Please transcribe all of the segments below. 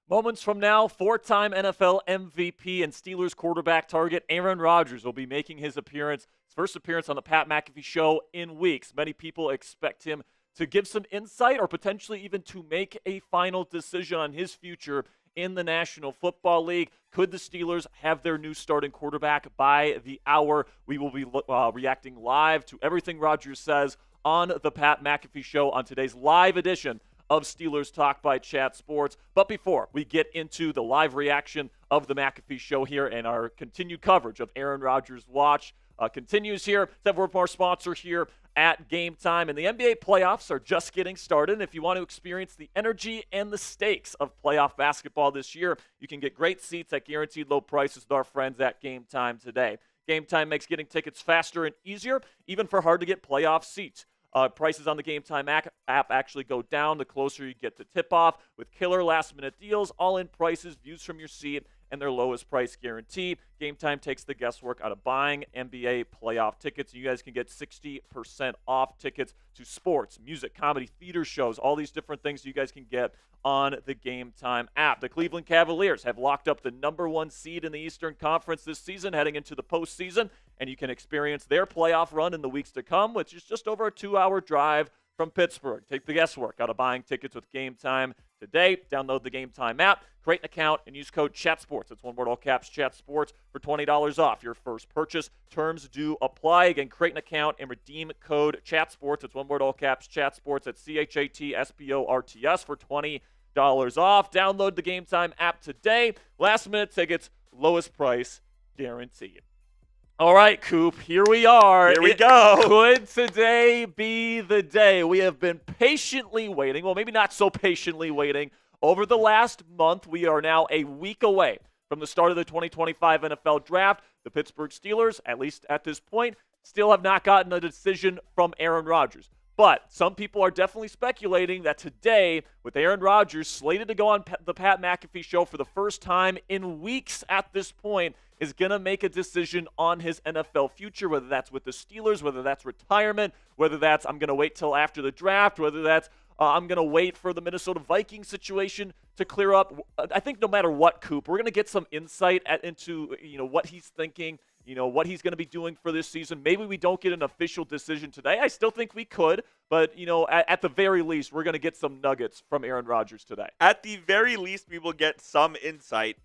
Moments from now, four-time NFL MVP and Steelers quarterback target Aaron Rodgers will be making his first appearance on the Pat McAfee Show in weeks. Many people expect him to give some insight or potentially even to make a final decision on his future in the National Football League. Could the Steelers have their new starting quarterback by the hour? We will be reacting live to everything Rodgers says on the Pat McAfee Show on today's live edition of Steelers Talk by Chat Sports. But before we get into the live reaction of the McAfee Show here and our continued coverage of Aaron Rodgers' watch continues here, that we're more sponsor here at Game Time. And the NBA playoffs are just getting started. And if you want to experience the energy and the stakes of playoff basketball this year, you can get great seats at guaranteed low prices with our friends at Game Time today. Game Time makes getting tickets faster and easier, even for hard-to-get playoff seats. Prices on the Game Time app actually go down the closer you get to tip-off with killer last-minute deals, all-in prices, views from your seat, and their lowest price guarantee. Game Time takes the guesswork out of buying NBA playoff tickets. You guys can get 60% off tickets to sports, music, comedy, theater shows, all these different things you guys can get on the Game Time app. The Cleveland Cavaliers have locked up the number one seed in the Eastern Conference this season, heading into the postseason, and you can experience their playoff run in the weeks to come, which is just over a 2-hour drive from Pittsburgh. Take the guesswork out of buying tickets with Game Time today. Download the Game Time app, create an account, and use code CHATSPORTS. That's one word, all caps, CHATSPORTS, for $20 off your first purchase. Terms do apply. Again, create an account and redeem code CHATSPORTS. That's one word, all caps, CHATSPORTS at CHATSPORTS for $20 off. Download the Game Time app today. Last-minute tickets, lowest price guaranteed. All right, Coop, here we are. Here we go. Could today be the day? We have been patiently waiting. Well, maybe not so patiently waiting. Over the last month, we are now a week away from the start of the 2025 NFL Draft. The Pittsburgh Steelers, at least at this point, still have not gotten a decision from Aaron Rodgers. But some people are definitely speculating that today, with Aaron Rodgers slated to go on the Pat McAfee Show for the first time in weeks at this point, is going to make a decision on his NFL future, whether that's with the Steelers, whether that's retirement, whether that's I'm going to wait till after the draft, whether that's I'm going to wait for the Minnesota Vikings situation to clear up. I think no matter what, Coop, we're going to get some insight into what he's thinking, what he's going to be doing for this season. Maybe we don't get an official decision today. I still think we could, but at the very least, we're going to get some nuggets from Aaron Rodgers today. At the very least, we will get some insight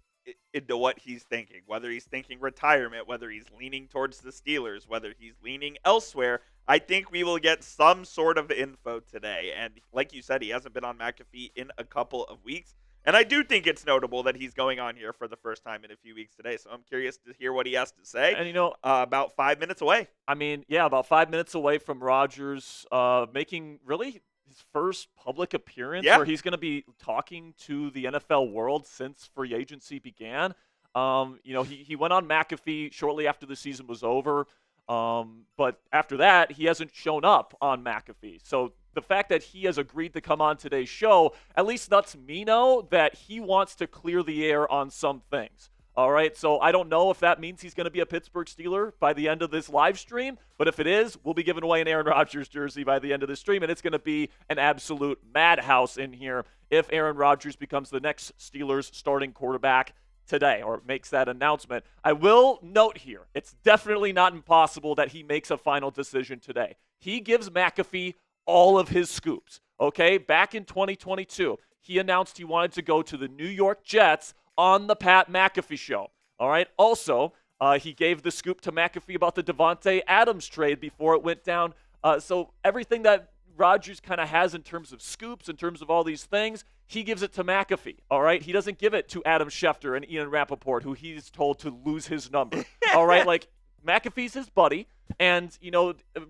into what he's thinking, whether he's thinking retirement, whether he's leaning towards the Steelers, whether he's leaning elsewhere. I think we will get some sort of info today. And like you said, he hasn't been on McAfee in a couple of weeks. And I do think it's notable that he's going on here for the first time in a few weeks today. So I'm curious to hear what he has to say. And about 5 minutes away. I mean, yeah, about 5 minutes away from Rodgers making really his first public appearance where he's going to be talking to the NFL world since free agency began. He went on McAfee shortly after the season was over. But after that, he hasn't shown up on McAfee. So the fact that he has agreed to come on today's show at least lets me know that he wants to clear the air on some things. All right, so I don't know if that means he's going to be a Pittsburgh Steeler by the end of this live stream, but if it is, we'll be giving away an Aaron Rodgers jersey by the end of the stream, and it's going to be an absolute madhouse in here if Aaron Rodgers becomes the next Steelers starting quarterback today or makes that announcement. I will note here, it's definitely not impossible that he makes a final decision today. He gives McAfee all of his scoops, okay? Back in 2022, he announced he wanted to go to the New York Jets on the Pat McAfee Show. All right. Also, he gave the scoop to McAfee about the Davante Adams trade before it went down. So everything that Rodgers kind of has in terms of scoops, in terms of all these things, he gives it to McAfee. All right. He doesn't give it to Adam Schefter and Ian Rappaport, who he's told to lose his number. All right. Like, McAfee's his buddy, and,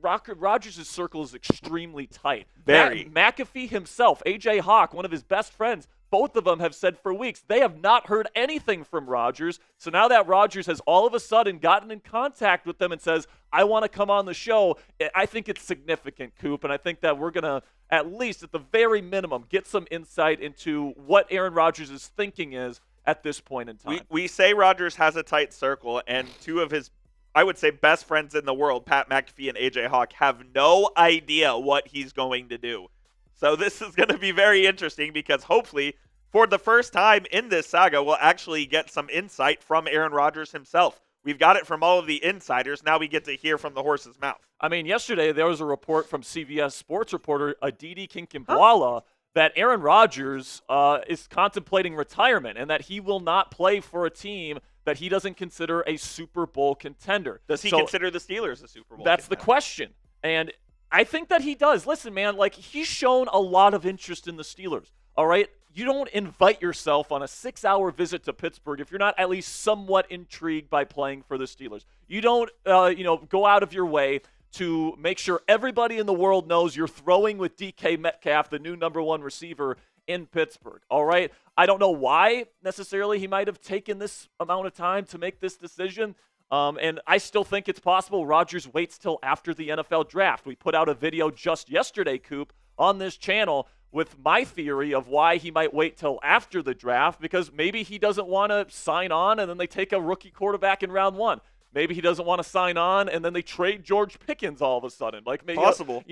Rodgers' circle is extremely tight. Very. McAfee himself, A.J. Hawk, one of his best friends, both of them have said for weeks they have not heard anything from Rodgers. So now that Rodgers has all of a sudden gotten in contact with them and says, I want to come on the show, I think it's significant, Coop, and I think that we're going to, at least at the very minimum, get some insight into what Aaron Rodgers' thinking is at this point in time. We say Rodgers has a tight circle, and two of his, I would say, best friends in the world, Pat McAfee and A.J. Hawk, have no idea what he's going to do. So this is going to be very interesting because hopefully for the first time in this saga, we'll actually get some insight from Aaron Rodgers himself. We've got it from all of the insiders. Now we get to hear from the horse's mouth. I mean, yesterday there was a report from CBS sports reporter Aditi Kinkembwala that Aaron Rodgers is contemplating retirement and that he will not play for a team that he doesn't consider a Super Bowl contender. Does he consider the Steelers a Super Bowl That's contender? the question. And I think that he does. Listen, man, like he's shown a lot of interest in the Steelers, all right? You don't invite yourself on a 6-hour visit to Pittsburgh if you're not at least somewhat intrigued by playing for the Steelers. You don't, go out of your way to make sure everybody in the world knows you're throwing with DK Metcalf, the new number 1 receiver in Pittsburgh, all right? I don't know why necessarily he might have taken this amount of time to make this decision, and I still think it's possible Rodgers waits till after the NFL draft. We put out a video just yesterday, Coop, on this channel with my theory of why he might wait till after the draft, because maybe he doesn't want to sign on and then they take a rookie quarterback in round 1. Maybe he doesn't want to sign on and then they trade George Pickens all of a sudden. Like maybe, possible.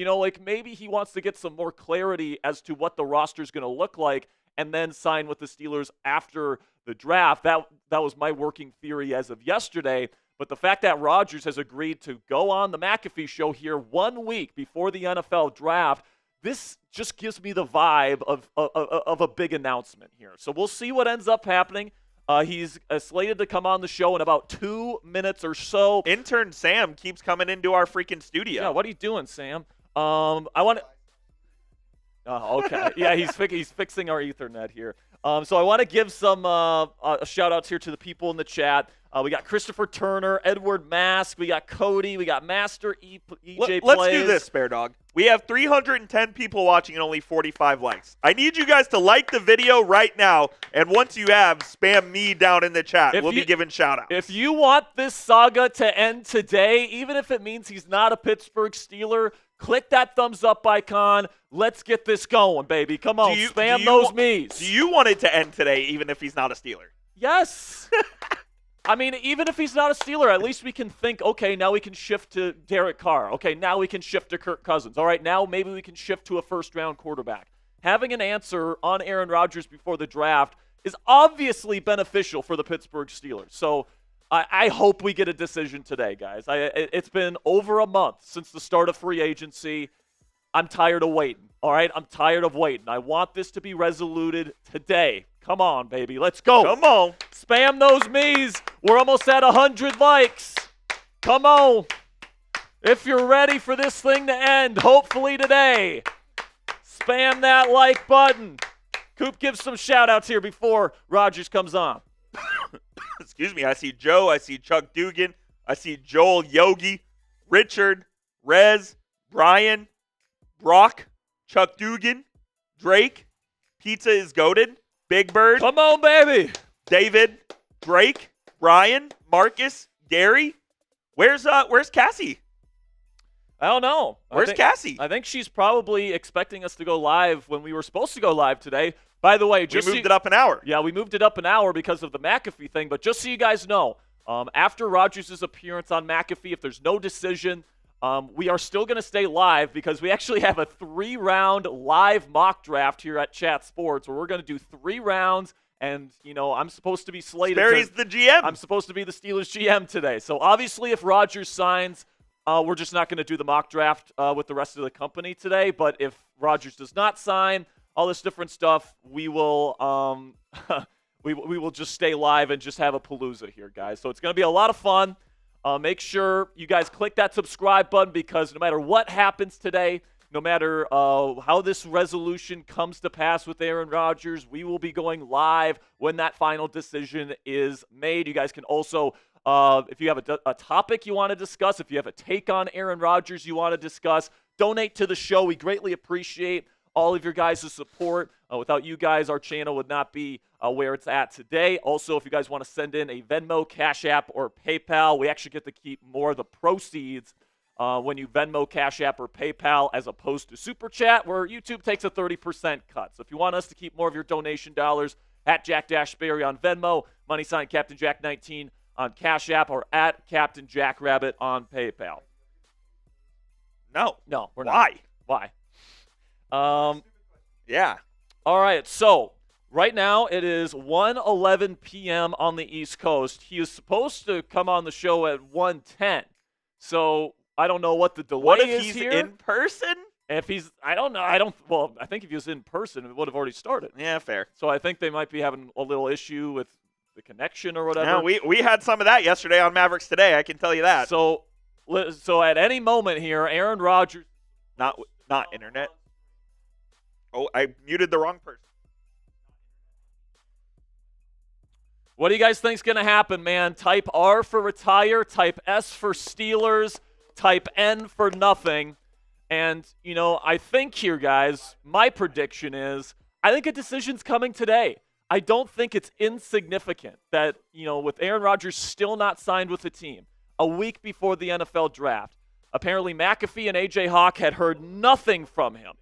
Maybe he wants to get some more clarity as to what the roster is going to look like and then sign with the Steelers after the draft. That was my working theory as of yesterday. But the fact that Rodgers has agreed to go on the McAfee show here 1 week before the NFL draft, this just gives me the vibe of a big announcement here. So we'll see what ends up happening. He's slated to come on the show in about 2 minutes or so. Intern Sam keeps coming into our freaking studio. Yeah, what are you doing, Sam? I want to. Oh, okay. Yeah, he's fixing our Ethernet here. So I want to give some shout-outs here to the people in the chat. We got Christopher Turner, Edward Mask, we got Cody, we got Master EJ Plays. Let's do this, Spare Dog. We have 310 people watching and only 45 likes. I need you guys to like the video right now, and once you have, spam me down in the chat. We'll be giving shout-outs. If you want this saga to end today, even if it means he's not a Pittsburgh Steeler, click that thumbs up icon. Let's get this going, baby. Come on, spam those me's. Do you want it to end today, even if he's not a Steeler? Yes. I mean, even if he's not a Steeler, at least we can think, okay, now we can shift to Derek Carr. Okay, now we can shift to Kirk Cousins. All right, now maybe we can shift to a first-round quarterback. Having an answer on Aaron Rodgers before the draft is obviously beneficial for the Pittsburgh Steelers. So I hope we get a decision today, guys. It's been over a month since the start of free agency. I'm tired of waiting, all right? I'm tired of waiting. I want this to be resoluted today. Come on, baby. Let's go. Come on. Spam those me's. We're almost at 100 likes. Come on. If you're ready for this thing to end, hopefully today, spam that like button. Coop gives some shout-outs here before Rodgers comes on. Excuse me. I see Joe. I see Chuck Dugan. I see Joel Yogi, Richard, Rez, Brian, Brock, Chuck Dugan, Drake, Pizza is Goated, Big Bird. Come on, baby. David, Drake, Brian, Marcus, Gary. Where's Cassie? I don't know. Where's Cassie? I think she's probably expecting us to go live when we were supposed to go live today. By the way, we moved it up an hour. Yeah, we moved it up an hour because of the McAfee thing. But just so you guys know, after Rodgers' appearance on McAfee, if there's no decision, we are still going to stay live because we actually have a 3-round live mock draft here at Chat Sports where we're going to do 3 rounds. And, I'm supposed to be slated. Sperry's the GM. I'm supposed to be the Steelers GM today. So, obviously, if Rodgers signs, we're just not going to do the mock draft with the rest of the company today. But if Rodgers does not sign, all this different stuff, we will we will just stay live and just have a palooza here, guys. So, it's going to be a lot of fun. Make sure you guys click that subscribe button because no matter what happens today, no matter how this resolution comes to pass with Aaron Rodgers, we will be going live when that final decision is made. You guys can also, if you have a topic you want to discuss, if you have a take on Aaron Rodgers you want to discuss, donate to the show. We greatly appreciate all of your guys' support. Without you guys, our channel would not be where it's at today. Also, if you guys want to send in a Venmo, Cashapp, or PayPal, we actually get to keep more of the proceeds when you Venmo, Cashapp, or PayPal as opposed to Super Chat, where YouTube takes a 30% cut. So if you want us to keep more of your donation dollars, at Jack Sperry on Venmo, # Captain Jack 19 on Cashapp, or at Captain Jack Rabbit on PayPal. No, we're not. Why? Yeah. All right, so Right now, it is 1:11 p.m. on the East Coast. He is supposed to come on the show at 1:10. So I don't know what the delay What if is he's here. in person? If he's, I don't know. Well, I think if he was in person, it would have already started. Yeah, fair. So I think they might be having a little issue with the connection or whatever. Yeah, we had some of that yesterday on Mavericks Today. I can tell you that. So at any moment here, Aaron Rodgers. Not internet. Oh, I muted the wrong person. What do you guys think's going to happen, man? Type R for retire, type S for Steelers, type N for nothing. And, I think here, guys, my prediction is I think a decision's coming today. I don't think it's insignificant that, with Aaron Rodgers still not signed with the team, a week before the NFL draft, apparently McAfee and A.J. Hawk had heard nothing from him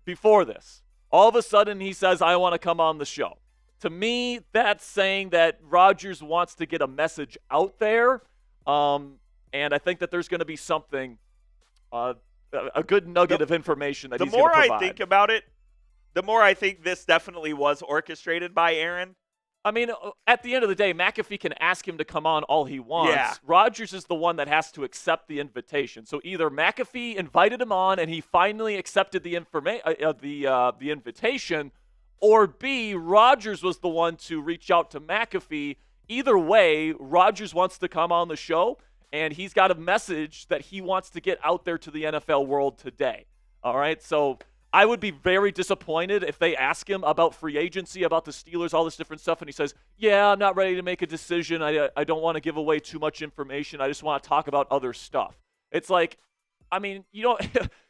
before this. All of a sudden, he says, I want to come on the show. To me, that's saying that Rodgers wants to get a message out there, and I think that there's going to be something, a good nugget of information that he's going to provide. The more I think about it, the more I think this definitely was orchestrated by Aaron. I mean, at the end of the day, McAfee can ask him to come on all he wants. Yeah. Rodgers is the one that has to accept the invitation. So either McAfee invited him on and he finally accepted the invitation, or B, Rodgers was the one to reach out to McAfee. Either way, Rodgers wants to come on the show, and he's got a message that he wants to get out there to the NFL world today. All right, so I would be very disappointed if they ask him about free agency, about the Steelers, all this different stuff, and he says, yeah, I'm not ready to make a decision. I don't want to give away too much information. I just want to talk about other stuff. It's like, I mean, you don't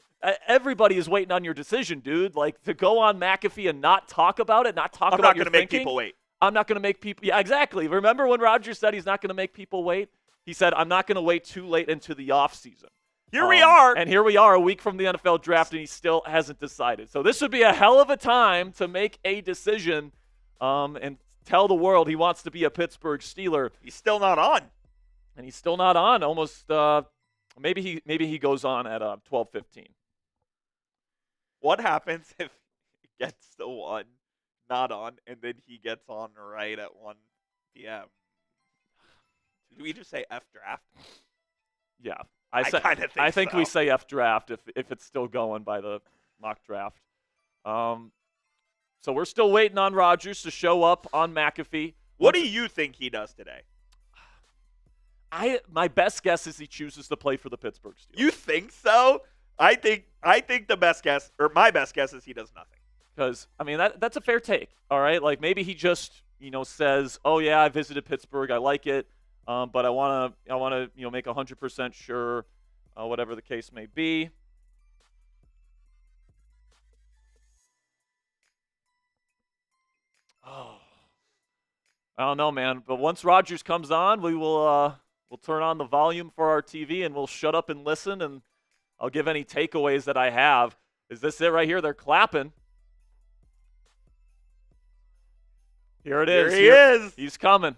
– everybody is waiting on your decision, dude. Like, to go on McAfee and not talk about it, not talk I'm about not your going to make thinking, people wait. I'm not going to make people – yeah, exactly. Remember when Rodgers said he's not going to make people wait? He said, I'm not going to wait too late into the offseason. Here we are. And here we are a week from the NFL draft, and he still hasn't decided. So this would be a hell of a time to make a decision and tell the world he wants to be a Pittsburgh Steeler. He's still not on. And he's still not on. Almost maybe he goes on at 12:15. What happens if he gets the one not on, and then he gets on right at 1 p.m.? Did we just say F draft? Yeah. I think so. we say F draft if it's still going by the mock draft. So we're still waiting on Rodgers to show up on McAfee. What do you think he does today? My best guess is he chooses to play for the Pittsburgh Steelers. You think so? I think the best guess, or my best guess, is he does nothing. Because I mean that's a fair take. All right, like maybe he just says, "Oh yeah, I visited Pittsburgh, I like it, but I want to make 100% sure, whatever the case may be." Oh, I don't know, man. But once Rodgers comes on, we'll turn on the volume for our TV and we'll shut up and listen, and I'll give any takeaways that I have. Is this it right here? They're clapping. Here it is. Here he is. He's coming.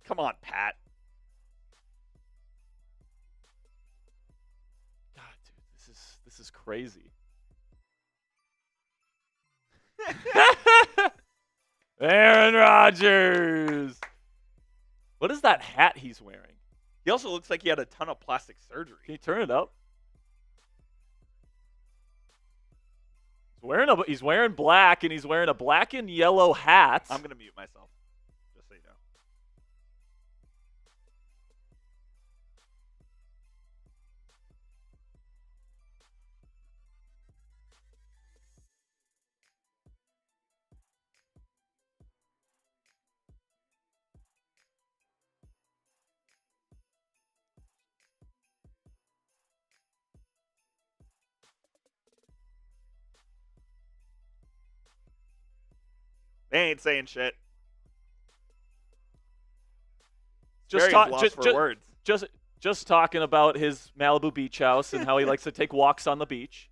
Come on, Pat. God, dude, this is crazy. Aaron Rodgers. What is that hat he's wearing? He also looks like he had a ton of plastic surgery. Can you turn it up? He's wearing black, and he's wearing a black and yellow hat. I'm going to mute myself, just so you know. They ain't saying shit. Just talking about his Malibu beach house and how he likes to take walks on the beach.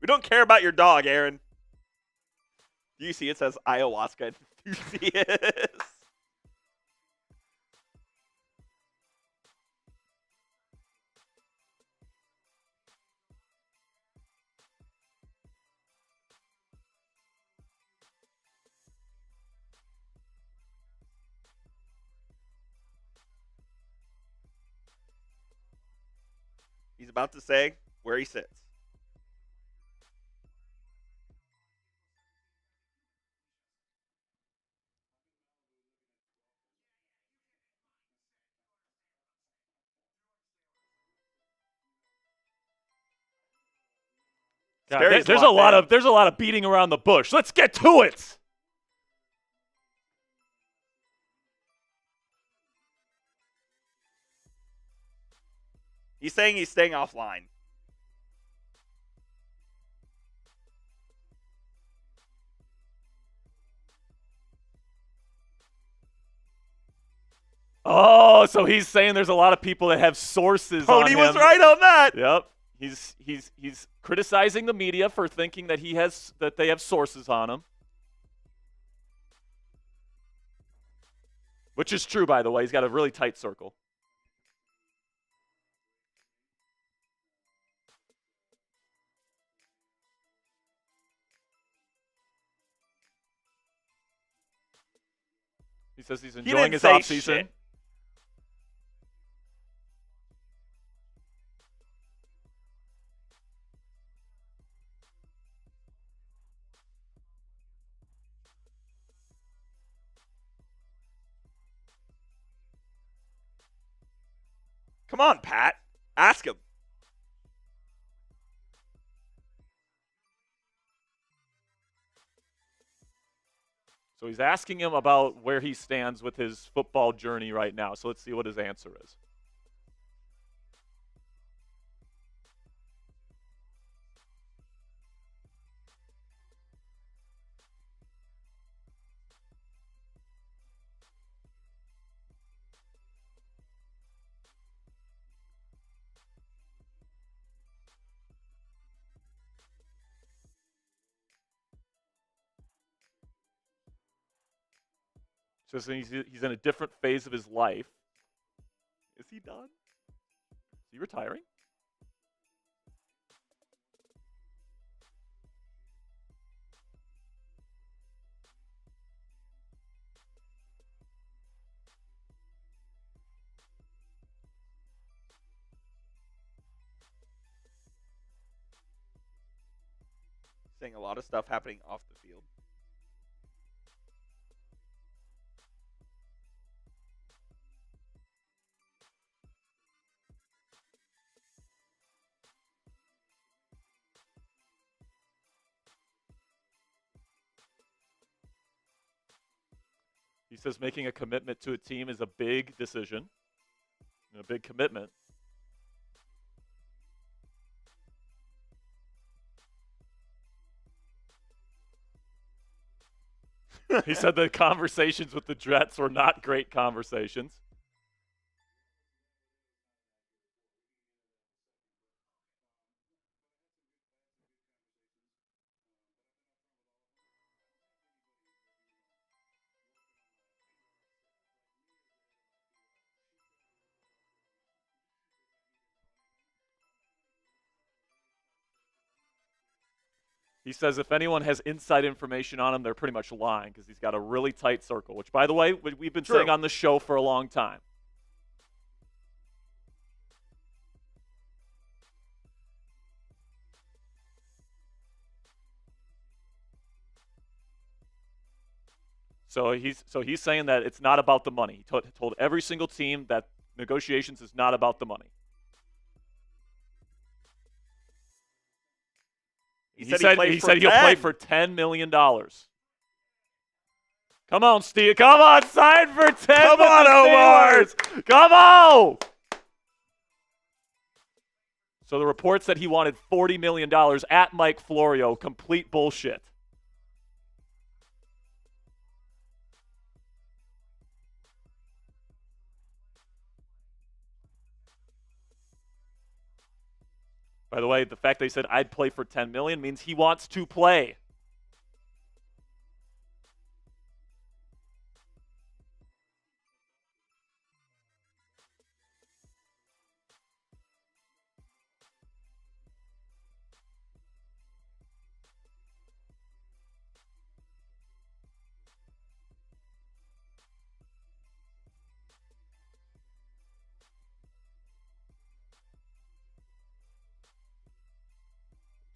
We don't care about your dog, Aaron. Do you see it says ayahuasca enthusiast? He's about to say where he sits. God, there's a lot of beating around the bush. Let's get to it. He's saying he's staying offline. Oh, so he's saying there's a lot of people that have sources on him. Tony was right on that. Yep. He's criticizing the media for thinking that they have sources on him. Which is true, by the way. He's got a really tight circle. He says he's enjoying his offseason. Shit. Come on, Pat. Ask him. So he's asking him about where he stands with his football journey right now. So let's see what his answer is. So he's in a different phase of his life. Is he done? Is he retiring? Saying a lot of stuff happening off the field. He says making a commitment to a team is a big decision and a big commitment. He said the conversations with the Jets were not great conversations. He says if anyone has inside information on him, they're pretty much lying because he's got a really tight circle, which, by the way, we've been saying on the show for a long time. So he's saying that it's not about the money. He told every single team that negotiations is not about the money. He said he'll play for $10 million. Come on, Steve. Come on, sign for 10. Come on, Omar. Come on. So the report said he wanted $40 million at Mike Florio. Complete bullshit. By the way, the fact that he said I'd play for $10 million means he wants to play.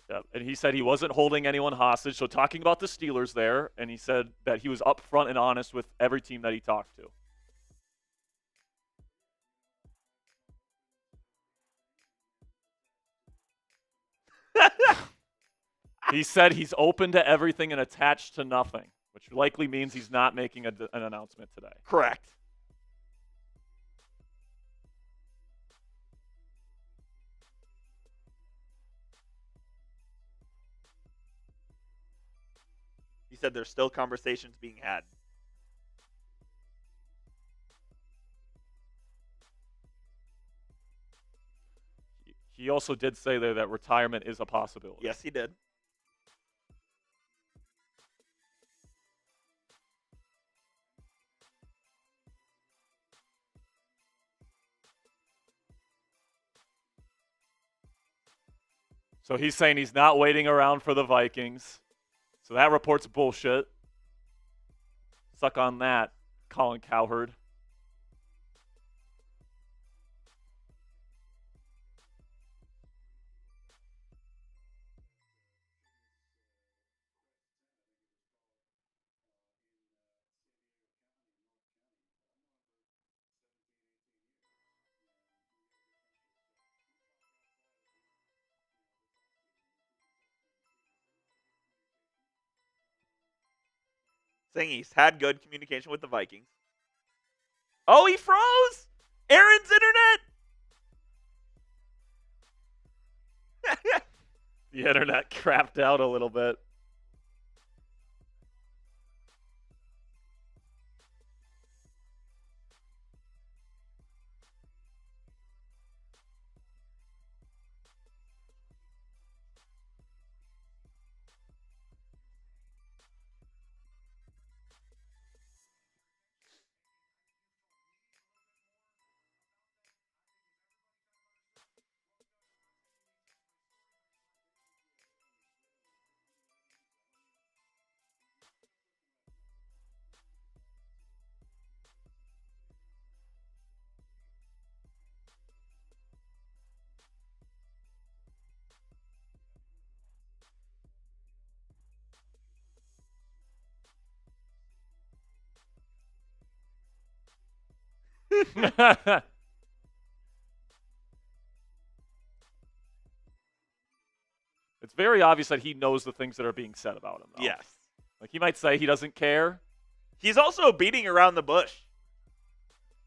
Yep. And he said he wasn't holding anyone hostage. So talking about the Steelers there, and he said that he was upfront and honest with every team that he talked to. He said he's open to everything and attached to nothing, which likely means he's not making an announcement today. Correct. He said there's still conversations being had. He also did say there that retirement is a possibility. Yes, he did. So he's saying he's not waiting around for the Vikings. So that report's bullshit. Suck on that, Colin Cowherd. Saying he's had good communication with the Vikings. Oh, he froze! Aaron's internet! The internet crapped out a little bit. It's very obvious that he knows the things that are being said about him, though. Yes. Like, he might say he doesn't care. He's also beating around the bush.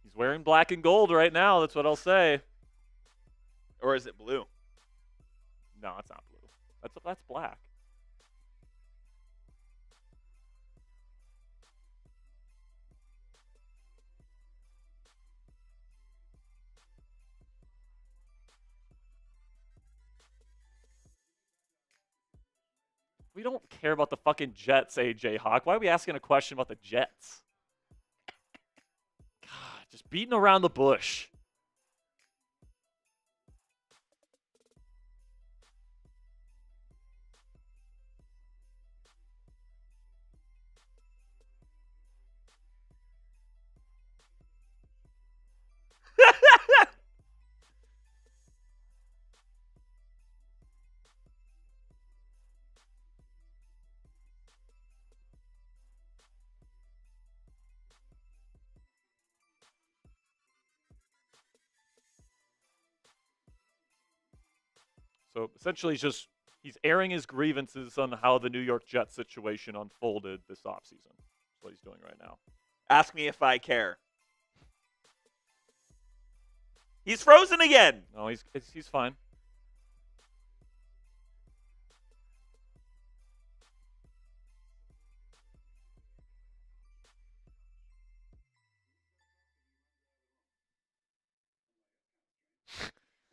He's wearing black and gold right now. That's what I'll say. Or is it blue? No, it's not blue. That's black. We don't care about the fucking Jets, AJ Hawk. Why are we asking a question about the Jets? God, just beating around the bush. So essentially, he's airing his grievances on how the New York Jets situation unfolded this offseason. That's what he's doing right now. Ask me if I care. He's frozen again. No, he's fine.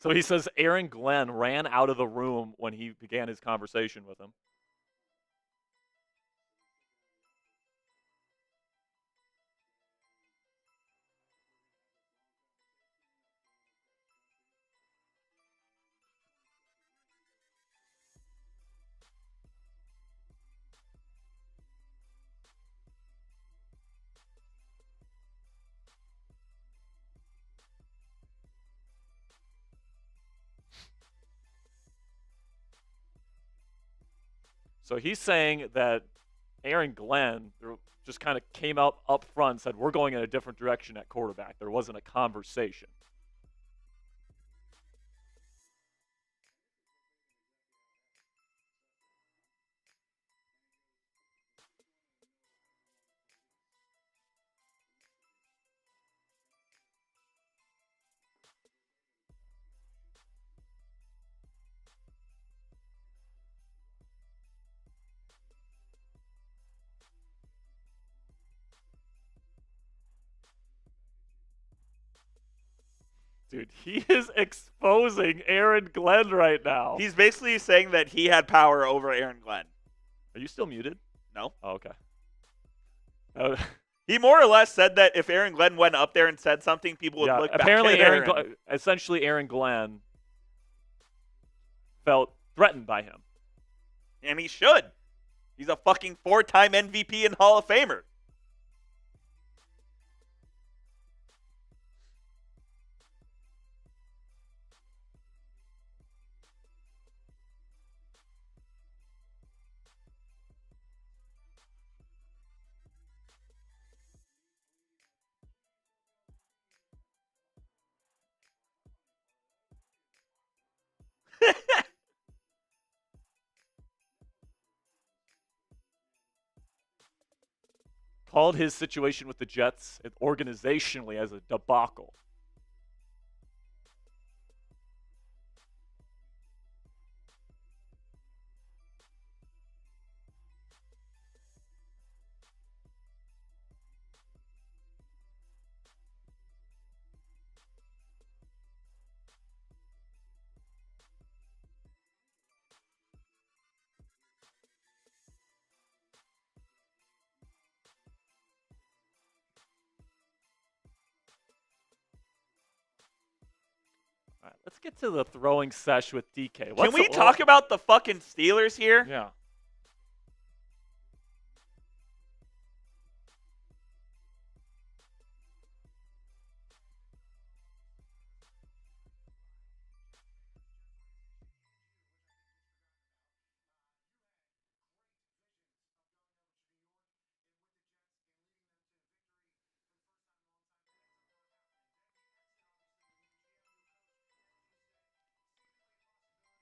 So he says Aaron Glenn ran out of the room when he began his conversation with him. So he's saying that Aaron Glenn just kind of came out up front and said, we're going in a different direction at quarterback. There wasn't a conversation. Dude, he is exposing Aaron Glenn right now. He's basically saying that he had power over Aaron Glenn. Are you still muted? No. Oh, okay. He more or less said that if Aaron Glenn went up there and said something, people would look apparently back at Aaron. Essentially, Aaron Glenn felt threatened by him. And he should. He's a fucking 4-time MVP and Hall of Famer. Called his situation with the Jets organizationally as a debacle. All right, let's get to the throwing sesh with DK. Can we talk about the fucking Steelers here? Yeah.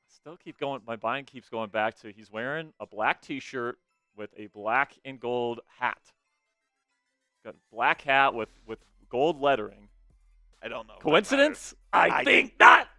Still keep going. My mind keeps going back to he's wearing a black T-shirt with a black and gold hat. Got a black hat with gold lettering. I don't know. Coincidence? I think not.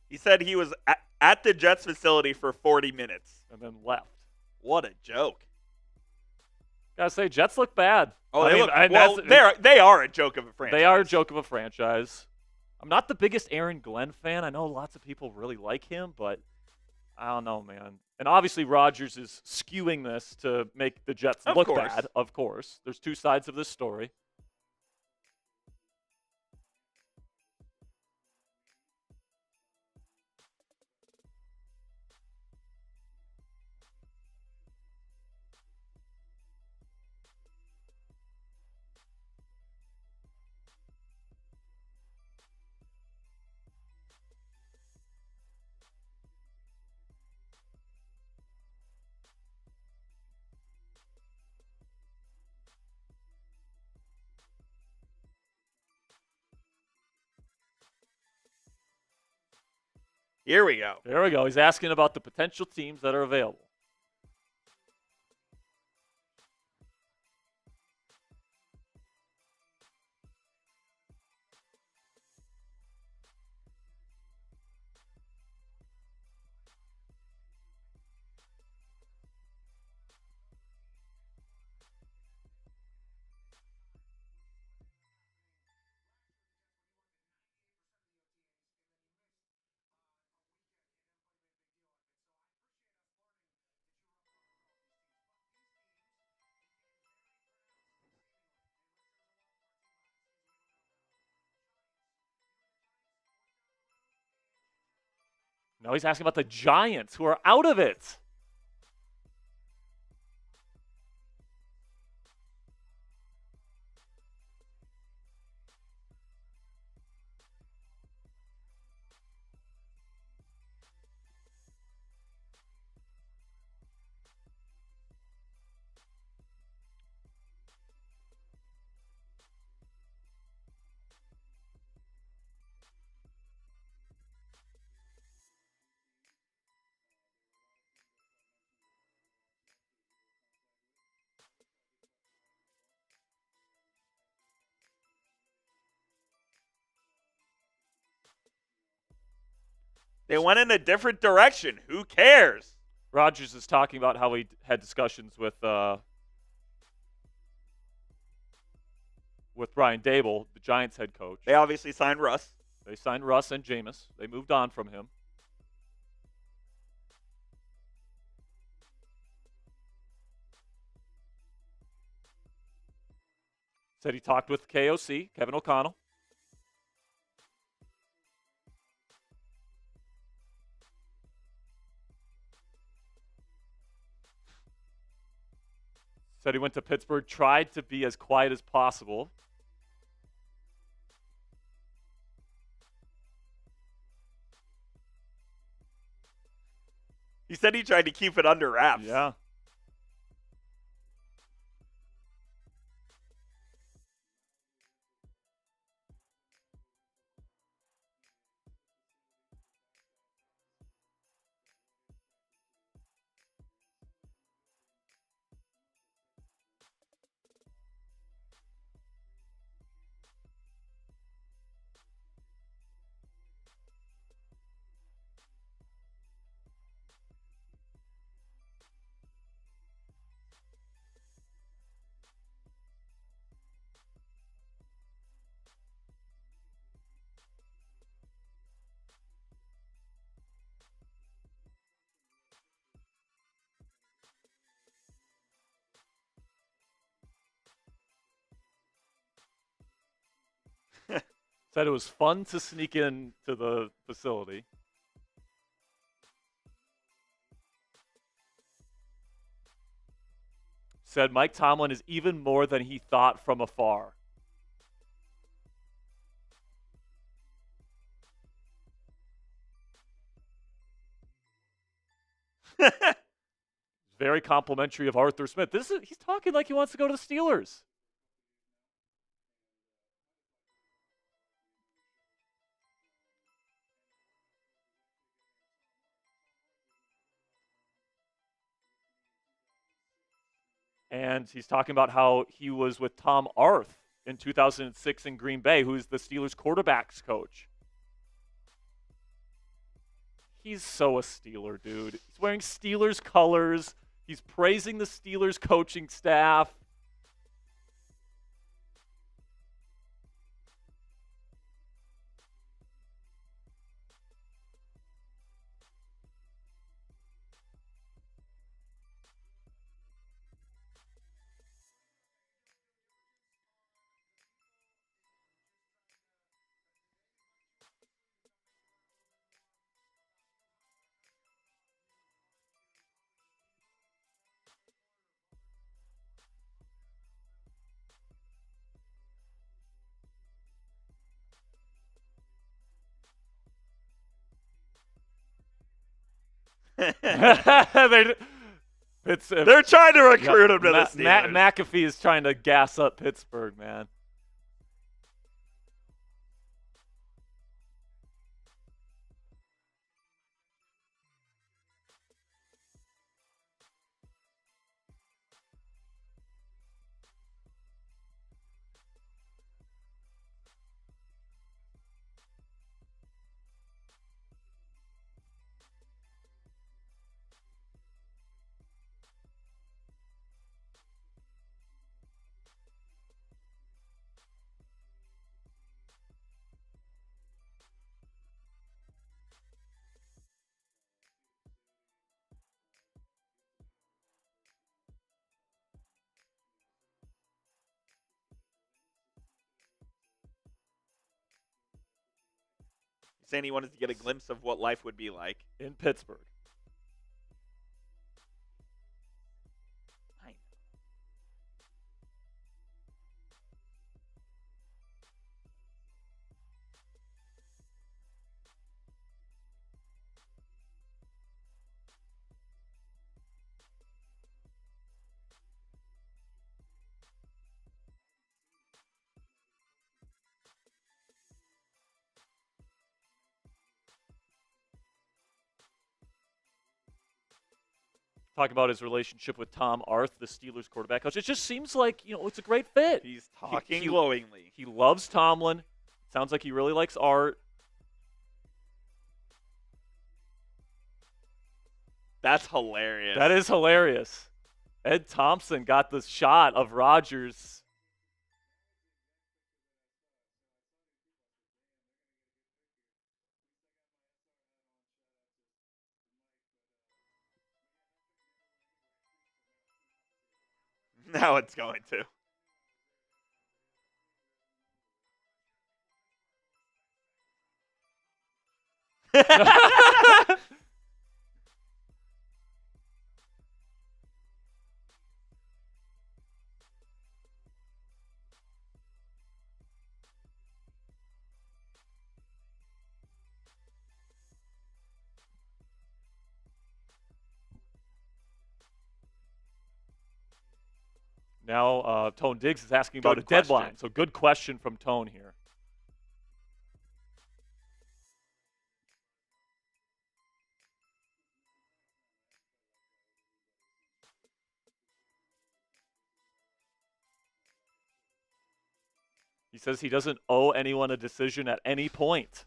He said he was at the Jets facility for 40 minutes. And then left. What a joke. Gotta say, Jets look bad. Oh, they are a joke of a franchise. They are a joke of a franchise. I'm not the biggest Aaron Glenn fan. I know lots of people really like him, but I don't know, man. And obviously Rodgers is skewing this to make the Jets look bad, of course. There's two sides of this story. Here we go. There we go. He's asking about the potential teams that are available. No, he's asking about the Giants, who are out of it. They went in a different direction. Who cares? Rodgers is talking about how he had discussions with Brian Dable, the Giants head coach. They obviously signed Russ. They signed Russ and Jameis. They moved on from him. Said he talked with KOC, Kevin O'Connell. Said he went to Pittsburgh, tried to be as quiet as possible. He said he tried to keep it under wraps. Yeah. Said it was fun to sneak in to the facility. Said Mike Tomlin is even more than he thought from afar. Very complimentary of Arthur Smith. He's talking like he wants to go to the Steelers. And he's talking about how he was with Tom Arth in 2006 in Green Bay, who's the Steelers quarterbacks coach. He's so a Steeler, dude. He's wearing Steelers colors. He's praising the Steelers coaching staff. They're trying to recruit him to the Steelers. McAfee is trying to gas up Pittsburgh, man. saying he wanted to get a glimpse of what life would be like in Pittsburgh. Talk about his relationship with Tom Arth, the Steelers quarterback coach. It just seems like, it's a great fit. He's talking He- glowingly. He loves Tomlin. Sounds like he really likes Art. That's hilarious. That is hilarious. Ed Thompson got the shot of Rodgers. Now it's going to. Now, Tone Diggs is asking about a deadline. So good question from Tone here. He says he doesn't owe anyone a decision at any point.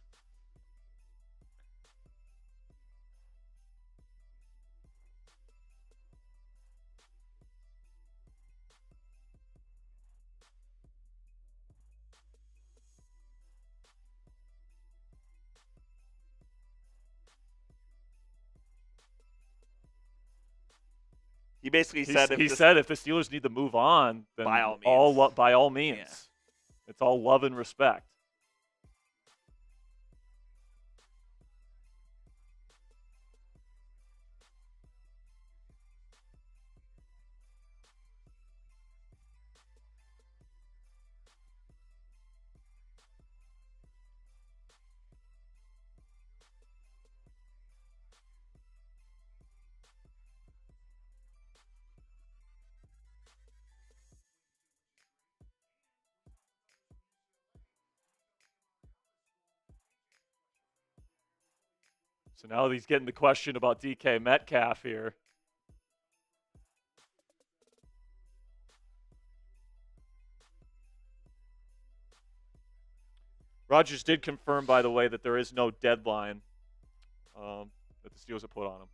He basically said if the Steelers need to move on, then by all means. By all means. Yeah. It's all love and respect. So now he's getting the question about DK Metcalf here. Rodgers did confirm, by the way, that there is no deadline that the Steelers have put on him.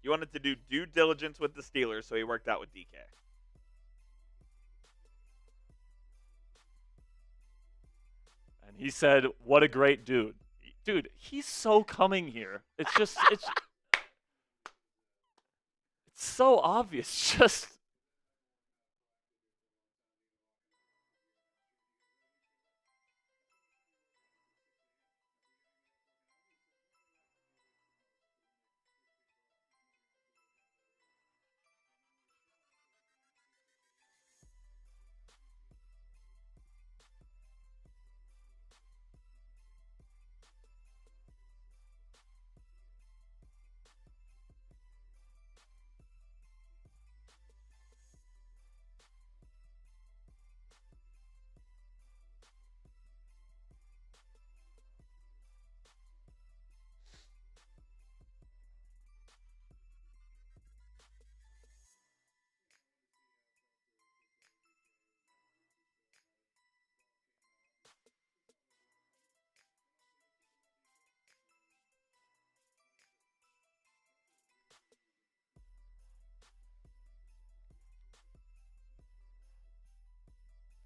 He wanted to do due diligence with the Steelers, so he worked out with DK. And he said, what a great dude. Dude, he's so coming here. It's just, it's so obvious. Just.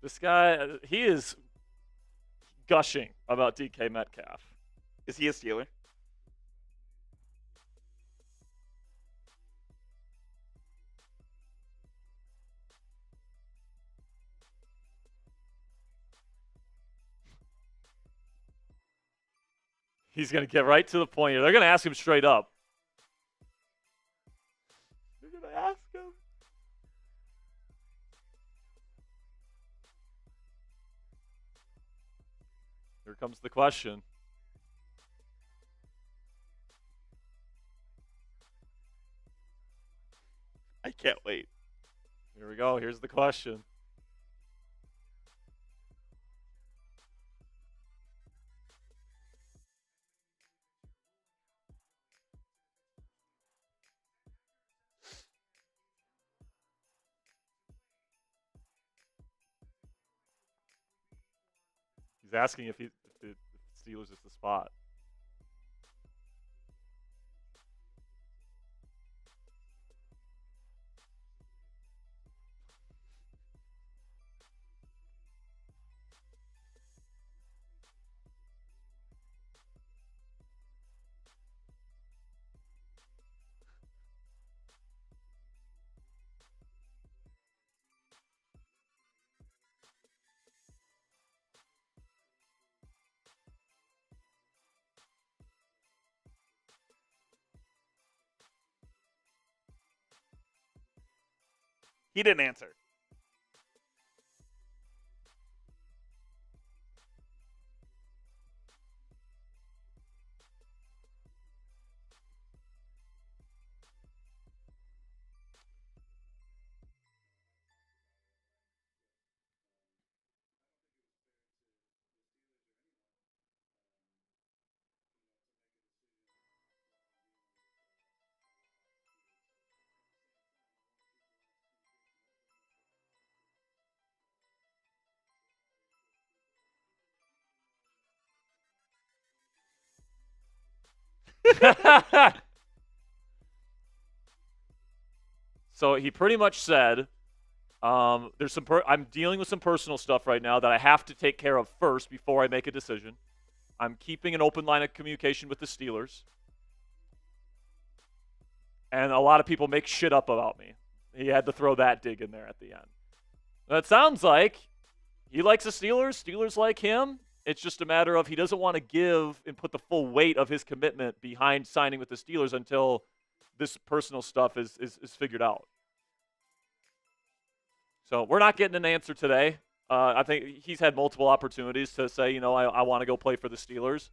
This guy, he is gushing about DK Metcalf. Is he a Steeler? He's going to get right to the point here. They're going to ask him straight up. They're going to ask him. Here comes the question. I can't wait. Here we go. Here's the question. He's asking if the Steelers is the spot. He didn't answer. So he pretty much said, "There's some. I'm dealing with some personal stuff right now that I have to take care of first before I make a decision. I'm keeping an open line of communication with the Steelers, and a lot of people make shit up about me." He had to throw that dig in there at the end. That sounds like he likes the Steelers. Steelers like him. It's just a matter of he doesn't want to give and put the full weight of his commitment behind signing with the Steelers until this personal stuff is figured out. So we're not getting an answer today. I think he's had multiple opportunities to say, I want to go play for the Steelers.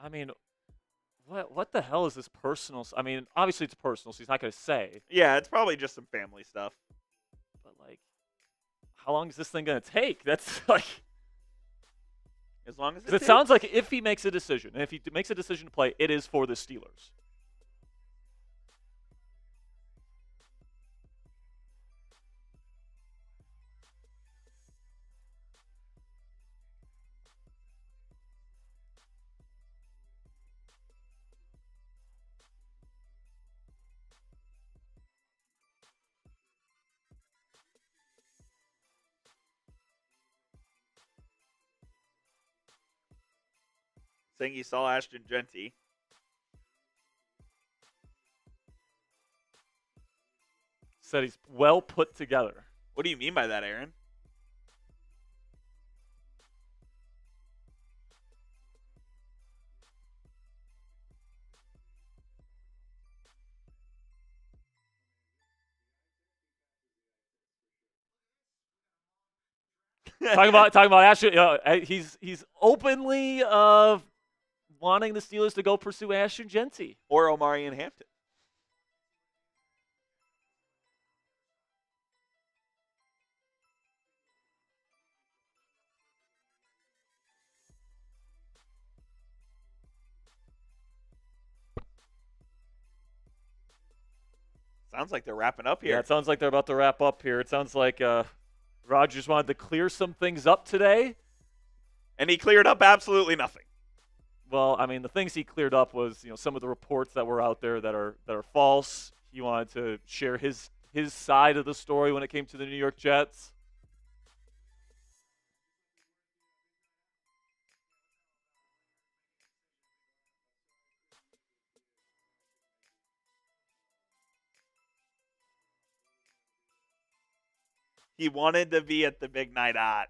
I mean, what the hell is this personal? I mean, obviously it's personal, so he's not going to say. Yeah, it's probably just some family stuff. But, how long is this thing going to take? That's like... As long as it sounds like if he makes a decision, and if he makes a decision to play, it is for the Steelers. Saying he saw Ashton Genty. Said he's well put together. What do you mean by that, Aaron? talking about Ashton. He's openly wanting the Steelers to go pursue Ashton Genty or Omarion Hampton. Sounds like they're wrapping up here. Yeah, it sounds like they're about to wrap up here. It sounds like Rodgers wanted to clear some things up today. And he cleared up absolutely nothing. Well, I mean, the things he cleared up was, some of the reports that were out there that are false. He wanted to share his side of the story when it came to the New York Jets. He wanted to be at the big night out.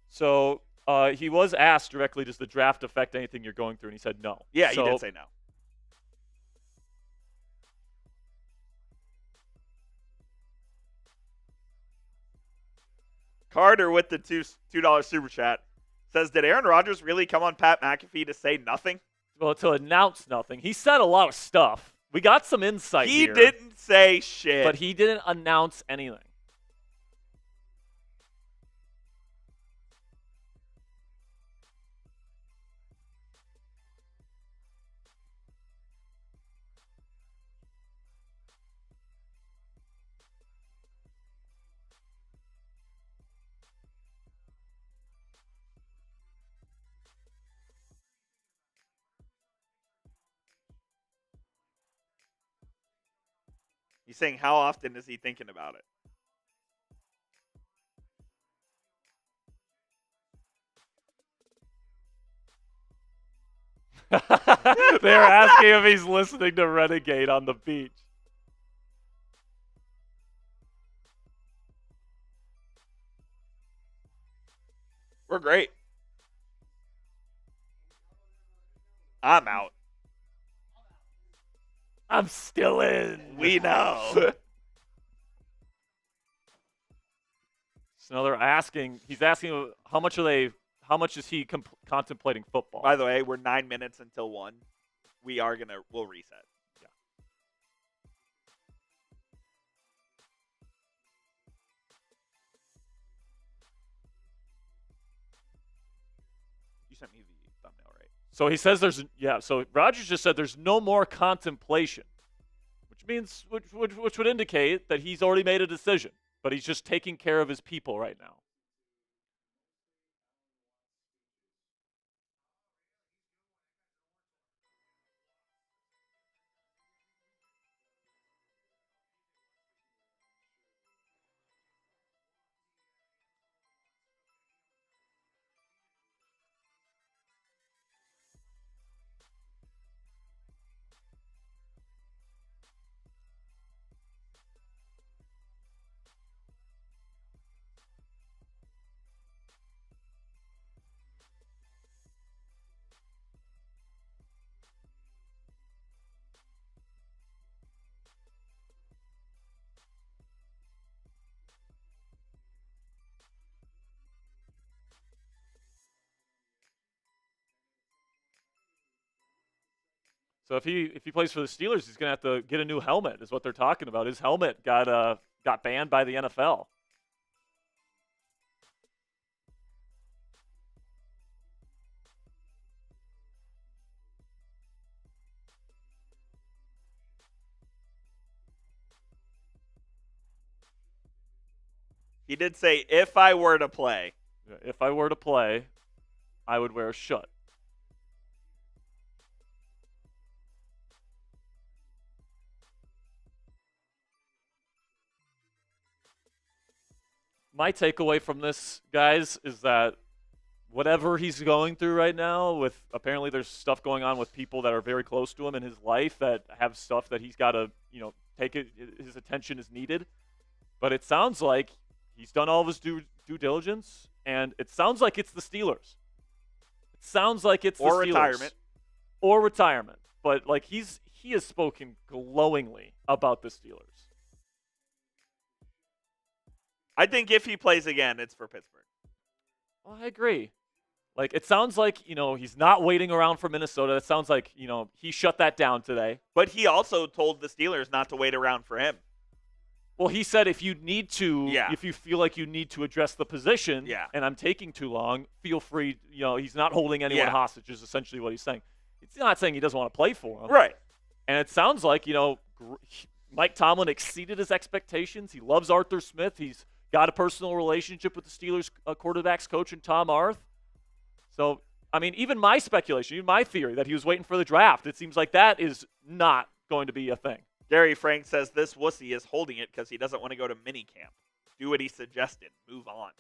So he was asked directly, does the draft affect anything you're going through? And he said no. Yeah, he did say no. Carter with the $2 super chat says, did Aaron Rodgers really come on Pat McAfee to say nothing? Well, to announce nothing. He said a lot of stuff. We got some insight He here. didn't say shit. But he didn't announce anything. He's saying, how often is he thinking about it? They're asking if he's listening to Renegade on the beach. We're great. I'm out. I'm still in. We know. So they're asking. He's asking how much is he contemplating football? By the way, we're 9 minutes until 1. We'll reset. Yeah. You sent me the thumbnail, right? So he says so Rodgers just said there's no more contemplation, which would indicate that he's already made a decision, but he's just taking care of his people right now. So if he plays for the Steelers, he's gonna have to get a new helmet. Is what they're talking about. His helmet got banned by the NFL. He did say, if I were to play. If I were to play, I would wear a shut. My takeaway from this, guys, is that whatever he's going through right now, with apparently there's stuff going on with people that are very close to him in his life that have stuff that he's got to, take it. His attention is needed. But it sounds like he's done all of his due diligence, and it sounds like it's the Steelers. It sounds like it's the Steelers. Or retirement. But he has spoken glowingly about the Steelers. I think if he plays again, it's for Pittsburgh. Well, I agree. Like, it sounds like, he's not waiting around for Minnesota. It sounds like, he shut that down today. But he also told the Steelers not to wait around for him. Well, he said if you need to, Yeah. if you feel like you need to address the position, Yeah. and I'm taking too long, feel free. He's not holding anyone Yeah. hostage is essentially what he's saying. He's not saying he doesn't want to play for him. Right. And it sounds like, Mike Tomlin exceeded his expectations. He loves Arthur Smith. He's got a personal relationship with the Steelers quarterbacks coach and Tom Arth. So, I mean, even my speculation, even my theory that he was waiting for the draft, it seems like that is not going to be a thing. Gary Frank says this wussy is holding it because he doesn't want to go to minicamp. Do what he suggested. Move on.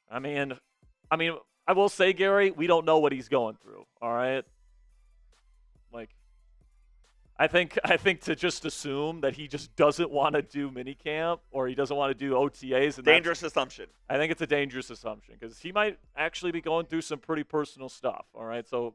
I mean, I will say, Gary, we don't know what he's going through. All right, like, I think to just assume that he just doesn't want to do minicamp or he doesn't want to do OTAs. And dangerous assumption. I think it's a dangerous assumption because he might actually be going through some pretty personal stuff. All right, so.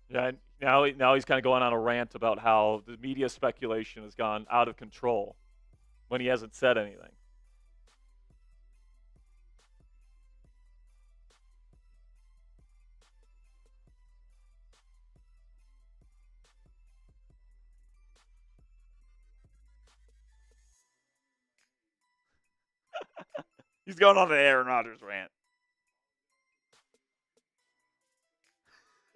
Yeah, now he's kind of going on a rant about how the media speculation has gone out of control when he hasn't said anything. He's going on an Aaron Rodgers rant.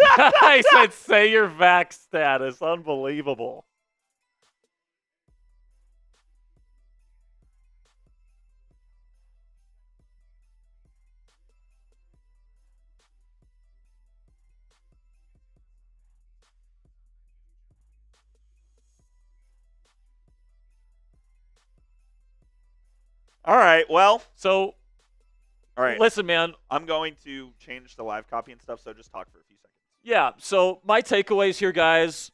I said, say your vax status. Unbelievable. All right, well. So, all right. Listen, man. I'm going to change the live copy and stuff, so just talk for a few seconds. Yeah, so my takeaways here, guys,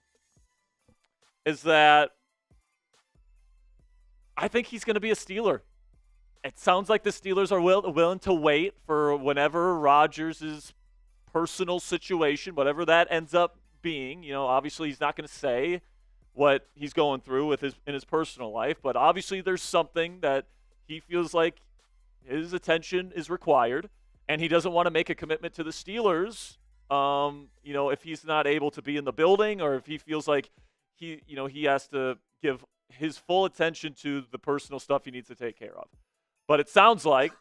is that I think he's going to be a Steeler. It sounds like the Steelers are willing to wait for whenever Rodgers' personal situation, whatever that ends up being. Obviously he's not going to say what he's going through in his personal life, but obviously there's something that he feels like his attention is required, and he doesn't want to make a commitment to the Steelers. If he's not able to be in the building, or if he feels like he has to give his full attention to the personal stuff he needs to take care of. But it sounds like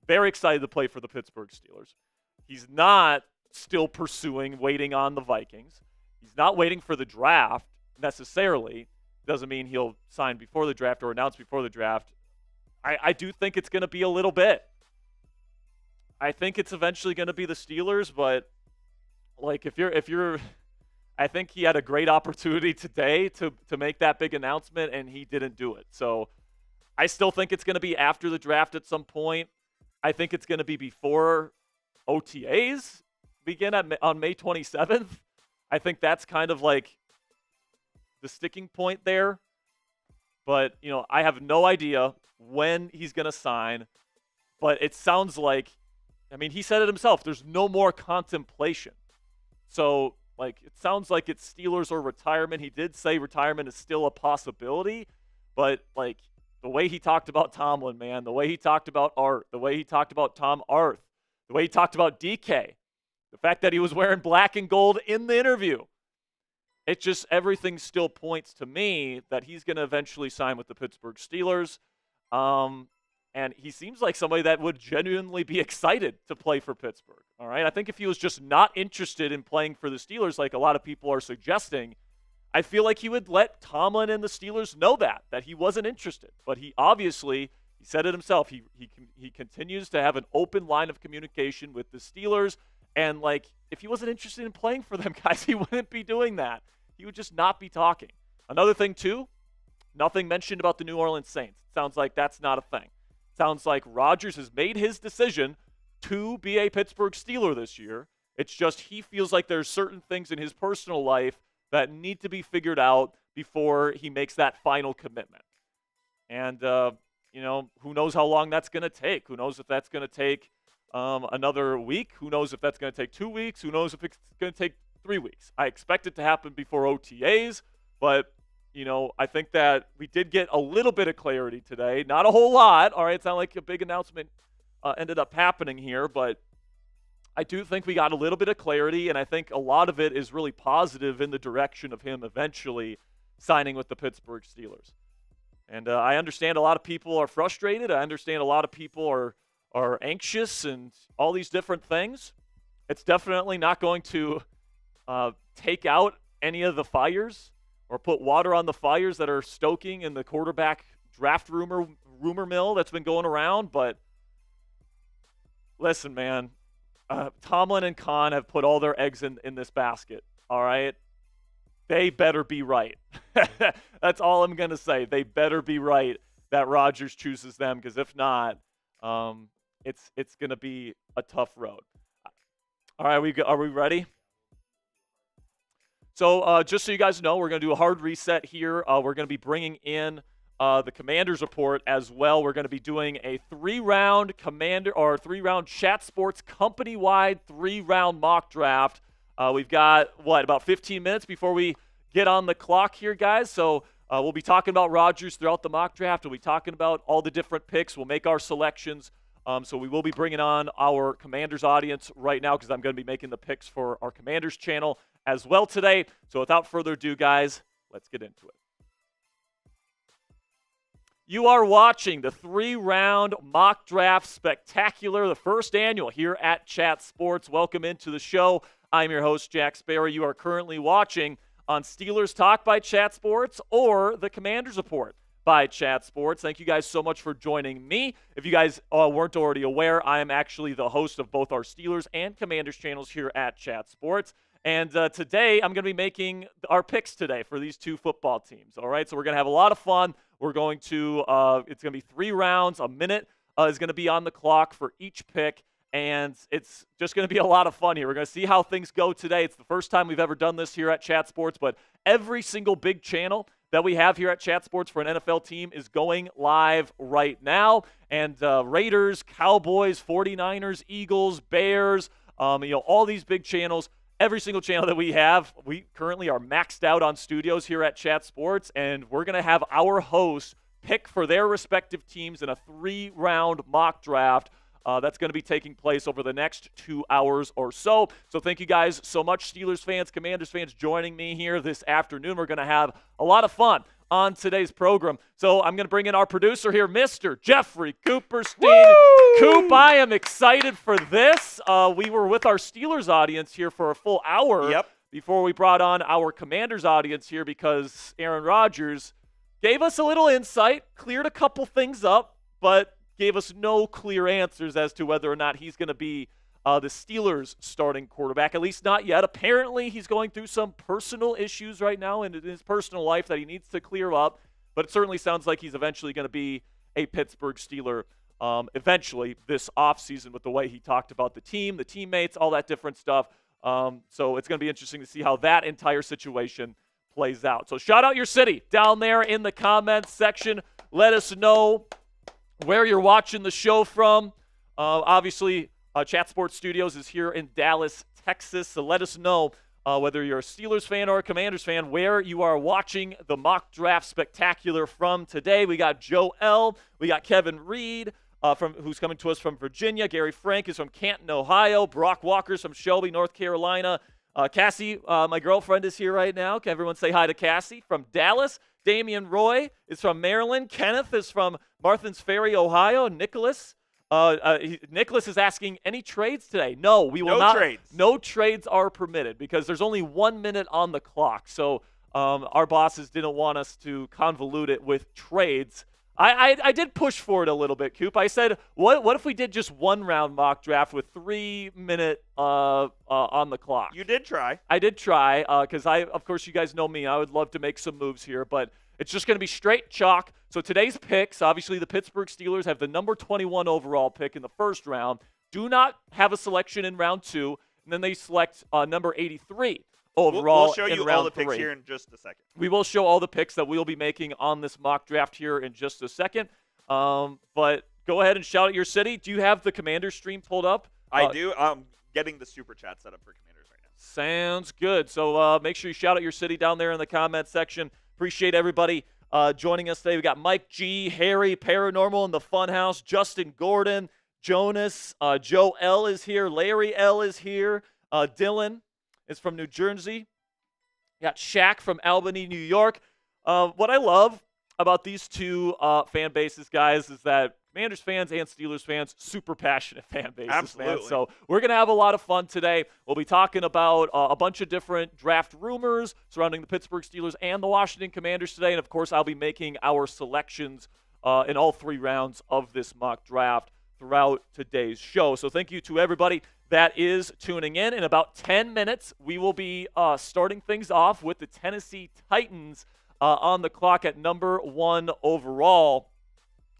very excited to play for the Pittsburgh Steelers. He's not still waiting on the Vikings. He's not waiting for the draft necessarily. Doesn't mean he'll sign before the draft or announce before the draft. I do think it's going to be a little bit. I think it's eventually going to be the Steelers, but like if you're I think he had a great opportunity today to make that big announcement, and he didn't do it. So I still think it's going to be after the draft at some point. I think it's going to be before OTAs begin on May 27th. I think that's kind of like the sticking point there. But, I have no idea when he's going to sign. But it sounds like, he said it himself, there's no more contemplation. So, it sounds like it's Steelers or retirement. He did say retirement is still a possibility. But, the way he talked about Tomlin, man, the way he talked about Art, the way he talked about Tom Arth, the way he talked about DK, the fact that he was wearing black and gold in the interview. It just, everything still points to me that he's going to eventually sign with the Pittsburgh Steelers. And he seems like somebody that would genuinely be excited to play for Pittsburgh. All right. I think if he was just not interested in playing for the Steelers, like a lot of people are suggesting, I feel like he would let Tomlin and the Steelers know that he wasn't interested. But he obviously, he said it himself, he continues to have an open line of communication with the Steelers. And, if he wasn't interested in playing for them, guys, he wouldn't be doing that. He would just not be talking. Another thing, too, nothing mentioned about the New Orleans Saints. Sounds like that's not a thing. Sounds like Rodgers has made his decision to be a Pittsburgh Steeler this year. It's just he feels like there's certain things in his personal life that need to be figured out before he makes that final commitment. And, who knows how long that's going to take? Who knows if that's going to take another week? Who knows if that's going to take 2 weeks? Who knows if it's going to take 3 weeks? I expect it to happen before OTAs, but, I think that we did get a little bit of clarity today. Not a whole lot. All right, it's not like a big announcement ended up happening here, but I do think we got a little bit of clarity, and I think a lot of it is really positive in the direction of him eventually signing with the Pittsburgh Steelers. And I understand a lot of people are frustrated. I understand a lot of people are anxious and all these different things. It's definitely not going to take out any of the fires or put water on the fires that are stoking in the quarterback draft rumor mill that's been going around. But listen, man, Tomlin and Khan have put all their eggs in this basket, all right? They better be right. That's all I'm going to say. They better be right that Rodgers chooses them, because if not, it's going to be a tough road. All right, are we ready? So just so you guys know, we're going to do a hard reset here. We're going to be bringing in the Commanders report as well. We're going to be doing a three-round Chat Sports company-wide three-round mock draft. We've got, about 15 minutes before we get on the clock here, guys. So we'll be talking about Rodgers throughout the mock draft. We'll be talking about all the different picks. We'll make our selections. So we will be bringing on our Commanders audience right now, because I'm going to be making the picks for our Commanders channel as well today. So without further ado, guys, let's get into it. You are watching the three-round mock draft spectacular, the first annual here at Chat Sports. Welcome into the show. I'm your host, Jack Sperry. You are currently watching on Steelers Talk by Chat Sports or the Commanders Report by Chat Sports. Thank you guys so much for joining me. If you guys weren't already aware, I am actually the host of both our Steelers and Commanders channels here at Chat Sports. And today, I'm going to be making our picks today for these two football teams. All right, so we're going to have a lot of fun. We're going to, it's going to be 3 rounds. A minute is going to be on the clock for each pick. And it's just going to be a lot of fun here. We're going to see how things go today. It's the first time we've ever done this here at Chat Sports, but every single big channel that we have here at Chat Sports for an NFL team is going live right now. And Raiders, Cowboys, 49ers, Eagles, Bears, all these big channels. Every single channel that we have, we currently are maxed out on studios here at Chat Sports, and we're going to have our hosts pick for their respective teams in a 3-round mock draft. That's going to be taking place over the next 2 hours or so. So thank you guys so much, Steelers fans, Commanders fans, joining me here this afternoon. We're going to have a lot of fun on today's program. So I'm going to bring in our producer here, Mr. Jeffrey Cooperstein. Woo! Coop, I am excited for this. We were with our Steelers audience here for a full hour before we brought on our Commanders audience here, because Aaron Rodgers gave us a little insight, cleared a couple things up, but gave us no clear answers as to whether or not he's going to be the Steelers' starting quarterback, at least not yet. Apparently, he's going through some personal issues right now in his personal life that he needs to clear up, but it certainly sounds like he's eventually going to be a Pittsburgh Steeler eventually this offseason, with the way he talked about the team, the teammates, all that different stuff. So it's going to be interesting to see how that entire situation plays out. So shout out your city down there in the comments section. Let us know where you're watching the show from. Obviously, Chat Sports Studios is here in Dallas, Texas. So let us know whether you're a Steelers fan or a Commanders fan, where you are watching the mock draft spectacular from today. We got Joe L. We got Kevin Reed, who's coming to us from Virginia. Gary Frank is from Canton, Ohio. Brock Walker's from Shelby, North Carolina. Cassie, my girlfriend, is here right now. Can everyone say hi to Cassie from Dallas? Damian Roy is from Maryland. Kenneth is from Martha's Ferry, Ohio. Nicholas is asking, any trades today? No, we will not. Trades. No trades are permitted, because there's only 1 minute on the clock. So our bosses didn't want us to convolute it with trades. I did push for it a little bit, Coop. I said, what if we did just 1 round mock draft with 3 minute on the clock? You did try. I did try, because of course, you guys know me. I would love to make some moves here, but it's just going to be straight chalk. So today's picks, obviously the Pittsburgh Steelers have the number 21 overall pick in the first round. do not have a selection in round 2, and then they select number 83 overall. We'll show you all the picks here in just a second. We will show all the picks that we'll be making on this mock draft here in just a second. But go ahead and shout out your city. Do you have the Commander stream pulled up? I do. I'm getting the super chat set up for Commanders right now. Sounds good. So make sure you shout out your city down there in the comment section. Appreciate everybody joining us today. We got Mike G, Harry, Paranormal in the Funhouse, Justin Gordon, Jonas, Joe L is here, Larry L is here, Dylan is from New Jersey. Got Shaq from Albany, New York. What I love about these two fan bases, guys, is that Commanders fans and Steelers fans, super passionate fan bases. Absolutely. Man. So we're going to have a lot of fun today. We'll be talking about a bunch of different draft rumors surrounding the Pittsburgh Steelers and the Washington Commanders today. And, of course, I'll be making our selections in all 3 rounds of this mock draft throughout today's show. So thank you to everybody that is tuning in. In about 10 minutes, we will be starting things off with the Tennessee Titans on the clock at number 1 overall.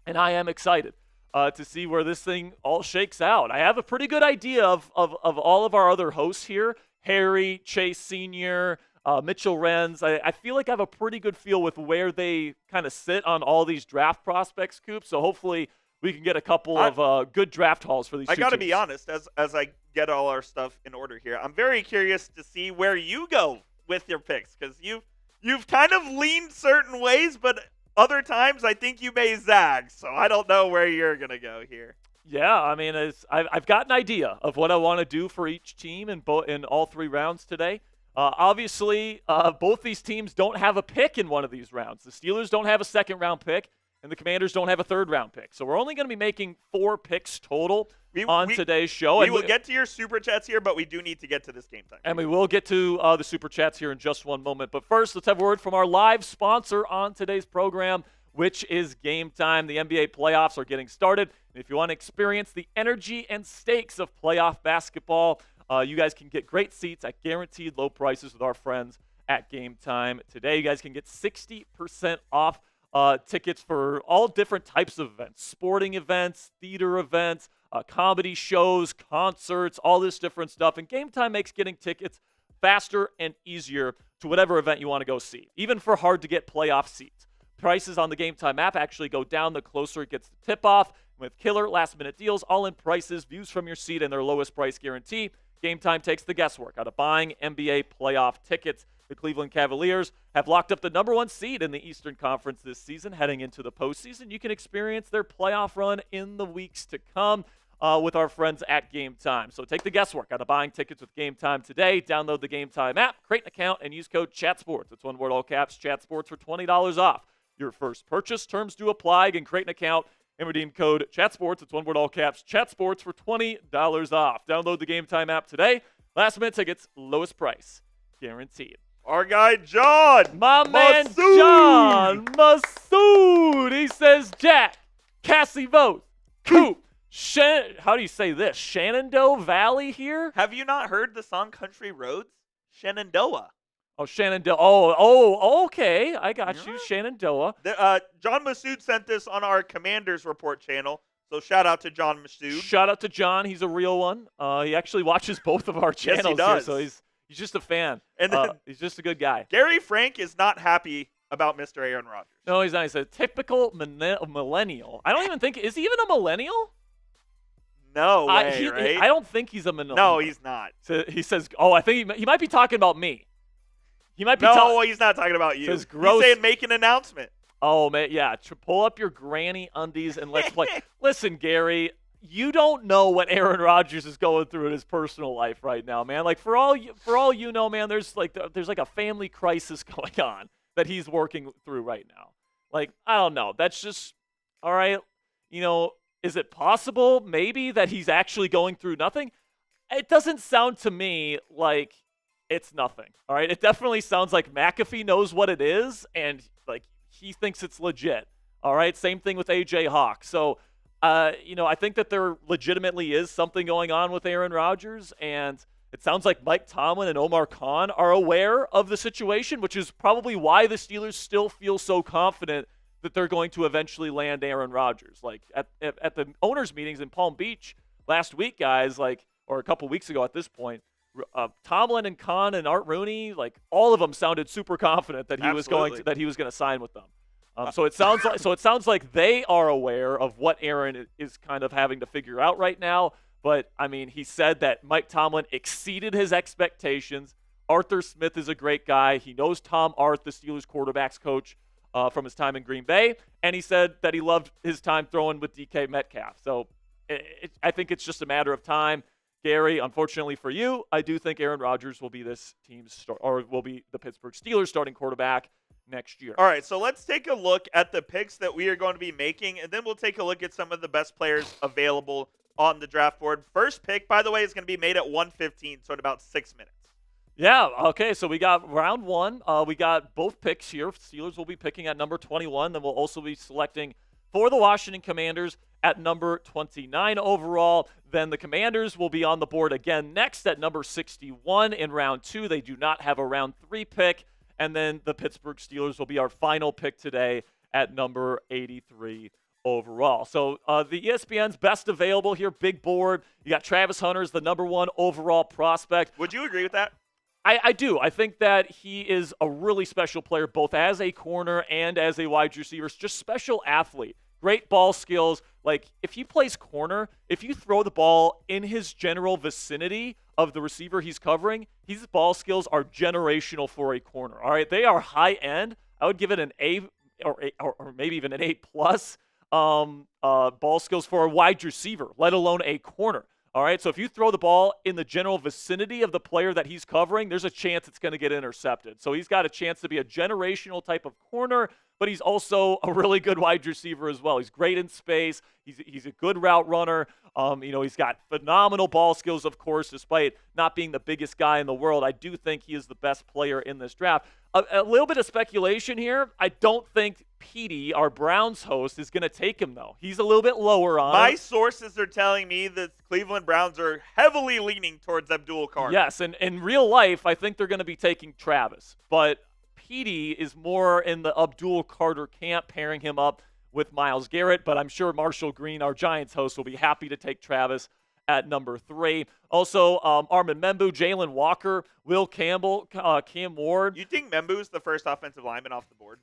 And I am excited to see where this thing all shakes out. I have a pretty good idea of all of our other hosts here. Harry, Chase Sr., Mitchell Renz. I feel like I have a pretty good feel with where they kind of sit on all these draft prospects, Coop. So hopefully we can get a couple of good draft hauls for these I two got to teams. be honest, as I get all our stuff in order here, I'm very curious to see where you go with your picks, because you've kind of leaned certain ways, but other times I think you may zag. So I don't know where you're going to go here. Yeah, I mean, I've got an idea of what I want to do for each team in all 3 rounds today. Obviously, both these teams don't have a pick in one of these rounds. The Steelers don't have a second-round pick, and the Commanders don't have a third-round pick. So we're only going to be making 4 picks total on today's show. We will get to your Super Chats here, but we do need to get to this game time. And we will get to the Super Chats here in just one moment. But first, let's have a word from our live sponsor on today's program, which is Game Time. The NBA playoffs are getting started. And if you want to experience the energy and stakes of playoff basketball, you guys can get great seats at guaranteed low prices with our friends at Game Time. Today, you guys can get 60% off tickets for all different types of events, sporting events, theater events, comedy shows, concerts, all this different stuff. And Game Time makes getting tickets faster and easier to whatever event you want to go see, even for hard-to-get playoff seats. Prices on the Game Time app actually go down the closer it gets to tip-off. With killer last-minute deals, all-in prices, views from your seat, and their lowest price guarantee, Game Time takes the guesswork out of buying NBA playoff tickets. The Cleveland Cavaliers have locked up the number 1 seed in the Eastern Conference this season. Heading into the postseason, you can experience their playoff run in the weeks to come with our friends at Game Time. So take the guesswork out of buying tickets with Game Time today. Download the Game Time app, create an account, and use code CHATSPORTS. That's one word, all caps, CHATSPORTS for $20 off your first purchase. Terms do apply. Again, create an account and redeem code CHATSPORTS. It's one word, all caps, CHATSPORTS for $20 off. Download the Game Time app today. Last-minute tickets, lowest price, guaranteed. Our guy, John. My man, John Masood. He says, Jack, Cassie vote, Coop, how do you say this? Shenandoah Valley here? Have you not heard the song Country Roads? Shenandoah. Oh, Shenandoah. Oh, okay. I got you. Shenandoah. John Masood sent this on our Commanders Report channel. So shout out to John Masood. Shout out to John. He's a real one. He actually watches both of our channels. Yes, he does. Here, so he's just a fan. And then he's just a good guy. Gary Frank is not happy about Mr. Aaron Rodgers. No, he's not. He's a typical millennial. I don't even think, is he even a millennial? No way, right? I don't think he's a millennial. No, he's not. So he says, I think he might be talking about me. He might be he's not talking about you. Says gross. He's saying make an announcement. Oh, man, yeah. Pull up your granny undies and let's play. Listen, Gary, you don't know what Aaron Rodgers is going through in his personal life right now, man. Like, for all you know, man, there's like a family crisis going on that he's working through right now. Like, I don't know. That's just, all right, is it possible maybe that he's actually going through nothing? It doesn't sound to me like it's nothing, all right? It definitely sounds like McAfee knows what it is, and, like, he thinks it's legit, all right? Same thing with A.J. Hawk. So, I think that there legitimately is something going on with Aaron Rodgers, and it sounds like Mike Tomlin and Omar Khan are aware of the situation, which is probably why the Steelers still feel so confident that they're going to eventually land Aaron Rodgers. Like, at the owners' meetings in Palm Beach last week, guys, or a couple weeks ago at this point, Tomlin and Kahn and Art Rooney, all of them sounded super confident that he was going to sign with them. So it sounds like they are aware of what Aaron is kind of having to figure out right now. But I mean, he said that Mike Tomlin exceeded his expectations. Arthur Smith is a great guy. He knows Tom Arth, the Steelers quarterbacks coach, from his time in Green Bay, and he said that he loved his time throwing with DK Metcalf. So I think it's just a matter of time. Gary, unfortunately for you, I do think Aaron Rodgers will be this team's will be the Pittsburgh Steelers starting quarterback next year. All right, so let's take a look at the picks that we are going to be making, and then we'll take a look at some of the best players available on the draft board. First pick, by the way, is going to be made at 1:15, so in about 6 minutes. Yeah, okay, so we got round one. We got both picks here. Steelers will be picking at number 21. Then we'll also be selecting for the Washington Commanders at number 29 overall. Then the Commanders will be on the board again next at number 61 in round two. They do not have a round three pick. And then the Pittsburgh Steelers will be our final pick today at number 83 overall. So the ESPN's best available here, big board. You got Travis Hunter as the number one overall prospect. Would you agree with that? I do. I think that he is a really special player, both as a corner and as a wide receiver. Just special athlete. Great ball skills. If he plays corner, if you throw the ball in his general vicinity of the receiver he's covering, his ball skills are generational for a corner. All right, they are high end. I would give it an A or maybe even an A plus ball skills for a wide receiver, let alone a corner. All right, so if you throw the ball in the general vicinity of the player that he's covering, there's a chance it's going to get intercepted. So he's got a chance to be a generational type of corner, but he's also a really good wide receiver as well. He's great in space. He's a good route runner. He's got phenomenal ball skills, of course, despite not being the biggest guy in the world. I do think he is the best player in this draft. A little bit of speculation here. I don't think Petey, our Browns host, is going to take him, though. He's a little bit lower on My him. sources are telling me that Cleveland Browns are heavily leaning towards Abdul Carter. Yes, and in real life, I think they're going to be taking Travis. But Petey is more in the Abdul Carter camp, pairing him up with Myles Garrett. But I'm sure Marshall Green, our Giants host, will be happy to take Travis at number 3. Also, Armin Membu, Jaylen Walker, Will Campbell, Cam Ward. You think Membu's the first offensive lineman off the board?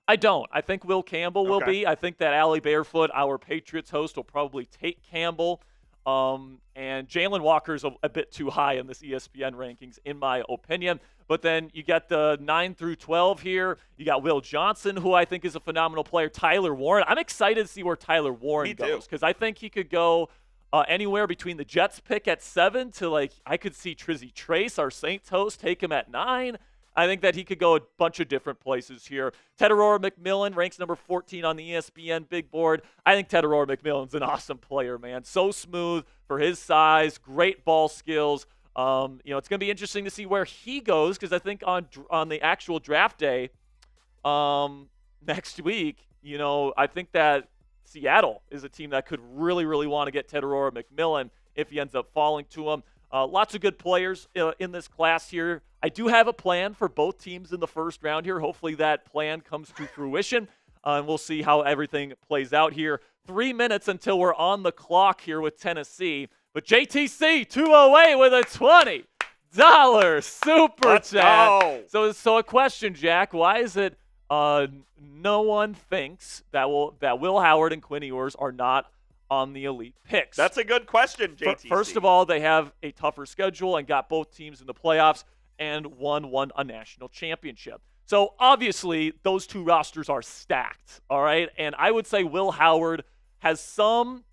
I don't. I think Will Campbell will be. I think that Allie Barefoot, our Patriots host, will probably take Campbell. And Jaylen Walker's a bit too high in this ESPN rankings, in my opinion. But then you got the 9 through 12 here. You got Will Johnson, who I think is a phenomenal player. Tyler Warren. I'm excited to see where Tyler Warren goes because I think he could go anywhere between the Jets pick at 7 to I could see Trizzy Trace, our Saints host, take him at 9. I think that he could go a bunch of different places here. Tedorora McMillan ranks number 14 on the ESPN big board. I think Tedorora McMillan's an awesome player, man. So smooth for his size, great ball skills. It's going to be interesting to see where he goes because I think on the actual draft day next week, I think that Seattle is a team that could really, really want to get Tedorora McMillan if he ends up falling to him. Lots of good players in this class here. I do have a plan for both teams in the first round here. Hopefully that plan comes to fruition, and we'll see how everything plays out here. 3 minutes until we're on the clock here with Tennessee. But JTC 208 with a $20 super chat. So a question, Jack. Why is it no one thinks that Will Howard and Quinn Ewers are not on the elite picks? That's a good question, JTC. First of all, they have a tougher schedule and got both teams in the playoffs and won a national championship. So obviously, those two rosters are stacked, all right? And I would say Will Howard has some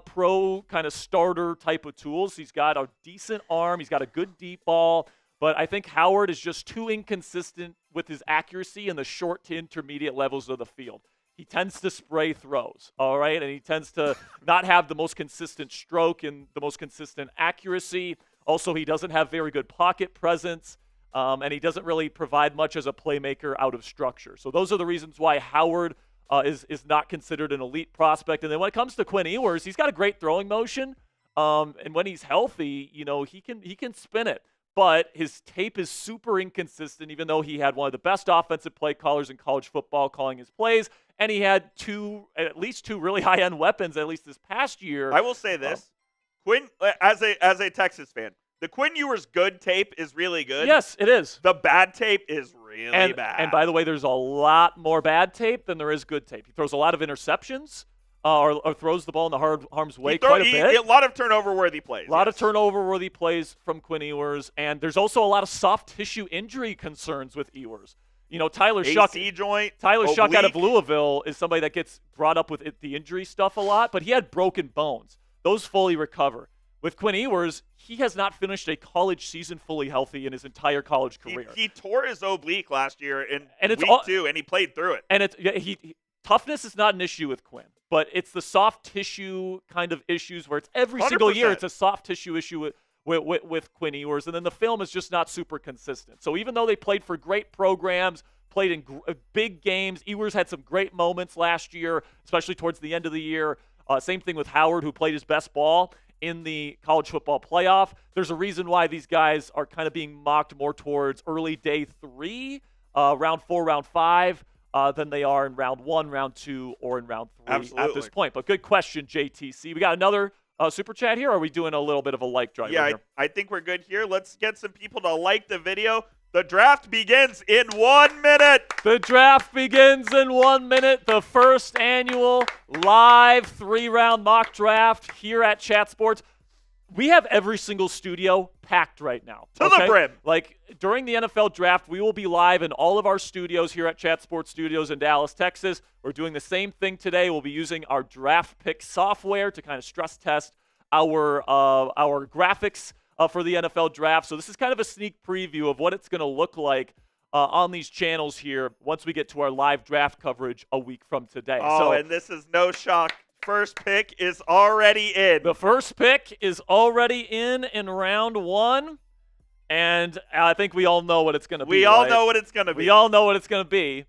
pro kind of starter type of tools. He's got a decent arm. He's got a good deep ball. But I think Howard is just too inconsistent with his accuracy in the short to intermediate levels of the field. He tends to spray throws, all right? And he tends to not have the most consistent stroke and the most consistent accuracy. Also, he doesn't have very good pocket presence, and he doesn't really provide much as a playmaker out of structure. So those are the reasons why Howard is not considered an elite prospect. And then when it comes to Quinn Ewers, he's got a great throwing motion, and when he's healthy, he can spin it. But his tape is super inconsistent, even though he had one of the best offensive play callers in college football calling his plays, and he had at least two really high-end weapons, at least this past year. I will say this. Quinn, as a Texas fan, the Quinn Ewers good tape is really good. Yes, it is. The bad tape is really bad. And by the way, there's a lot more bad tape than there is good tape. He throws a lot of interceptions or throws the ball in the harm's way quite a bit. A lot of turnover-worthy plays. A lot of turnover-worthy plays from Quinn Ewers. And there's also a lot of soft tissue injury concerns with Ewers. Tyler AC joint, Shuck out of Louisville is somebody that gets brought up with the injury stuff a lot, but he had broken bones. Those fully recover. With Quinn Ewers, he has not finished a college season fully healthy in his entire college career. He tore his oblique last year in week 2, and he played through it. And toughness is not an issue with Quinn, but it's the soft tissue kind of issues where it's every 100%. single year it's a soft tissue issue with Quinn Ewers, and then the film is just not super consistent. So even though they played for great programs, played in big games, Ewers had some great moments last year, especially towards the end of the year. Same thing with Howard, who played his best ball in the college football playoff. There's a reason why these guys are kind of being mocked more towards early day 3, round 4, round 5, than they are in round 1, round 2, or in round 3 Absolutely. at this point. But good question, JTC. We got another super chat here, or are we doing a little bit of a like drive? Yeah, here? I think we're good here. Let's get some people to like the video. The draft begins in 1 minute. The draft begins in 1 minute. The first annual live 3-round mock draft here at Chat Sports. We have every single studio packed right now. To the brim. Like, during the NFL draft, we will be live in all of our studios here at Chat Sports Studios in Dallas, Texas. We're doing the same thing today. We'll be using our draft pick software to kind of stress test our graphics for the NFL draft. So this is kind of a sneak preview of what it's going to look like on these channels here once we get to our live draft coverage a week from today. And this is no shock. First pick is already in. The first pick is already in round 1, and I think we all know what it's going to be. We all know what it's going to be. We all know what it's going to be.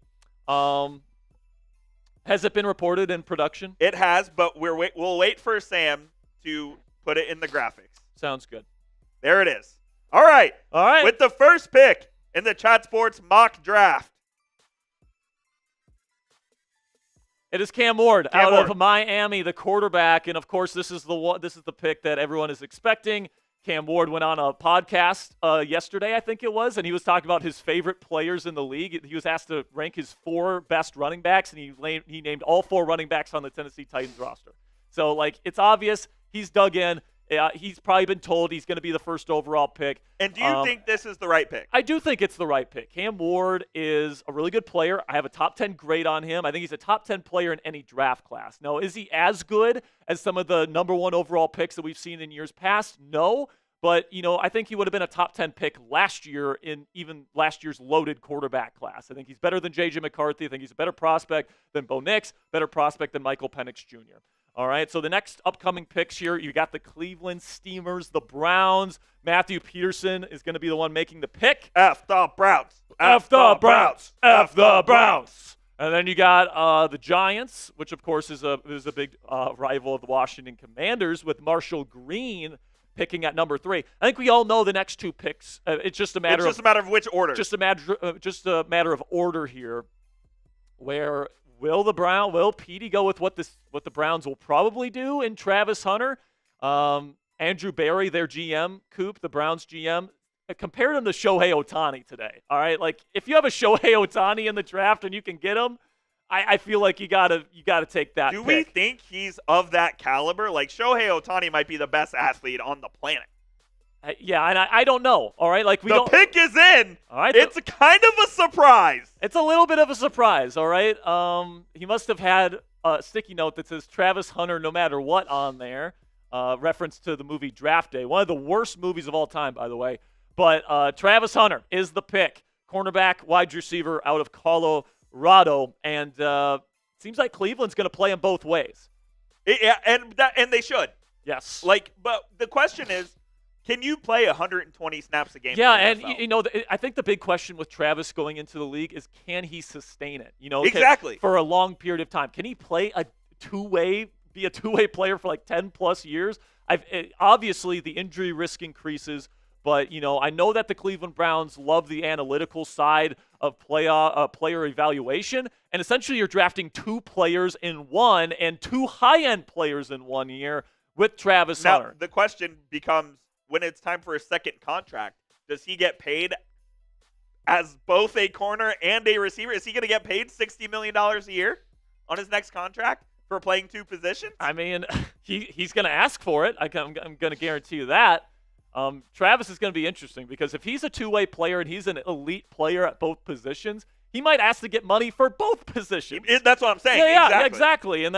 Has it been reported in production? It has, but we'll wait for Sam to put it in the graphics. Sounds good. There it is. All right. With the first pick in the Chat Sports mock draft. It is Cam Ward out of Miami, the quarterback, and of course this is the pick that everyone is expecting. Cam Ward went on a podcast yesterday, I think it was, and he was talking about his favorite players in the league. He was asked to rank his 4 best running backs, and he named all 4 running backs on the Tennessee Titans roster. So, it's obvious he's dug in. He's probably been told he's going to be the first overall pick. And do you think this is the right pick? I do think it's the right pick. Cam Ward is a really good player. I have a top 10 grade on him. I think he's a top 10 player in any draft class. Now, is he as good as some of the number 1 overall picks that we've seen in years past? No. But, I think he would have been a top 10 pick last year in even last year's loaded quarterback class. I think he's better than J.J. McCarthy. I think he's a better prospect than Bo Nix, better prospect than Michael Penix Jr. All right, so the next upcoming picks here, you got the Cleveland Steamers, the Browns. Matthew Peterson is going to be the one making the pick. F the Browns. F the Browns. F the Browns. And then you got the Giants, which of course is a big rival of the Washington Commanders, with Marshall Green picking at number 3. I think we all know the next 2 picks. It's just a matter of which order. Just a matter of order here, where will Petey go with what the Browns will probably do in Travis Hunter? Andrew Berry, their GM, Coop, the Browns GM, compared him to Shohei Ohtani today. All right, if you have a Shohei Ohtani in the draft and you can get him, I feel like you gotta take that. Do we think he's of that caliber? Shohei Ohtani might be the best athlete on the planet. Yeah, and I don't know. All right, the pick is in. All right, it's kind of a surprise. It's a little bit of a surprise. All right, he must have had a sticky note that says Travis Hunter, no matter what, on there. Reference to the movie Draft Day, one of the worst movies of all time, by the way. But Travis Hunter is the pick, cornerback, wide receiver out of Colorado, and seems like Cleveland's going to play him both ways. Yeah, and they should. Yes. But the question is, can you play 120 snaps a game? Yeah, and I think the big question with Travis going into the league is, can he sustain it? Exactly. For a long period of time. Can he play be a two-way player for 10 plus years? Obviously the injury risk increases, but I know that the Cleveland Browns love the analytical side of player evaluation, and essentially you're drafting 2 players in one and 2 high-end players in 1 year, with Travis Now, Hunter. the question becomes, when it's time for a second contract, does he get paid as both a corner and a receiver? Is he going to get paid $60 million a year on his next contract for playing two positions? I mean, he's going to ask for it. I'm going to guarantee you that. Travis is going to be interesting because if he's a two-way player and he's an elite player at both positions, he might ask to get money for both positions. That's what I'm saying. Yeah, exactly. And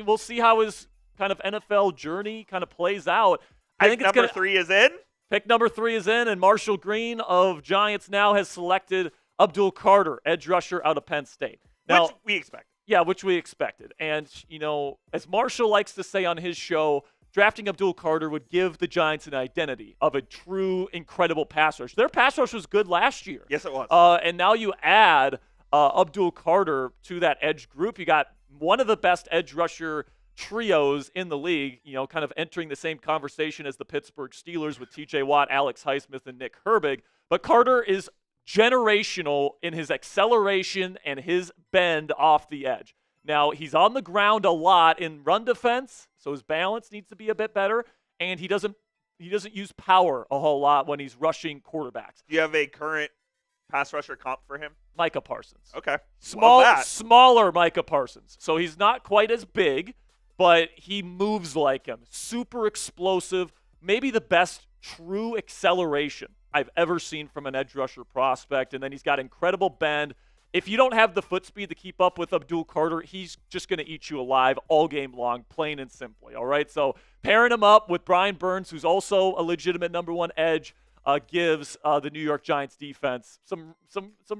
we'll see how his kind of NFL journey kind of plays out. I think number 3 is in. Pick number 3 is in, and Marshall Green of Giants now has selected Abdul Carter, edge rusher out of Penn State. Now, which we expected. Yeah, which we expected. And, as Marshall likes to say on his show, drafting Abdul Carter would give the Giants an identity of a true, incredible pass rush. Their pass rush was good last year. Yes, it was. And now you add Abdul Carter to that edge group. You got one of the best edge rusher trios in the league, kind of entering the same conversation as the Pittsburgh Steelers with TJ Watt, Alex Highsmith, and Nick Herbig. But Carter is generational in his acceleration and his bend off the edge. Now, he's on the ground a lot in run defense, so his balance needs to be a bit better, and he doesn't use power a whole lot when he's rushing quarterbacks. Do you have a current pass rusher comp for him? Micah Parsons. Okay. Smaller Micah Parsons. So he's not quite as big, but he moves like him. Super explosive. Maybe the best true acceleration I've ever seen from an edge rusher prospect. And then he's got incredible bend. If you don't have the foot speed to keep up with Abdul Carter, he's just going to eat you alive all game long, plain and simply. All right. So pairing him up with Brian Burns, who's also a legitimate number 1 edge, gives the New York Giants defense some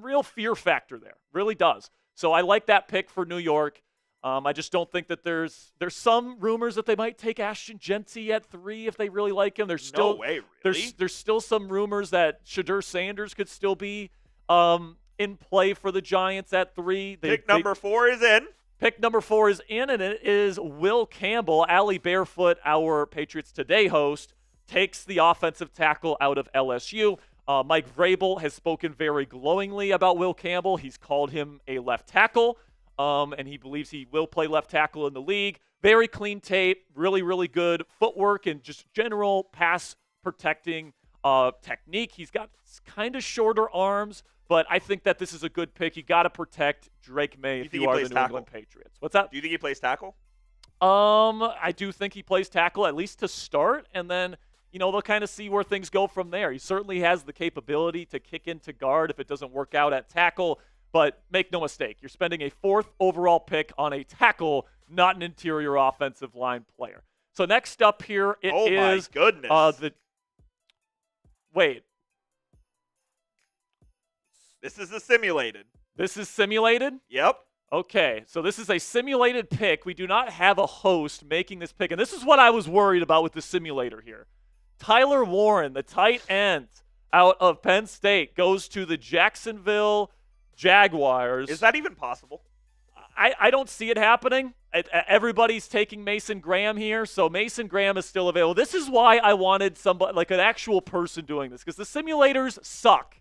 real fear factor there. Really does. So I like that pick for New York. I just don't think that there's some rumors that they might take Ashton Genty at 3 if they really like him. There's still no way, really? There's still some rumors that Shadur Sanders could still be in play for the Giants at 3. Pick number 4 is in. Pick number 4 is in, and it is Will Campbell. Allie Barefoot, our Patriots Today host, takes the offensive tackle out of LSU. Mike Vrabel has spoken very glowingly about Will Campbell. He's called him a left tackle, and he believes he will play left tackle in the league. Very clean tape, really, really good footwork and just general pass protecting technique. He's got kind of shorter arms, but I think that this is a good pick. You got to protect Drake May if you are the New England Patriots. What's that? Do you think he plays tackle? I do think he plays tackle, at least to start, and then they'll kind of see where things go from there. He certainly has the capability to kick into guard if it doesn't work out at tackle, but make no mistake, you're spending a 4th overall pick on a tackle, not an interior offensive line player. So next up here, it is my goodness. Wait. This is a simulated. This is simulated? Yep. Okay, so this is a simulated pick. We do not have a host making this pick, and this is what I was worried about with the simulator here. Tyler Warren, the tight end out of Penn State, goes to the Jacksonville Jaguars. Is that even possible? I don't see it happening. Everybody's taking Mason Graham here, so Mason Graham is still available. This is why I wanted somebody, like an actual person doing this, because the simulators suck.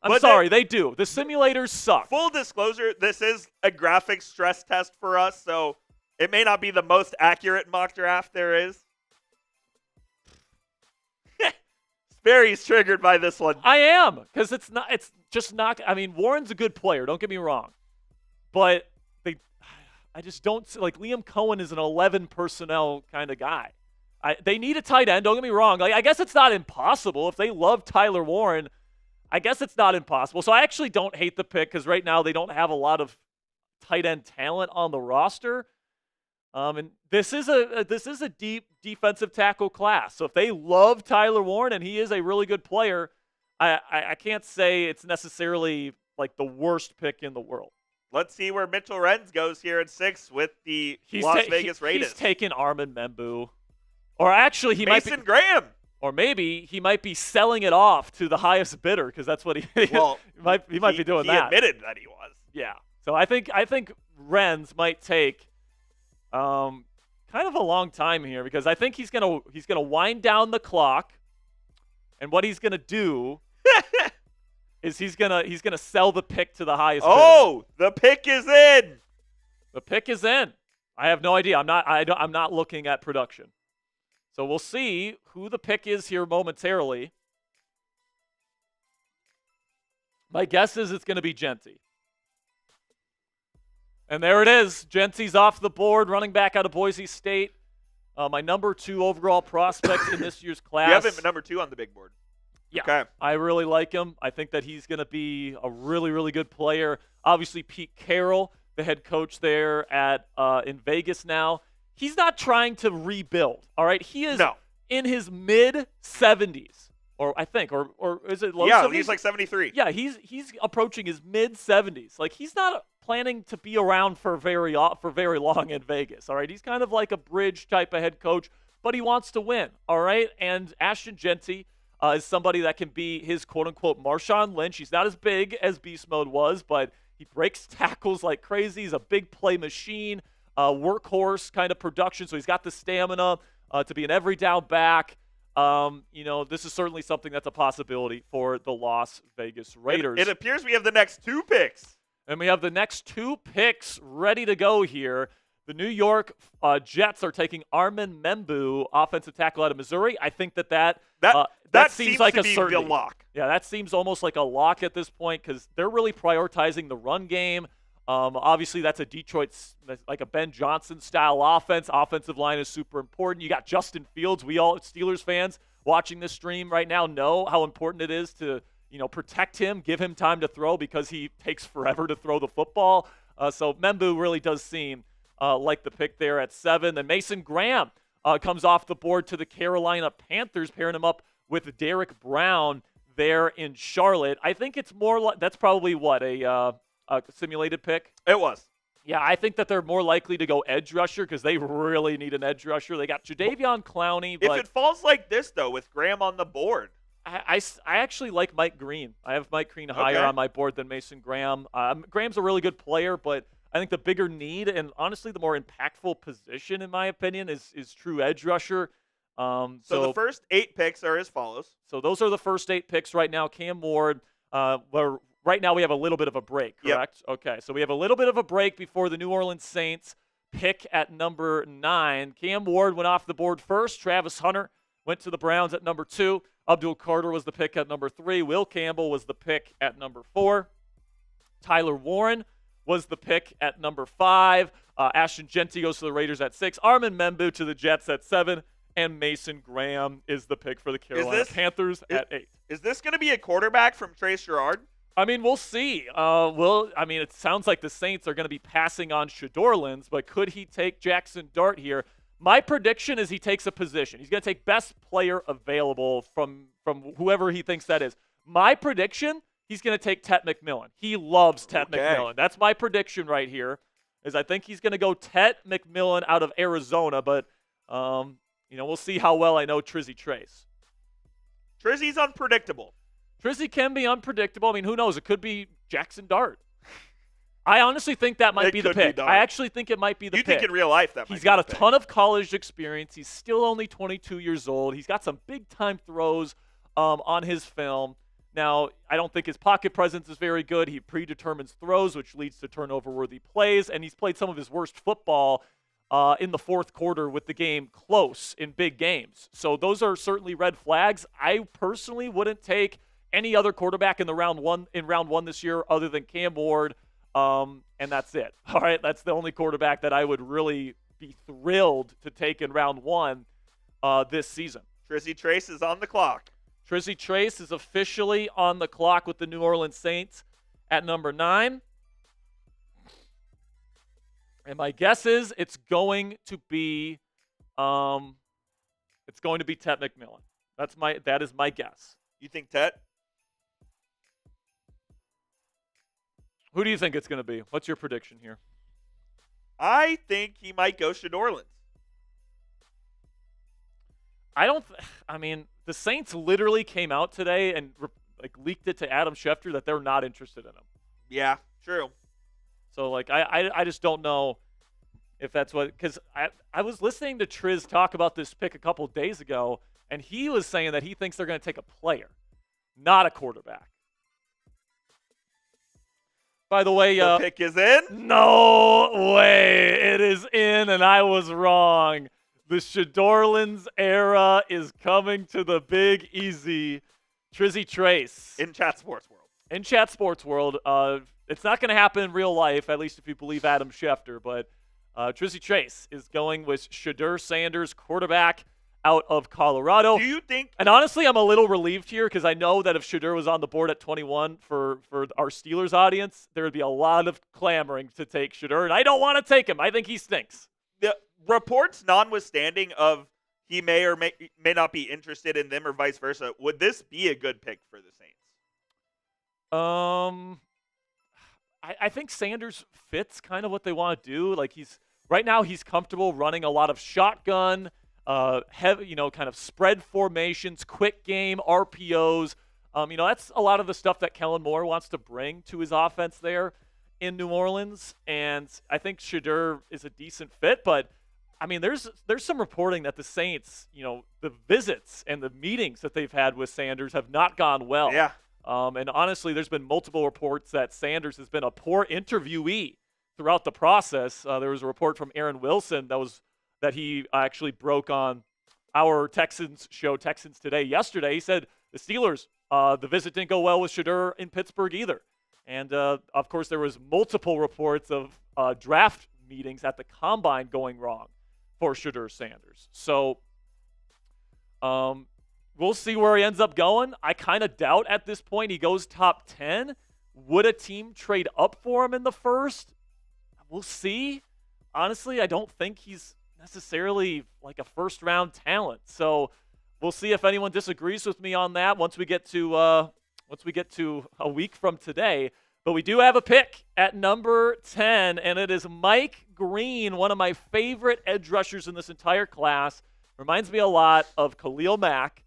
I'm sorry, they do. The simulators suck. Full disclosure, this is a graphics stress test for us, so it may not be the most accurate mock draft there is. Sperry's triggered by this one. I am, because it's just not. I mean, Warren's a good player, don't get me wrong. But I just don't, like, Liam Cohen is an 11 personnel kind of guy. They need a tight end, don't get me wrong. Like, I guess it's not impossible. If they love Tyler Warren, I guess it's not impossible. So I actually don't hate the pick because right now they don't have a lot of tight end talent on the roster. And this is a deep defensive tackle class. So if they love Tyler Warren and he is a really good player, I can't say it's necessarily like the worst pick in the world. Let's see where Mitchell Renz goes here at 6 with the Las Vegas Raiders. He's taking Armin Membu. Or actually, he might be Mason Graham. Or maybe he might be selling it off to the highest bidder because that's what he might be doing that. He admitted that he was. Yeah. So I think Renz might take kind of a long time here because I think he's gonna wind down the clock, and what he's gonna do is he's gonna sell the pick to the highest bidder. Oh, the pick is in. The pick is in. I have no idea. I'm not looking at production. So we'll see who the pick is here momentarily. My guess is it's going to be Genty. And there it is. Genty's off the board, running back out of Boise State. My number 2 overall prospect in this year's class. You have him at number 2 on the big board. Yeah, okay. I really like him. I think that he's going to be a really, really good player. Obviously, Pete Carroll, the head coach there at in Vegas now, he's not trying to rebuild, all right? He is in his mid-70s, or I think, or is it low 70s? Yeah, he's like 73. Yeah, he's approaching his mid-70s. Like, he's not planning to be around for very long in Vegas, all right? He's kind of like a bridge type of head coach, but he wants to win, all right? And Ashton Genty is somebody that can be his quote-unquote Marshawn Lynch. He's not as big as Beast Mode was, but he breaks tackles like crazy. He's a big play machine, workhorse kind of production, so he's got the stamina to be an every down back. This is certainly something that's a possibility for the Las Vegas Raiders. It appears we have the next 2 picks. And we have the next 2 picks ready to go here. The New York Jets are taking Armin Membu, offensive tackle out of Missouri. I think that seems like a certainty. A lock. Yeah, that seems almost like a lock at this point because they're really prioritizing the run game. Obviously, that's like a Ben Johnson style offense. Offensive line is super important. You got Justin Fields. We all Steelers fans watching this stream right now know how important it is to protect him, give him time to throw because he takes forever to throw the football. So Membu really does seem like the pick there at 7. Then Mason Graham comes off the board to the Carolina Panthers, pairing him up with Derek Brown there in Charlotte. I think it's more like that's probably a simulated pick. It was. Yeah, I think that they're more likely to go edge rusher because they really need an edge rusher. They got Jadeveon Clowney. But if it falls like this, though, with Graham on the board. I actually like Mike Green. I have Mike Green higher on my board than Mason Graham. Graham's a really good player, but I think the bigger need and honestly the more impactful position, in my opinion, is true edge rusher. So the first 8 picks are as follows. So those are the first 8 picks right now. Cam Ward, right now we have a little bit of a break, correct? Yep. Okay, so we have a little bit of a break before the New Orleans Saints pick at number 9. Cam Ward went off the board first. Travis Hunter went to the Browns at number 2. Abdul Carter was the pick at number 3. Will Campbell was the pick at number 4. Tyler Warren was the pick at number 5. Ashton Genty goes to the Raiders at 6. Armin Membu to the Jets at 7. And Mason Graham is the pick for the Carolina Panthers at 8. Is this going to be a quarterback from Trace Gerard? I mean, we'll see. It sounds like the Saints are going to be passing on Shedeur Lins, but could he take Jackson Dart here? My prediction is he takes a position. He's going to take best player available from whoever he thinks that is. My prediction, he's going to take Tet McMillan. He loves Tet McMillan. That's my prediction right here, is I think he's going to go Tet McMillan out of Arizona, but we'll see how well I know Trizzy Trace. Trizzy's unpredictable. Trizzy can be unpredictable. I mean, who knows? It could be Jackson Dart. I honestly think that might be the pick. I actually think it might be the pick. You think in real life that might be the pick? He's got a ton of college experience. He's still only 22 years old. He's got some big-time throws on his film. Now, I don't think his pocket presence is very good. He predetermines throws, which leads to turnover-worthy plays, and he's played some of his worst football in the fourth quarter with the game close in big games. So those are certainly red flags. I personally wouldn't take any other quarterback in round one this year other than Cam Ward, and that's it. All right, that's the only quarterback that I would really be thrilled to take in round 1 this season. Trizzy Trace is on the clock. Trizzy Trace is officially on the clock with the New Orleans Saints at number 9. And my guess is it's going to be Tet McMillan. That is my guess. You think Tet? Who do you think it's going to be? What's your prediction here? I think he might go Shedeur Lins. The Saints literally came out today and leaked it to Adam Schefter that they're not interested in him. Yeah, true. So I just don't know if that's what, because I was listening to Triz talk about this pick a couple days ago, and he was saying that he thinks they're going to take a player, not a quarterback. By the way, the pick is in? No way. It is in, and I was wrong. The Shadorlands era is coming to the Big Easy. Trizzy Trace. In Chat Sports World. In Chat Sports World. It's not going to happen in real life, at least if you believe Adam Schefter, but Trizzy Trace is going with Shedeur Sanders, quarterback out of Colorado. Do you think? And honestly, I'm a little relieved here because I know that if Shedeur was on the board at 21 for our Steelers audience, there would be a lot of clamoring to take Shedeur, and I don't want to take him. I think he stinks. The reports notwithstanding of he may or may not be interested in them or vice versa, would this be a good pick for the Saints? I think Sanders fits kind of what they want to do. Like right now he's comfortable running a lot of shotgun, heavy, kind of spread formations, quick game, RPOs. That's a lot of the stuff that Kellen Moore wants to bring to his offense there in New Orleans. And I think Shedeur is a decent fit, but I mean, there's some reporting that the Saints, the visits and the meetings that they've had with Sanders have not gone well. Yeah. And honestly, there's been multiple reports that Sanders has been a poor interviewee throughout the process. There was a report from Aaron Wilson that he actually broke on our Texans show, Texans Today, yesterday. He said the Steelers, the visit didn't go well with Shedeur in Pittsburgh either. And, of course, there was multiple reports of draft meetings at the Combine going wrong for Shedeur Sanders. So we'll see where he ends up going. I kind of doubt at this point he goes top 10. Would a team trade up for him in the first? We'll see. Honestly, I don't think he's necessarily like a first-round talent. So we'll see if anyone disagrees with me on that once we get to a week from today. But we do have a pick at number 10, and it is Mike Green, one of my favorite edge rushers in this entire class. Reminds me a lot of Khalil Mack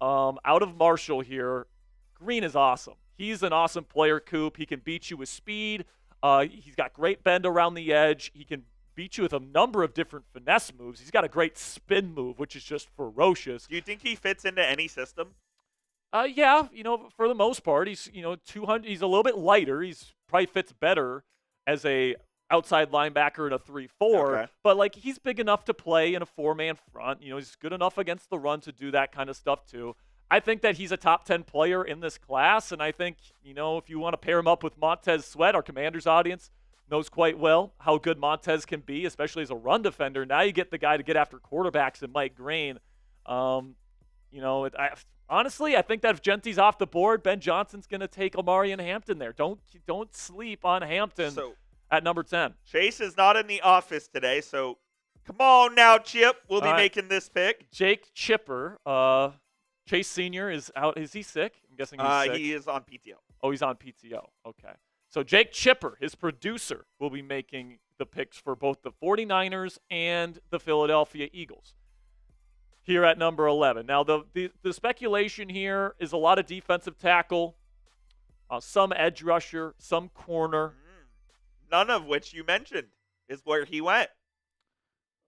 out of Marshall here. Green is awesome. He's an awesome player, Coop. He can beat you with speed. He's got great bend around the edge. He can beat you with a number of different finesse moves. He's got a great spin move, which is just ferocious. Do you think he fits into any system? Yeah, for the most part, he's 200. He's a little bit lighter. He's probably fits better as a outside linebacker in a 3-4. Okay. But he's big enough to play in a 4-man front. He's good enough against the run to do that kind of stuff too. I think that he's a top 10 player in this class, and I think if you want to pair him up with Montez Sweat, our Commanders audience knows quite well how good Montez can be, especially as a run defender. Now you get the guy to get after quarterbacks in Mike Green. Honestly, I think that if Genty's off the board, Ben Johnson's going to take Omari and Hampton there. Don't sleep on Hampton at number 10. Chase is not in the office today, so come on now, Chip. We'll be making this pick. Jake Chipper, Chase Sr. is out. Is he sick? I'm guessing he's sick. He is on PTO. Oh, he's on PTO. Okay. So Jake Chipper, his producer, will be making the picks for both the 49ers and the Philadelphia Eagles here at number 11. Now, the speculation here is a lot of defensive tackle, some edge rusher, some corner. None of which you mentioned is where he went.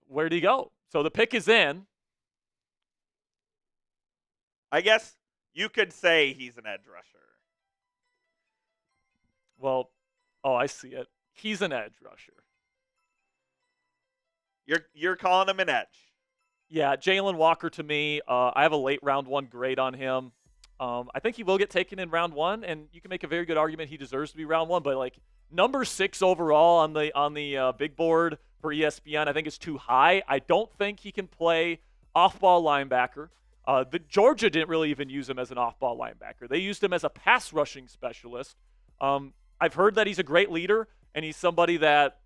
Where'd he go? So the pick is in. I guess you could say he's an edge rusher. Well, I see it. He's an edge rusher. You're calling him an edge. Yeah, Jaylen Walker to me, I have a late round 1 grade on him. I think he will get taken in round 1, and you can make a very good argument he deserves to be round 1. But number 6 overall on the big board for ESPN, I think is too high. I don't think he can play off-ball linebacker. The Georgia didn't really even use him as an off-ball linebacker. They used him as a pass rushing specialist. I've heard that he's a great leader, and he's somebody that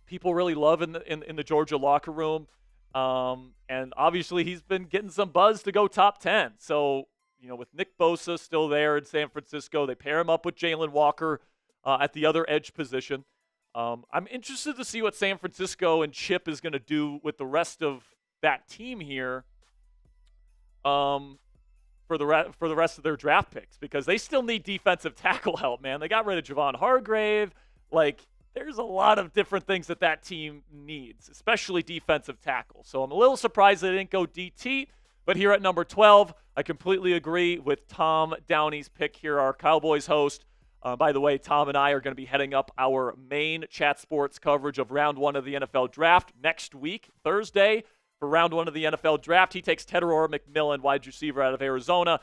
people really love in the Georgia locker room. And obviously he's been getting some buzz to go top 10. So, with Nick Bosa still there in San Francisco, they pair him up with Jaylen Walker at the other edge position. I'm interested to see what San Francisco and Chip is going to do with the rest of that team here for the rest of their draft picks, because they still need defensive tackle help, man. They got rid of Javon Hargrave. There's a lot of different things that team needs, especially defensive tackle. So I'm a little surprised they didn't go DT. But here at number 12, I completely agree with Tom Downey's pick here, our Cowboys host. By the way, Tom and I are going to be heading up our main Chat Sports coverage of round 1 of the NFL Draft next week, Thursday. for round 1 of the NFL draft. He takes Tedorora McMillan, wide receiver out of Arizona.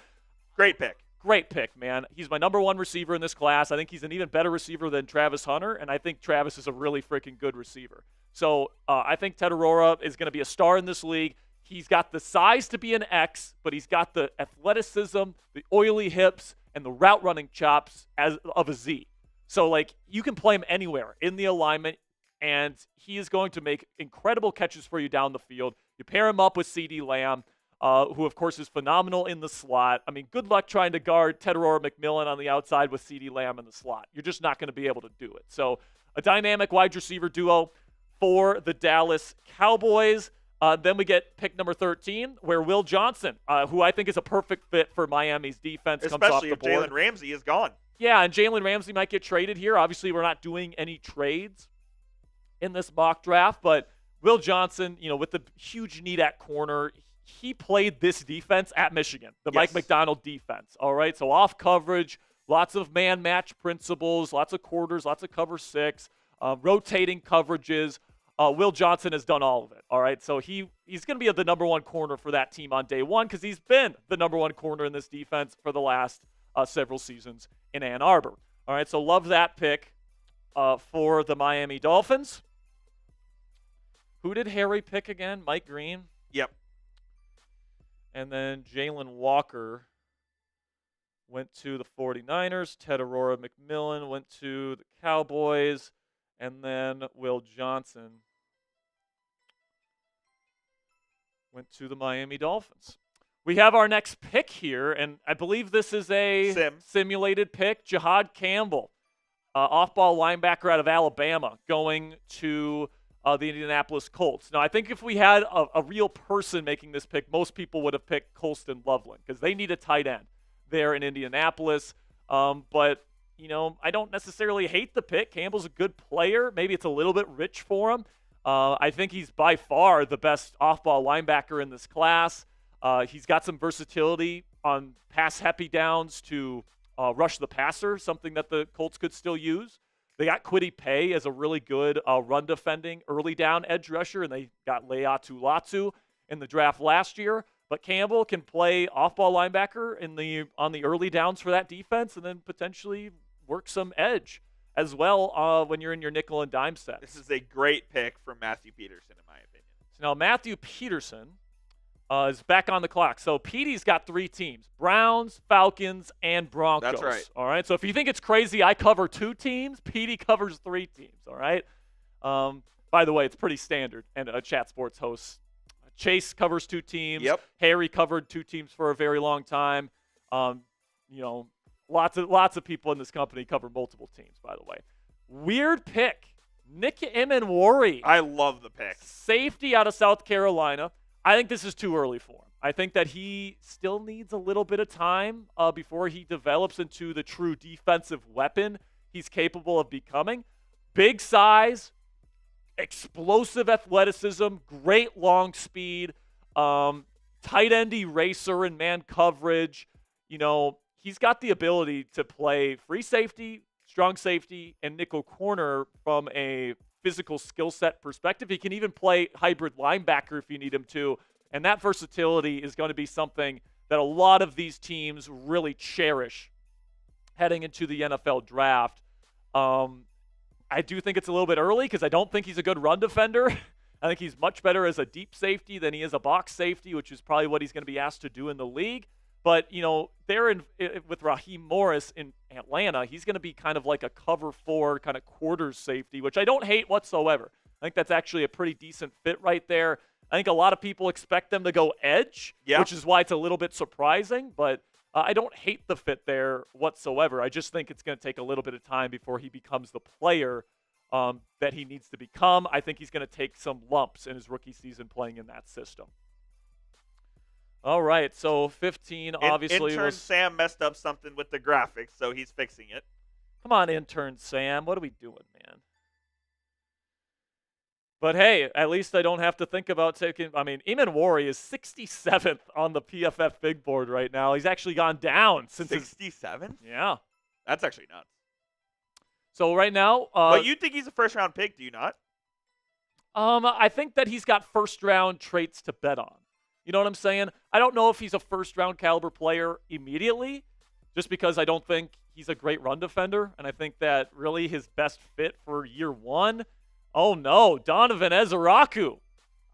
Great pick. Great pick, man. He's my number 1 receiver in this class. I think he's an even better receiver than Travis Hunter, and I think Travis is a really freaking good receiver. So I think Tedorora is going to be a star in this league. He's got the size to be an X, but he's got the athleticism, the oily hips, and the route running chops of a Z. So, like, you can play him anywhere in the alignment, and he is going to make incredible catches for you down the field. You pair him up with CeeDee Lamb, who, of course, is phenomenal in the slot. I mean, good luck trying to guard Tedorora McMillan on the outside with CeeDee Lamb in the slot. You're just not going to be able to do it. So, a dynamic wide receiver duo for the Dallas Cowboys. Then we get pick number 13, where Will Johnson, who I think is a perfect fit for Miami's defense, comes off the board. Especially if Jalen Ramsey is gone. Yeah, and Jalen Ramsey might get traded here. Obviously, we're not doing any trades in this mock draft, but Will Johnson, with the huge need at corner, he played this defense at Michigan, the Mike McDonald defense. All right, so off coverage, lots of man match principles, lots of quarters, lots of cover 6, rotating coverages. Will Johnson has done all of it, all right? So he's going to be the number 1 corner for that team on day 1 because he's been the number 1 corner in this defense for the last several seasons in Ann Arbor. All right, so love that pick for the Miami Dolphins. Who did Harry pick again? Mike Green? Yep. And then Jalen Walker went to the 49ers. Tedorora McMillan went to the Cowboys. And then Will Johnson went to the Miami Dolphins. We have our next pick here, and I believe this is a simulated pick. Jihad Campbell, off-ball linebacker out of Alabama, going to the Indianapolis Colts. Now, I think if we had a real person making this pick, most people would have picked Colston Loveland because they need a tight end there in Indianapolis. But I don't necessarily hate the pick. Campbell's a good player. Maybe it's a little bit rich for him. I think he's by far the best off-ball linebacker in this class. He's got some versatility on pass-happy downs to rush the passer, something that the Colts could still use. They got Kwity Paye as a really good run-defending early down edge rusher, and they got Leatu Latu in the draft last year. But Campbell can play off-ball linebacker on the early downs for that defense and then potentially work some edge as well when you're in your nickel and dime set. This is a great pick from Matthew Peterson, in my opinion. So now Matthew Peterson is back on the clock. So Petey's got 3 teams, Browns, Falcons, and Broncos. That's right. All right. So if you think it's crazy I cover 2 teams, Petey covers 3 teams. All right. By the way, it's pretty standard. And Chat Sports host Chase covers 2 teams. Yep. Harry covered 2 teams for a very long time. Lots of people in this company cover multiple teams, by the way. Weird pick. Nick Emenwari. I love the pick. Safety out of South Carolina. I think this is too early for him. I think that he still needs a little bit of time before he develops into the true defensive weapon he's capable of becoming. Big size, explosive athleticism, great long speed, tight end eraser and man coverage. He's got the ability to play free safety, strong safety, and nickel corner from a physical skill set perspective. He can even play hybrid linebacker if you need him to. And that versatility is going to be something that a lot of these teams really cherish heading into the NFL draft. I do think it's a little bit early because I don't think he's a good run defender. I think he's much better as a deep safety than he is a box safety, which is probably what he's going to be asked to do in the league. But, there with Raheem Morris in Atlanta, he's going to be kind of like a cover 4 kind of quarters safety, which I don't hate whatsoever. I think that's actually a pretty decent fit right there. I think a lot of people expect them to go edge, which is why it's a little bit surprising. But I don't hate the fit there whatsoever. I just think it's going to take a little bit of time before he becomes the player that he needs to become. I think he's going to take some lumps in his rookie season playing in that system. All right, so 15 obviously intern Sam messed up something with the graphics, so he's fixing it. Come on, intern Sam. What are we doing, man? But hey, at least I don't have to think about taking. Emenwari is 67th on the PFF big board right now. He's actually gone down since 67th? Yeah. That's actually nuts. So right now. But you think he's a first round pick, do you not? I think that he's got first-round traits to bet on. You know what I'm saying? I don't know if he's a first-round caliber player immediately, just because I don't think he's a great run defender, and I think that really his best fit for year one. Oh no, Donovan Ezeraku.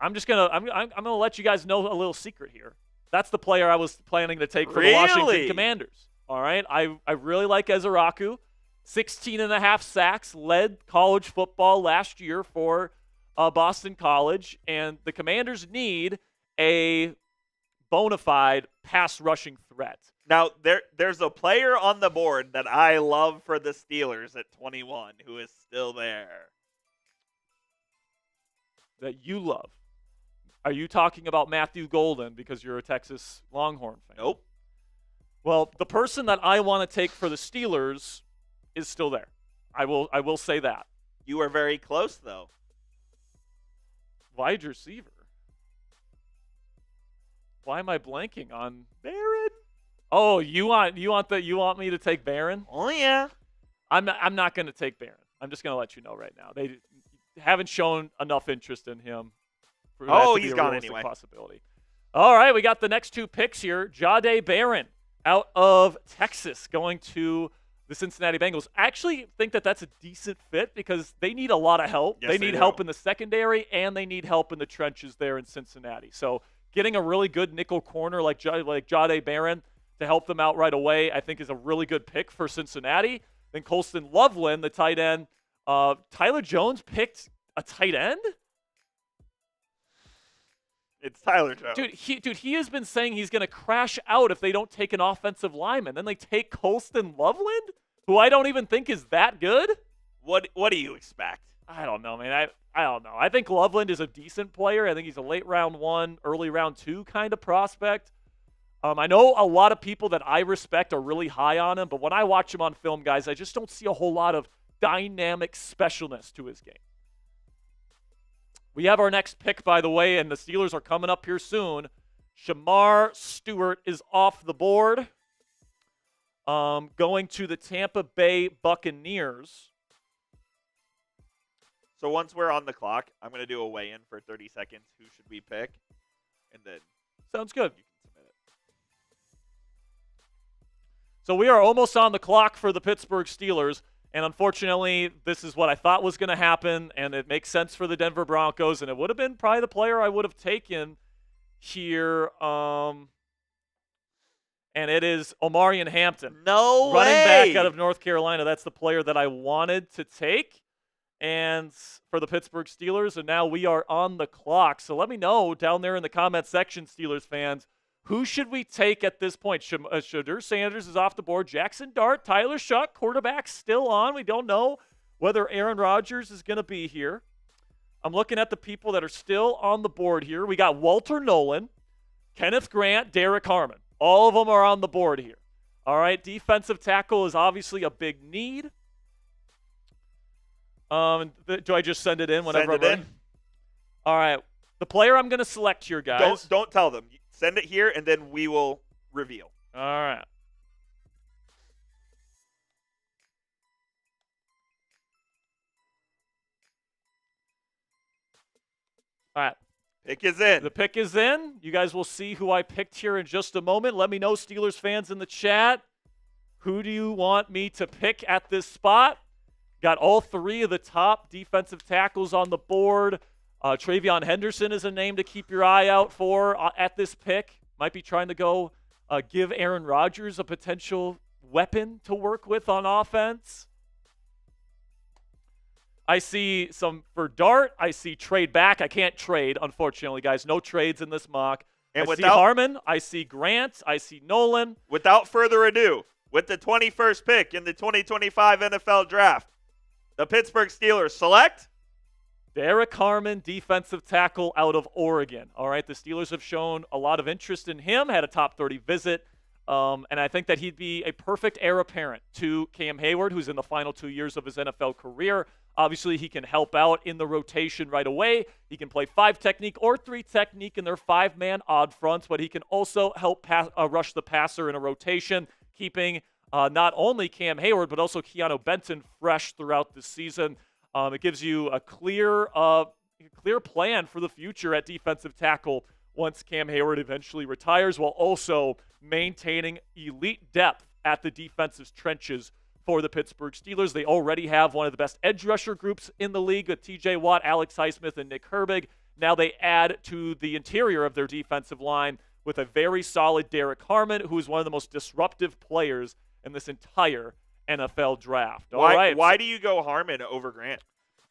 I'm gonna let you guys know a little secret here. That's the player I was planning to take for the Washington Commanders. All right, I really like Ezeraku. 16.5 sacks, led college football last year for Boston College, and the Commanders need a bona fide pass rushing threat. Now, there's a player on the board that I love for the Steelers at 21 who is still there. That you love. Are you talking about Matthew Golden because you're a Texas Longhorn fan? Nope. Well, the person that I want to take for the Steelers is still there. I will say that. You are very close, though. Wide receiver. Why am I blanking on Barron? Oh, you want me to take Barron? Oh yeah. I'm not going to take Barron. I'm just going to let you know right now. They haven't shown enough interest in him. For that to be he's a gone realistic anyway. Possibility. All right, we got the next two picks here. Jahdae Barron out of Texas going to the Cincinnati Bengals. I actually think that that's a decent fit because they need a lot of help. Yes, they need help in the secondary, and they need help in the trenches there in Cincinnati. So getting a really good nickel corner like Jahdae Barron to help them out right away, I think is a really good pick for Cincinnati. Then Colston Loveland, the tight end. Tyler Jones picked a tight end? It's Tyler Jones. Dude, he has been saying he's going to crash out if they don't take an offensive lineman. Then they take Colston Loveland, who I don't even think is that good. What do you expect? I don't know, man. I don't know. I think Loveland is a decent player. I think he's a late round 1, early round 2 kind of prospect. I know a lot of people that I respect are really high on him, but when I watch him on film, guys, I just don't see a whole lot of dynamic specialness to his game. We have our next pick, by the way, and the Steelers are coming up here soon. Shamar Stewart is off the board, going to the Tampa Bay Buccaneers. So once we're on the clock, I'm going to do a weigh-in for 30 seconds. Who should we pick? And then sounds good. You can submit it. So we are almost on the clock for the Pittsburgh Steelers. And unfortunately, this is what I thought was going to happen, and it makes sense for the Denver Broncos, and it would have been probably the player I would have taken here. And it is Omarion Hampton. No running way. back out of North Carolina. That's the player that I wanted to take and for the Pittsburgh Steelers, and now we are on the clock. So let me know down there in the comment section, Steelers fans, who should we take at this point? Shadur Sanders is off the board. Jackson Dart, Tyler Shuck, quarterback still on. We don't know whether Aaron Rodgers is going to be here. I'm looking at the people that are still on the board here. We got Walter Nolan, Kenneth Grant, Derek Harmon. All of them are on the board here. All right, defensive tackle is obviously a big need. Do I just send it in whenever I'm ready? All right, the player I'm going to select here, guys. Don't tell them. Send it here, and then we will reveal. All right. All right. Pick is in. The pick is in. You guys will see who I picked here in just a moment. Let me know, Steelers fans in the chat. Who do you want me to pick at this spot? Got all 3 of the top defensive tackles on the board. Travion Henderson is a name to keep your eye out for at this pick. Might be trying to go give Aaron Rodgers a potential weapon to work with on offense. I see some for Dart. I see trade back. I can't trade, unfortunately, guys. No trades in this mock. And I see Harmon. I see Grant. I see Nolan. Without further ado, with the 21st pick in the 2025 NFL Draft, the Pittsburgh Steelers select Derek Harmon, defensive tackle out of Oregon. All right, the Steelers have shown a lot of interest in him, had a top 30 visit, and I think that he'd be a perfect heir apparent to Cam Hayward, who's in the final 2 years of his NFL career. Obviously, he can help out in the rotation right away. He can play 5 technique or 3 technique in their 5-man odd fronts, but he can also help rush the passer in a rotation, keeping not only Cam Hayward, but also Keanu Benton fresh throughout the season. It gives you a clear clear plan for the future at defensive tackle once Cam Hayward eventually retires, while also maintaining elite depth at the defensive trenches for the Pittsburgh Steelers. They already have one of the best edge rusher groups in the league with TJ Watt, Alex Highsmith, and Nick Herbig. Now they add to the interior of their defensive line with a very solid Derek Harmon, who is one of the most disruptive players in this entire NFL draft. Why do you go Harmon over Grant?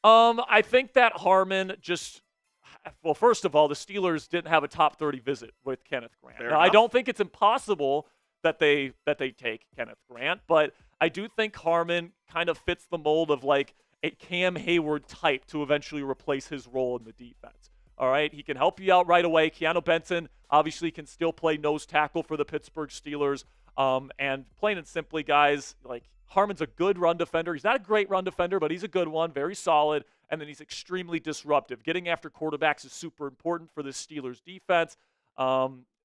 I think that Harmon just – well, first of all, the Steelers didn't have a top 30 visit with Kenneth Grant. Now, I don't think it's impossible that they take Kenneth Grant, but I do think Harmon kind of fits the mold of like a Cam Hayward type to eventually replace his role in the defense. All right, he can help you out right away. Keanu Benson obviously can still play nose tackle for the Pittsburgh Steelers. And plain and simply, guys, like Harmon's a good run defender. He's not a great run defender, but he's a good one, very solid. And then he's extremely disruptive. Getting after quarterbacks is super important for the Steelers defense,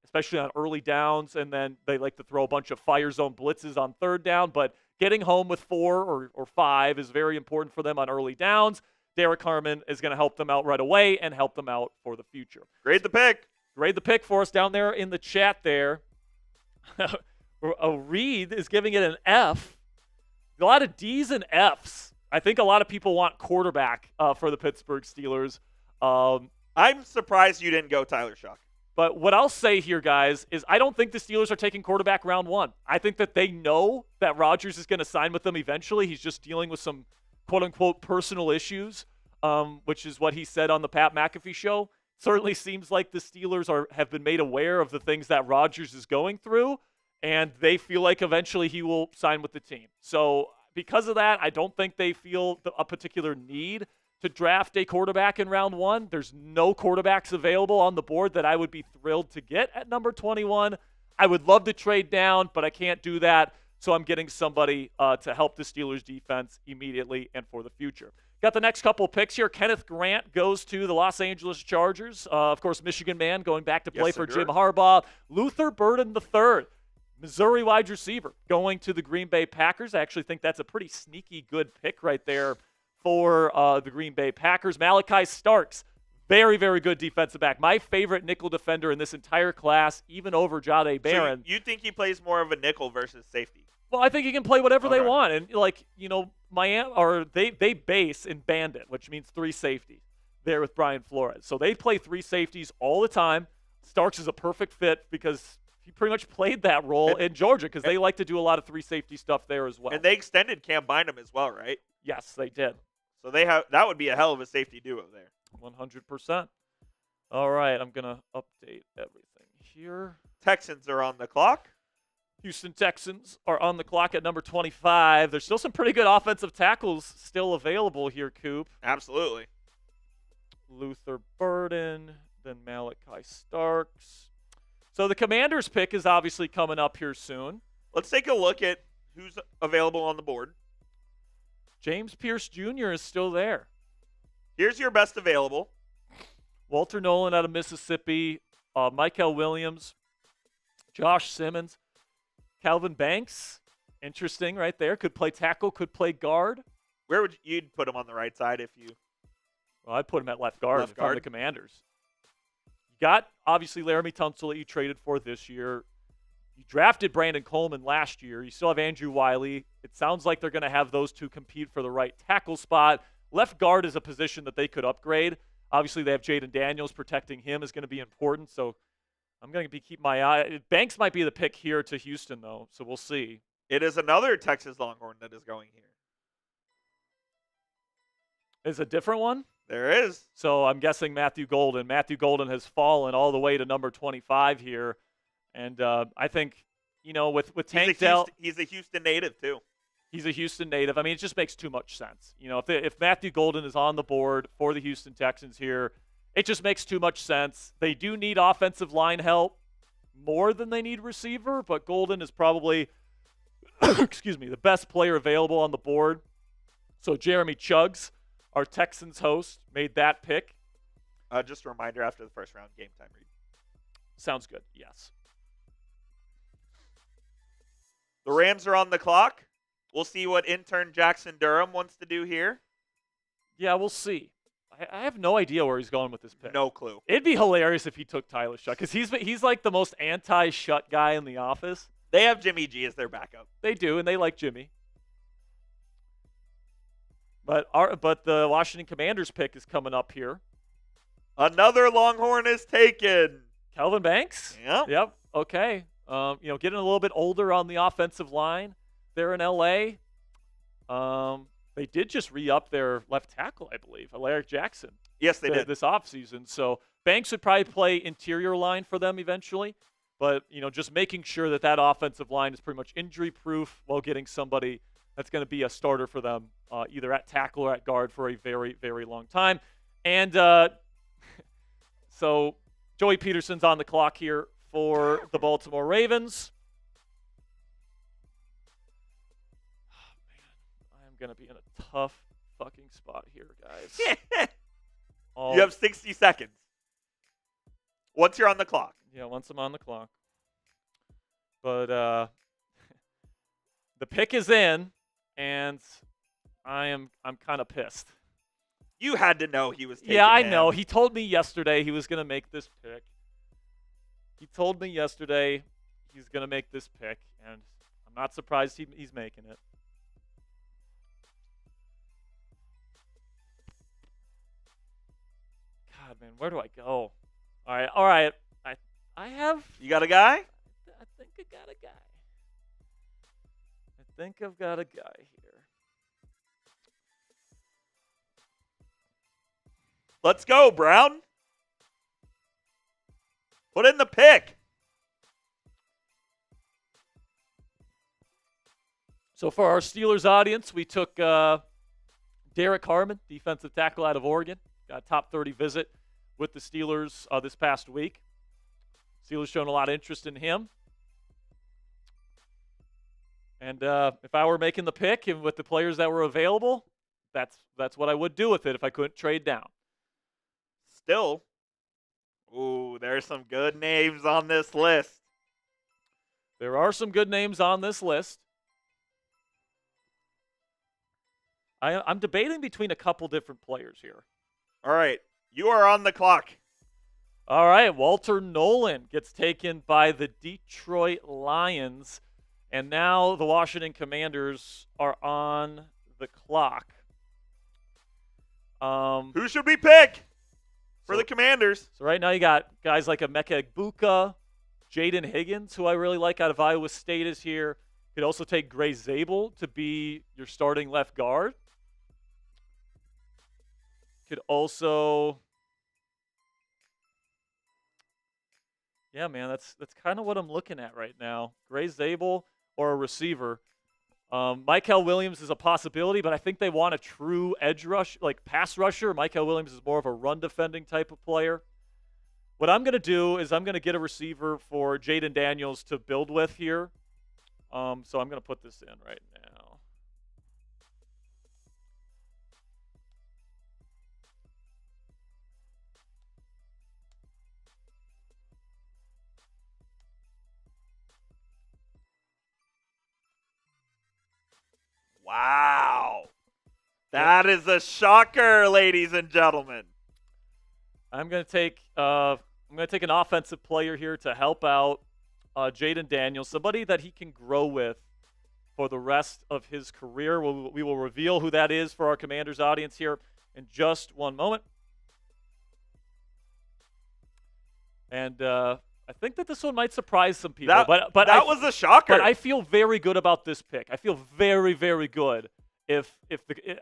especially on early downs. And then they like to throw a bunch of fire zone blitzes on third down. But getting home with 4 or 5 is very important for them on early downs. Derek Harmon is going to help them out right away and help them out for the future. Grade the pick. Grade the pick for us down there in the chat there. Reed is giving it an F. A lot of D's and F's. I think a lot of people want quarterback for the Pittsburgh Steelers. I'm surprised you didn't go Tyler Shuck. But what I'll say here, guys, is I don't think the Steelers are taking quarterback round 1. I think that they know that Rodgers is going to sign with them eventually. He's just dealing with some quote-unquote personal issues, which is what he said on the Pat McAfee show. Certainly seems like the Steelers have been made aware of the things that Rodgers is going through, and they feel like eventually he will sign with the team. So because of that, I don't think they feel a particular need to draft a quarterback in round 1. There's no quarterbacks available on the board that I would be thrilled to get at number 21. I would love to trade down, but I can't do that. So I'm getting somebody to help the Steelers defense immediately and for the future. Got the next couple picks here. Kenneth Grant goes to the Los Angeles Chargers. Of course, Michigan man going back to play for Jim Harbaugh. Luther Burden III, Missouri wide receiver, going to the Green Bay Packers. I actually think that's a pretty sneaky good pick right there for the Green Bay Packers. Malachi Starks, very, very good defensive back. My favorite nickel defender in this entire class, even over Jahdae Barron. So you think he plays more of a nickel versus safety? Well, I think he can play whatever they want. And, like, you know, they base in bandit, which means 3 safeties there with Brian Flores. So they play 3 safeties all the time. Starks is a perfect fit because he pretty much played that role in Georgia because they like to do a lot of 3 safety stuff there as well. And they extended Cam Bynum as well, right? Yes, they did. So that would be a hell of a safety duo there. 100%. All right, I'm going to update everything here. Texans are on the clock. Houston Texans are on the clock at number 25. There's still some pretty good offensive tackles still available here, Coop. Absolutely. Luther Burden, then Malachi Starks. So the Commanders pick is obviously coming up here soon. Let's take a look at who's available on the board. James Pierce Jr. is still there. Here's your best available. Walter Nolan out of Mississippi, Michael Williams, Josh Simmons, Calvin Banks. Interesting right there. Could play tackle, could play guard. Where would you'd put him on the right side if you? Well, I'd put him at left guard if I'm the Commanders. You got, obviously, Laramie Tunsil that you traded for this year. You drafted Brandon Coleman last year. You still have Andrew Wiley. It sounds like they're going to have those two compete for the right tackle spot. Left guard is a position that they could upgrade. Obviously, they have Jaden Daniels. Protecting him is going to be important, so I'm going to be keeping my eye. Banks might be the pick here to Houston, though, so we'll see. It is another Texas Longhorn that is going here. Is a different one? There is. So I'm guessing Matthew Golden. Matthew Golden has fallen all the way to number 25 here. And I think, you know, with Tank Dell. He's a Houston native, too. He's a Houston native. I mean, it just makes too much sense. You know, if Matthew Golden is on the board for the Houston Texans here, it just makes too much sense. They do need offensive line help more than they need receiver, but Golden is probably, the best player available on the board. So Jeremy Chuggs, our Texans host, made that pick. Just a reminder, after the first round, game time read. Sounds good, yes. The Rams are on the clock. We'll see what intern Jackson Durham wants to do here. Yeah, we'll see. I I have no idea where he's going with this pick. No clue. It'd be hilarious if he took Tyler Shutt because he's like the most anti-Shutt guy in the office. They have Jimmy G as their backup. They do, and they like Jimmy. But the Washington Commanders pick is coming up here. Another Longhorn is taken. Kelvin Banks? Yep. Okay. Getting a little bit older on the offensive line there in LA. They did just re-up their left tackle, I believe, Alaric Jackson. Yes, they did. This offseason. So Banks would probably play interior line for them eventually. But, just making sure that offensive line is pretty much injury-proof while getting somebody that's going to be a starter for them either at tackle or at guard for a very, very long time. And so Joey Peterson's on the clock here for the Baltimore Ravens. Going to be in a tough fucking spot here, guys. You have 60 seconds. Once you're on the clock. Yeah, once I'm on the clock. But the pick is in, and I'm kind of pissed. You had to know he was taking Yeah, I him. know. He told me yesterday he was going to make this pick. He told me yesterday he's going to make this pick, and I'm not surprised he's making it. God, man, where do I go? All right. I have. You got a guy? I think I got a guy. I think I've got a guy here. Let's go, Brown. Put in the pick. So for our Steelers audience, we took Derek Harmon, defensive tackle out of Oregon. Got a top 30 visit with the Steelers this past week. Steelers showing a lot of interest in him. And if I were making the pick and with the players that were available, that's what I would do with it if I couldn't trade down. Still, there's some good names on this list. There are some good names on this list. I'm debating between a couple different players here. All right, you are on the clock. All right, Walter Nolan gets taken by the Detroit Lions, and now the Washington Commanders are on the clock. Who should we pick for the Commanders? So right now you got guys like Emeka Egbuka, Jaden Higgins, who I really like out of Iowa State, is here. Could also take Gray Zabel to be your starting left guard. Could also, yeah, man, that's kind of what I'm looking at right now. Gray Zabel or a receiver. Mykel Williams is a possibility, but I think they want a true edge rush, like pass rusher. Mykel Williams is more of a run defending type of player. What I'm going to do is I'm going to get a receiver for Jaden Daniels to build with here. So I'm going to put this in right now. Wow. That is a shocker, ladies and gentlemen. I'm going to take an offensive player here to help out Jaden Daniels, somebody that he can grow with for the rest of his career. We will reveal who that is for our Commanders audience here in just one moment. And I think that this one might surprise some people. But that was a shocker. But I feel very good about this pick. I feel very, very good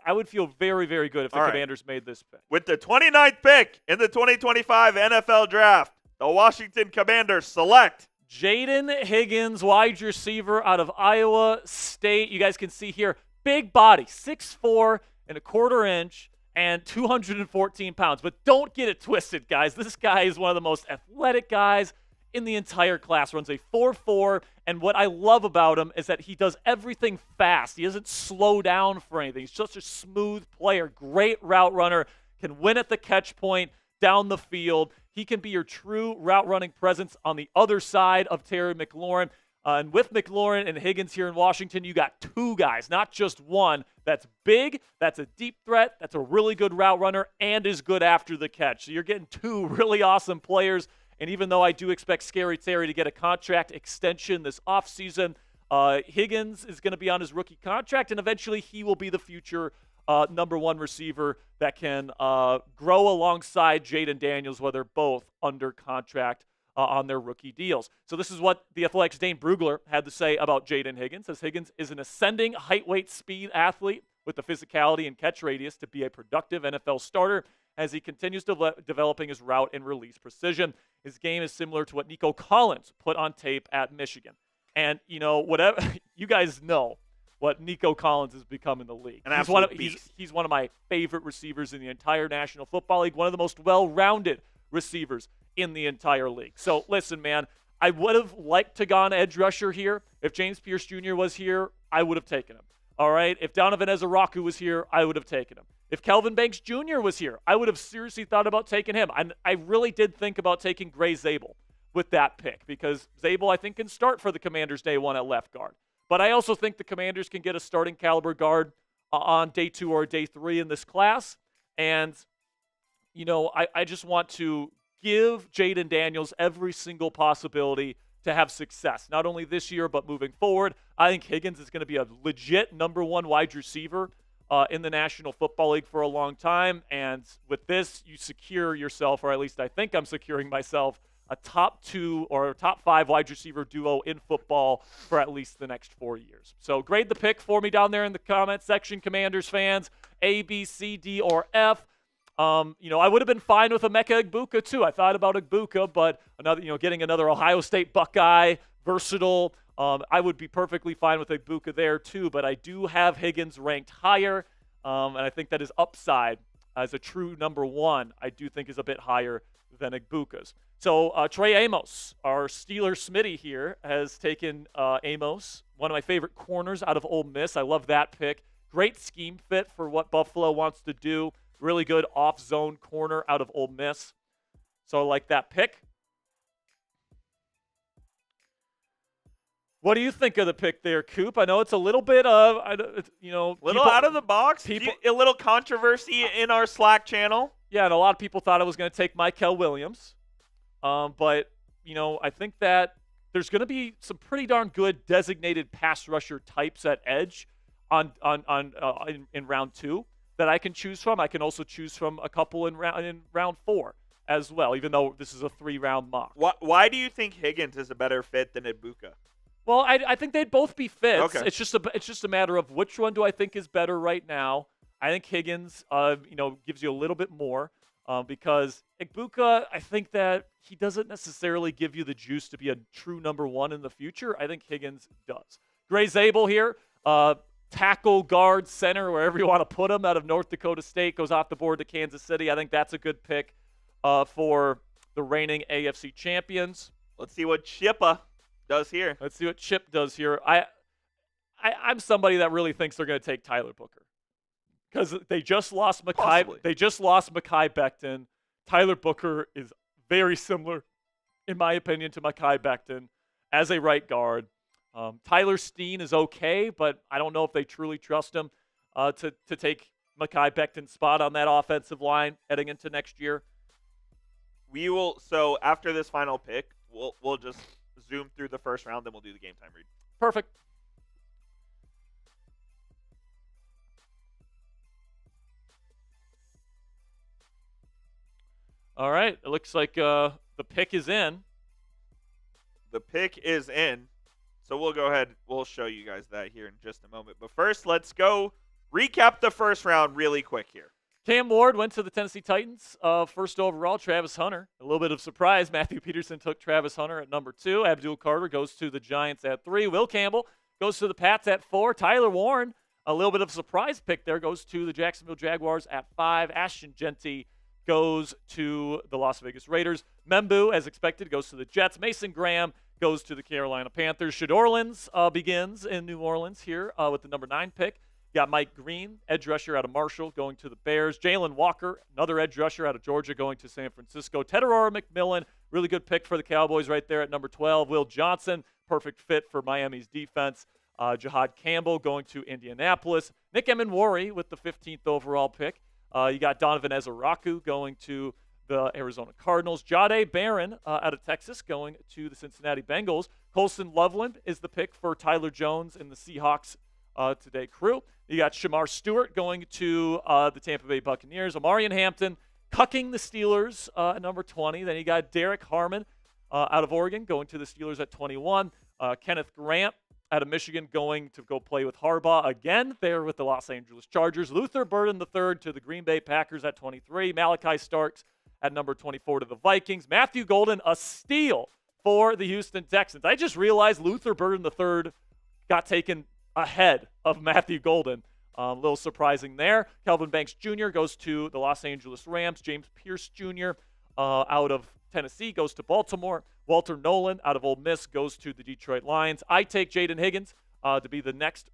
I would feel very, very good if the Commanders made this pick. With the 29th pick in the 2025 NFL Draft, the Washington Commanders select Jaden Higgins, wide receiver out of Iowa State. You guys can see here, big body, 6'4" and a quarter inch and 214 pounds. But don't get it twisted, guys. This guy is one of the most athletic guys in the entire class. Runs a 4.4, and what I love about him is that he does everything fast. He doesn't slow down for anything. He's just a smooth player, great route runner, can win at the catch point down the field. He can be your true route running presence on the other side of Terry McLaurin. And with McLaurin and Higgins here in Washington, you got two guys, not just one, that's big, that's a deep threat, that's a really good route runner, and is good after the catch. So you're getting two really awesome players. And even though I do expect Scary Terry to get a contract extension this offseason, Higgins is going to be on his rookie contract, and eventually he will be the future number one receiver that can grow alongside Jayden Daniels, where they're both under contract on their rookie deals. So this is what the Athletic's Dane Brugler had to say about Jayden Higgins. Says Higgins is an ascending height, weight, speed athlete with the physicality and catch radius to be a productive NFL starter as he continues developing his route and release precision. His game is similar to what Nico Collins put on tape at Michigan. And, whatever you guys know what Nico Collins has become in the league. He's one of my favorite receivers in the entire National Football League, one of the most well-rounded receivers in the entire league. So listen, man, I would have liked to gone edge rusher here. If James Pierce Jr. was here, I would have taken him. All right. If Donovan Ezeraku was here, I would have taken him. If Kelvin Banks Jr. was here, I would have seriously thought about taking him. I really did think about taking Gray Zabel with that pick because Zabel, I think, can start for the Commanders day one at left guard. But I also think the Commanders can get a starting caliber guard on day 2 or day 3 in this class. And, I just want to give Jayden Daniels every single possibility to have success, not only this year, but moving forward. I think Higgins is going to be a legit number one wide receiver in the National Football League for a long time. And with this, you secure yourself, or at least I think I'm securing myself, a top 2 or top 5 wide receiver duo in football for at least the next 4 years. So grade the pick for me down there in the comment section, Commanders fans, A, B, C, D, or F. I would have been fine with Emeka Egbuka too. I thought about Egbuka, but getting another Ohio State Buckeye, versatile. I would be perfectly fine with Egbuka there too, but I do have Higgins ranked higher, and I think that his upside as a true number one, I do think is a bit higher than Egbuka's. So Trey Amos, our Steelers Smitty here, has taken Amos, one of my favorite corners out of Ole Miss. I love that pick. Great scheme fit for what Buffalo wants to do. Really good off-zone corner out of Ole Miss. So I like that pick. What do you think of the pick there, Coop? I know it's a little bit of, little out of the box. A little controversy in our Slack channel. Yeah, and a lot of people thought I was going to take Mykel Williams. But I think that there's going to be some pretty darn good designated pass rusher types at edge in round 2 that I can choose from. I can also choose from a couple in round 4 as well, even though this is a 3-round mock. Why do you think Higgins is a better fit than Egbuka? Well, I think they'd both be fits. Okay. It's just a matter of which one do I think is better right now. I think Higgins, gives you a little bit more because Egbuka, I think that he doesn't necessarily give you the juice to be a true number one in the future. I think Higgins does. Gray Zabel here, tackle, guard, center, wherever you want to put him, out of North Dakota State, goes off the board to Kansas City. I think that's a good pick for the reigning AFC champions. Let's see what Chippa does here. Let's see what Chip does here. I'm somebody that really thinks they're going to take Tyler Booker because they just lost Mekhi. Possibly. They just lost Mekhi Becton. Tyler Booker is very similar, in my opinion, to Mekhi Becton as a right guard. Tyler Steen is okay, but I don't know if they truly trust him to take Mekhi Becton's spot on that offensive line heading into next year. So after this final pick, we'll just zoom through the first round, then we'll do the game time read. Perfect. All right. It looks like the pick is in. The pick is in. So we'll go ahead. We'll show you guys that here in just a moment. But first, let's go recap the first round really quick here. Cam Ward went to the Tennessee Titans. First overall, Travis Hunter. A little bit of surprise. Matthew Peterson took Travis Hunter at number 2. Abdul Carter goes to the Giants at 3. Will Campbell goes to the Pats at 4. Tyler Warren, a little bit of a surprise pick there, goes to the Jacksonville Jaguars at 5. Ashton Genty goes to the Las Vegas Raiders. Membu, as expected, goes to the Jets. Mason Graham goes to the Carolina Panthers. Shad Orleans begins in New Orleans here with the number 9 pick. Got Mike Green, edge rusher out of Marshall, going to the Bears. Jalen Walker, another edge rusher out of Georgia, going to San Francisco. Teodoro McMillan, really good pick for the Cowboys right there at number 12. Will Johnson, perfect fit for Miami's defense. Jihad Campbell going to Indianapolis. Nick Emenwari with the 15th overall pick. You got Donovan Ezeraku going to the Arizona Cardinals. Jahdae Barron out of Texas going to the Cincinnati Bengals. Colson Loveland is the pick for Tyler Jones in the Seahawks Today crew. You got Shamar Stewart going to the Tampa Bay Buccaneers. Amarian Hampton cucking the Steelers at number 20. Then you got Derek Harmon out of Oregon going to the Steelers at 21. Kenneth Grant out of Michigan going to go play with Harbaugh again there with the Los Angeles Chargers. Luther Burden III to the Green Bay Packers at 23. Malachi Starks at number 24 to the Vikings. Matthew Golden, a steal for the Houston Texans. I just realized Luther Burden III got taken ahead of Matthew Golden. A little surprising there. Kelvin Banks Jr. goes to the Los Angeles Rams. James Pierce Jr. Out of Tennessee goes to Baltimore. Walter Nolan out of Ole Miss goes to the Detroit Lions. I take Jaden Higgins to be the next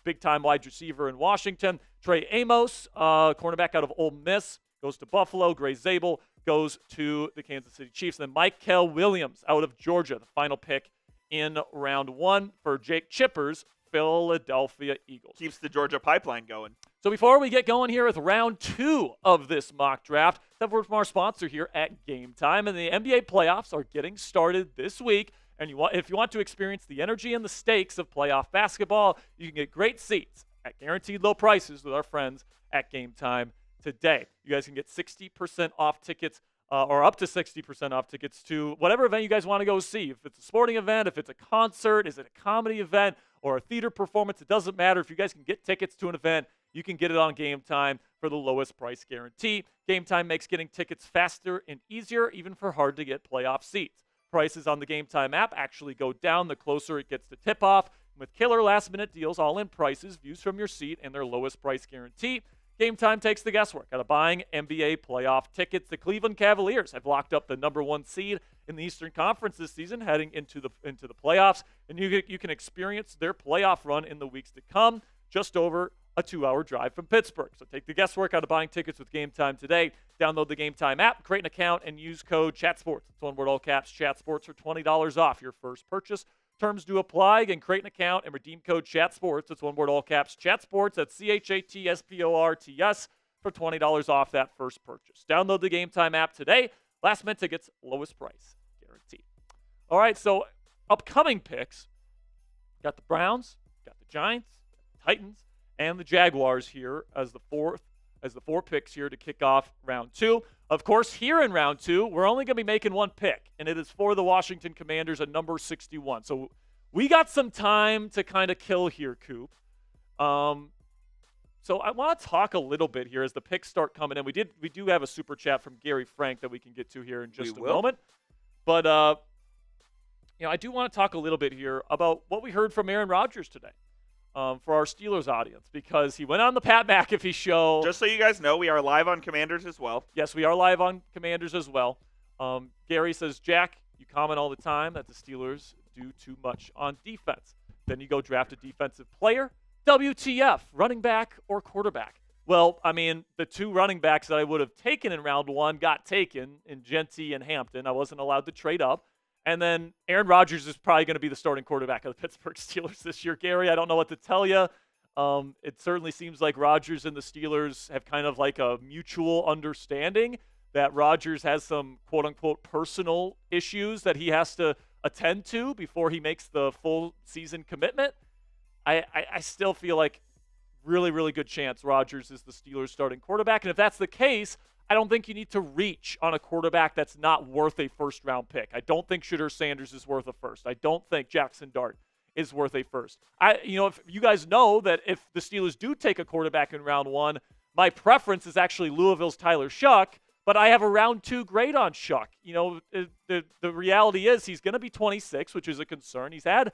big-time wide receiver in Washington. Trey Amos, cornerback out of Ole Miss, goes to Buffalo. Gray Zabel goes to the Kansas City Chiefs. And then Michael Williams out of Georgia, the final pick in round 1 for Jake Chipper's Philadelphia Eagles. Keeps the Georgia pipeline going. So before we get going here with round 2 of this mock draft, that word from our sponsor here at Game Time. And the NBA playoffs are getting started this week. And if you want to experience the energy and the stakes of playoff basketball, you can get great seats at guaranteed low prices with our friends at Game Time today. You guys can get 60% off tickets or up to 60% off tickets to whatever event you guys want to go see. If it's a sporting event, if it's a concert, is it a comedy event or a theater performance, it doesn't matter. If you guys can get tickets to an event, you can get it on Game Time for the lowest price guarantee. Game Time makes getting tickets faster and easier, even for hard-to-get playoff seats. Prices on the Game Time app actually go down the closer it gets to tip-off. With killer last-minute deals, all-in prices, views from your seat, and their lowest price guarantee, Game Time takes the guesswork out of buying NBA playoff tickets. The Cleveland Cavaliers have locked up the number 1 seed in the Eastern Conference this season, heading into the playoffs, and you can experience their playoff run in the weeks to come, just over a 2-hour drive from Pittsburgh. So take the guesswork out of buying tickets with Game Time today. Download the Game Time app, create an account, and use code CHATSPORTS. It's one word, all caps, CHATSPORTS for $20 off your first purchase. Terms do apply. Again, create an account and redeem code CHATSPORTS. It's one word, all caps, CHATSPORTS. That's CHATSPORTS for $20 off that first purchase. Download the Game Time app today. Last minute tickets, lowest price guaranteed. All right, so upcoming picks. Got the Browns, got the Giants, got the Titans, and the Jaguars here as the four picks here to kick off round 2. Of course, here in round 2, we're only going to be making one pick, and it is for the Washington Commanders at number 61. So we got some time to kind of kill here, Coop. So I want to talk a little bit here as the picks start coming in. We do have a super chat from Gary Frank that we can get to here in just a moment. But I do want to talk a little bit here about what we heard from Aaron Rodgers today. For our Steelers audience, because he went on the Pat McAfee show. Just so you guys know, we are live on Commanders as well. Yes, we are live on Commanders as well. Gary says, Jack, you comment all the time that the Steelers do too much on defense. Then you go draft a defensive player. WTF, running back or quarterback? Well, I mean, the 2 running backs that I would have taken in round 1 got taken in Genty and Hampton. I wasn't allowed to trade up. And then Aaron Rodgers is probably going to be the starting quarterback of the Pittsburgh Steelers this year. Gary, I don't know what to tell you. It certainly seems like Rodgers and the Steelers have kind of like a mutual understanding that Rodgers has some quote-unquote personal issues that he has to attend to before he makes the full season commitment. I still feel like really, really good chance Rodgers is the Steelers starting quarterback. And if that's the case, I don't think you need to reach on a quarterback that's not worth a first-round pick. I don't think Shedeur Sanders is worth a first. I don't think Jackson Dart is worth a first. If you guys know that if the Steelers do take a quarterback in round 1, my preference is actually Louisville's Tyler Shuck, but I have a round 2 grade on Shuck. The reality is he's going to be 26, which is a concern. He's had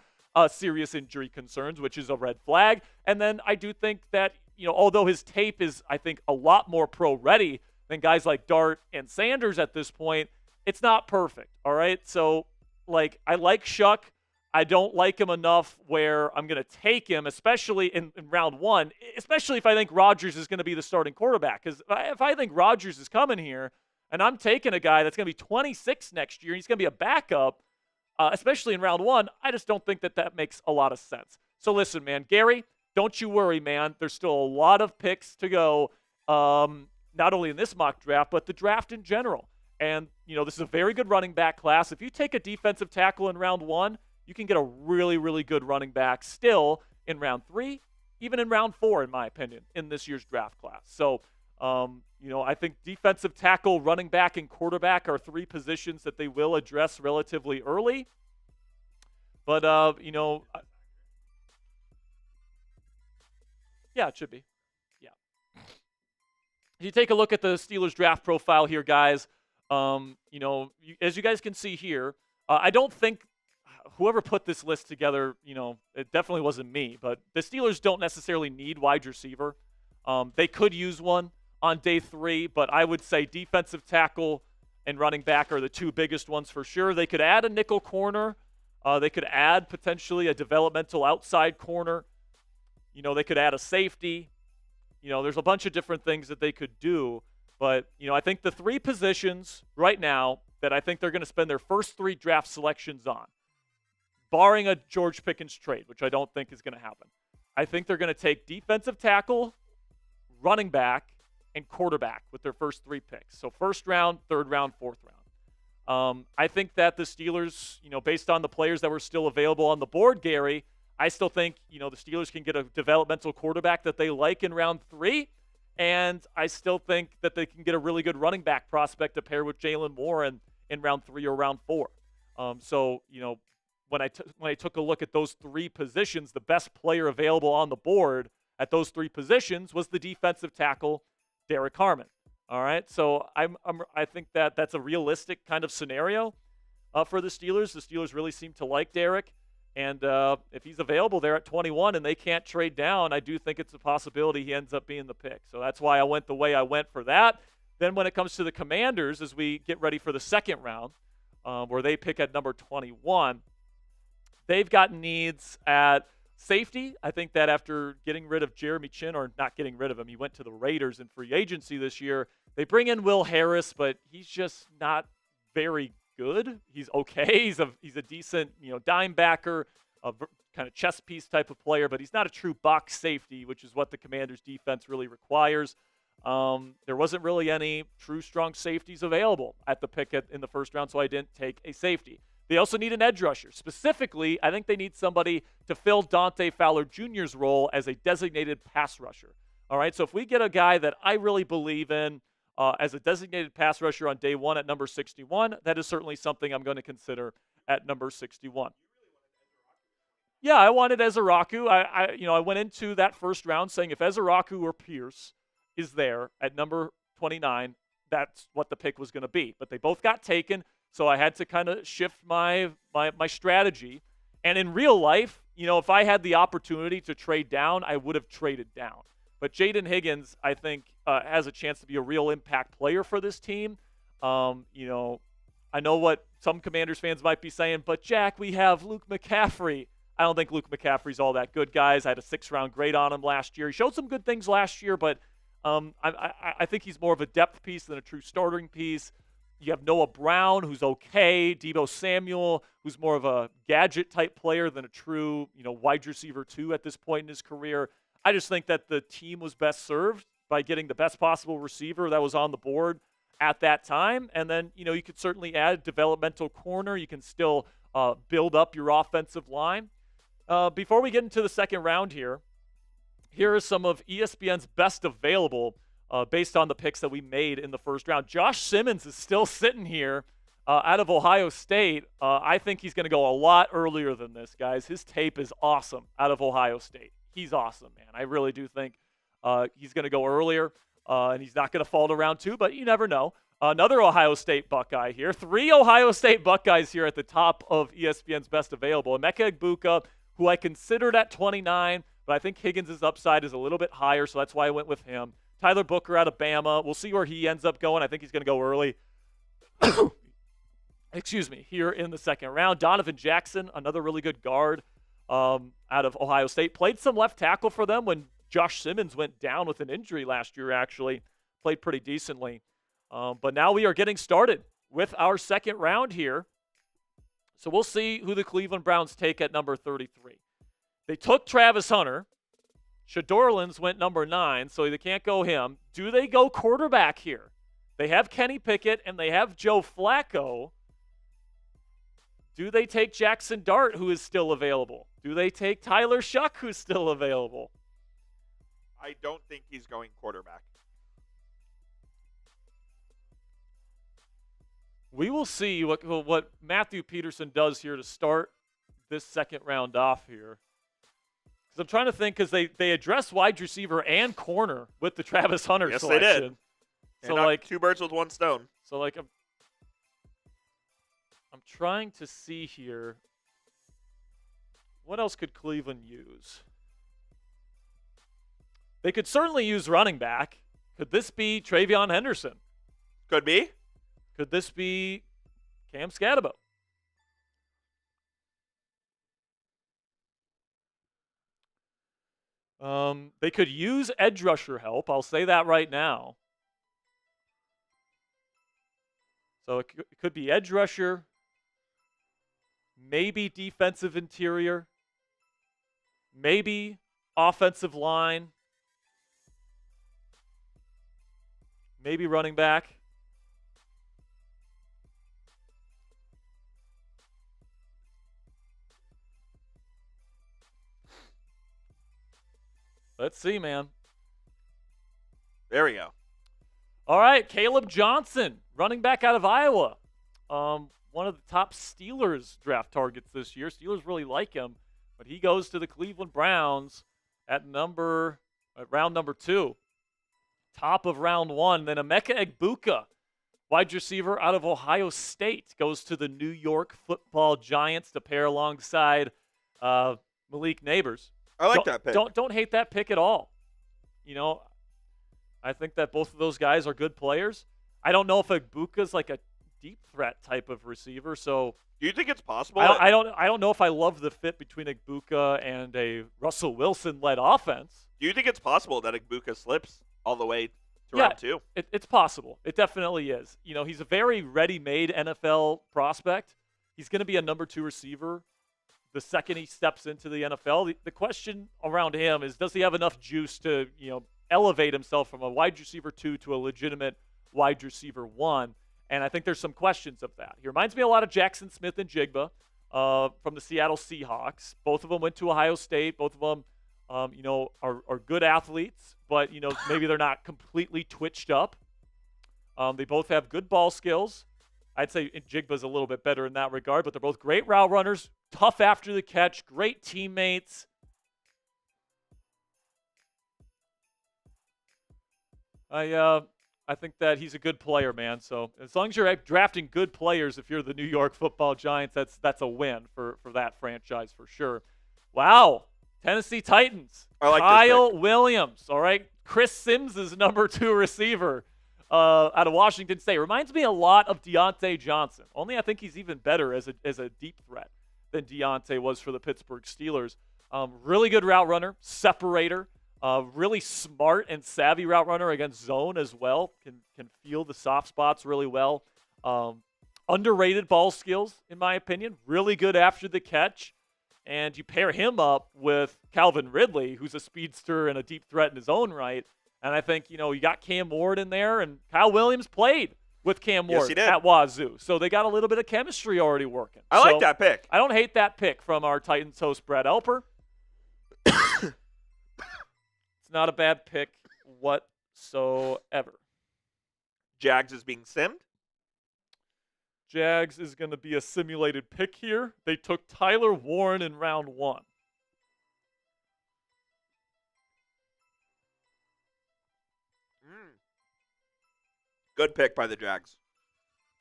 serious injury concerns, which is a red flag. And then I do think that, although his tape is, I think, a lot more pro-ready than guys like Dart and Sanders at this point, it's not perfect, all right? So, I like Shuck. I don't like him enough where I'm going to take him, especially in round 1, especially if I think Rodgers is going to be the starting quarterback. Because if I think Rodgers is coming here and I'm taking a guy that's going to be 26 next year and he's going to be a backup, especially in round one, I just don't think that makes a lot of sense. So listen, man, Gary, don't you worry, man. There's still a lot of picks to go, not only in this mock draft, but the draft in general. And, this is a very good running back class. If you take a defensive tackle in round one, you can get a really, really good running back still in round three, even in round four, in my opinion, in this year's draft class. So, I think defensive tackle, running back, and quarterback are three positions that they will address relatively early. But, yeah, it should be. Yeah. If you take a look at the Steelers draft profile here, guys, as you guys can see here, I don't think whoever put this list together, it definitely wasn't me, but the Steelers don't necessarily need wide receiver. They could use one on day 3, but I would say defensive tackle and running back are the two biggest ones for sure. They could add a nickel corner. They could add potentially a developmental outside corner. They could add a safety. There's a bunch of different things that they could do. But, I think the three positions right now that I think they're going to spend their first 3 draft selections on, barring a George Pickens trade, which I don't think is going to happen, I think they're going to take defensive tackle, running back, and quarterback with their first 3 picks. So first round, third round, fourth round. I think that the Steelers, based on the players that were still available on the board, Gary, I still think, the Steelers can get a developmental quarterback that they like in round 3. And I still think that they can get a really good running back prospect to pair with Jaylen Warren in round 3 or round 4. When I took a look at those 3 positions, the best player available on the board at those 3 positions was the defensive tackle, Derek Harmon. All right, so I think that that's a realistic kind of scenario for the Steelers. The Steelers really seem to like Derek. And if he's available there at 21 and they can't trade down, I do think it's a possibility he ends up being the pick. So that's why I went the way I went for that. Then when it comes to the Commanders, as we get ready for the second round, where they pick at number 21, they've got needs at safety. I think that after getting rid of Jeremy Chin, or not getting rid of him, he went to the Raiders in free agency this year. They bring in Will Harris, but he's just not very good. He's okay. He's a decent, dime backer, a kind of chess piece type of player, but he's not a true box safety, which is what the Commanders' defense really requires. There wasn't really any true strong safeties available at the pick in the first round, so I didn't take a safety. They also need an edge rusher. Specifically, I think they need somebody to fill Dante Fowler Jr.'s role as a designated pass rusher. All right, so if we get a guy that I really believe in as a designated pass rusher on day 1 at number 61, that is certainly something I'm going to consider at number 61. Yeah, I wanted Ezeraku. I went into that first round saying if Ezeraku or Pierce is there at number 29, that's what the pick was going to be. But they both got taken, so I had to kind of shift my strategy. And in real life, if I had the opportunity to trade down, I would have traded down. But Jaden Higgins, I think, has a chance to be a real impact player for this team. I know what some Commanders fans might be saying, but Jack, we have Luke McCaffrey. I don't think Luke McCaffrey's all that good, guys. I had a 6th-round grade on him last year. He showed some good things last year, but I think he's more of a depth piece than a true starting piece. You have Noah Brown, who's okay. Deebo Samuel, who's more of a gadget-type player than a true, wide receiver 2 at this point in his career. I just think that the team was best served by getting the best possible receiver that was on the board at that time. And then, you could certainly add developmental corner. You can still build up your offensive line. Before we get into the second round here are some of ESPN's best available based on the picks that we made in the first round. Josh Simmons is still sitting here out of Ohio State. I think he's going to go a lot earlier than this, guys. His tape is awesome out of Ohio State. He's awesome, man. I really do think he's going to go earlier, and he's not going to fall to round 2, but you never know. Another Ohio State Buckeye here. 3 Ohio State Buckeyes here at the top of ESPN's best available. Emeka Egbuka, who I considered at 29, but I think Higgins' upside is a little bit higher, so that's why I went with him. Tyler Booker out of Bama. We'll see where he ends up going. I think he's going to go early. Here in the second round. Donovan Jackson, another really good guard out of Ohio State. Played some left tackle for them when Josh Simmons went down with an injury last year, actually. Played pretty decently. But now we are getting started with our second round here. So we'll see who the Cleveland Browns take at number 33. They took Travis Hunter. Shedeur Orleans went number 9, so they can't go him. Do they go quarterback here? They have Kenny Pickett and they have Joe Flacco. Do they take Jackson Dart, who is still available? Do they take Tyler Shuck, who's still available? I don't think he's going quarterback. We will see what Matthew Peterson does here to start this second round off here. Because I'm trying to think, because they address wide receiver and corner with the Travis Hunter selection. Yes, they did. So like 2 birds with 1 stone. So like I'm trying to see here. What else could Cleveland use? They could certainly use running back. Could this be Travion Henderson? Could be. Could this be Cam Scatabo? They could use edge rusher help. I'll say that right now. So it could be edge rusher, maybe defensive interior, maybe offensive line, maybe running back. Let's see, man. There we go. All right, Caleb Johnson, running back out of Iowa. One of the top Steelers draft targets this year. Steelers really like him, but he goes to the Cleveland Browns at round number 2. Top of round 1. Then Emeka Egbuka, wide receiver out of Ohio State, goes to the New York Football Giants to pair alongside Malik Neighbors. I like that pick. Don't hate that pick at all. You know, I think that both of those guys are good players. I don't know if Egbuka's like a deep threat type of receiver. So do you think it's possible? I don't know if I love the fit between Egbuka and a Russell Wilson-led offense. Do you think it's possible that Egbuka slips all the way to round 2? It's possible. It definitely is. You know, he's a very ready-made NFL prospect. He's going to be a number 2 receiver the second he steps into the NFL. The question around him is, does he have enough juice to, elevate himself from a wide receiver 2 to a legitimate wide receiver 1? And I think there's some questions of that. He reminds me a lot of Jackson Smith and Jigba from the Seattle Seahawks. Both of them went to Ohio State. Both of them, are good athletes, but, maybe they're not completely twitched up. They both have good ball skills. I'd say Jigba's a little bit better in that regard, but they're both great route runners, tough after the catch, great teammates. I think that he's a good player, man. So as long as you're drafting good players, if you're the New York Football Giants, that's a win for that franchise for sure. Wow. Tennessee Titans. I like Kyle Williams. All right. Chris Sims is number 2 receiver out of Washington State. Reminds me a lot of Deontay Johnson. Only I think he's even better as a deep threat than Deontay was for the Pittsburgh Steelers. Really good route runner, separator. Really smart and savvy route runner against zone as well. Can feel the soft spots really well. Underrated ball skills, in my opinion. Really good after the catch. And you pair him up with Calvin Ridley, who's a speedster and a deep threat in his own right. And I think, you got Cam Ward in there, and Kyle Williams played with Cam Ward at Wazoo. So they got a little bit of chemistry already working. I like that pick. I don't hate that pick from our Titans host, Brad Elper. It's not a bad pick whatsoever. Jags is being simmed? Jags is going to be a simulated pick here. They took Tyler Warren in round 1. Good pick by the Jags.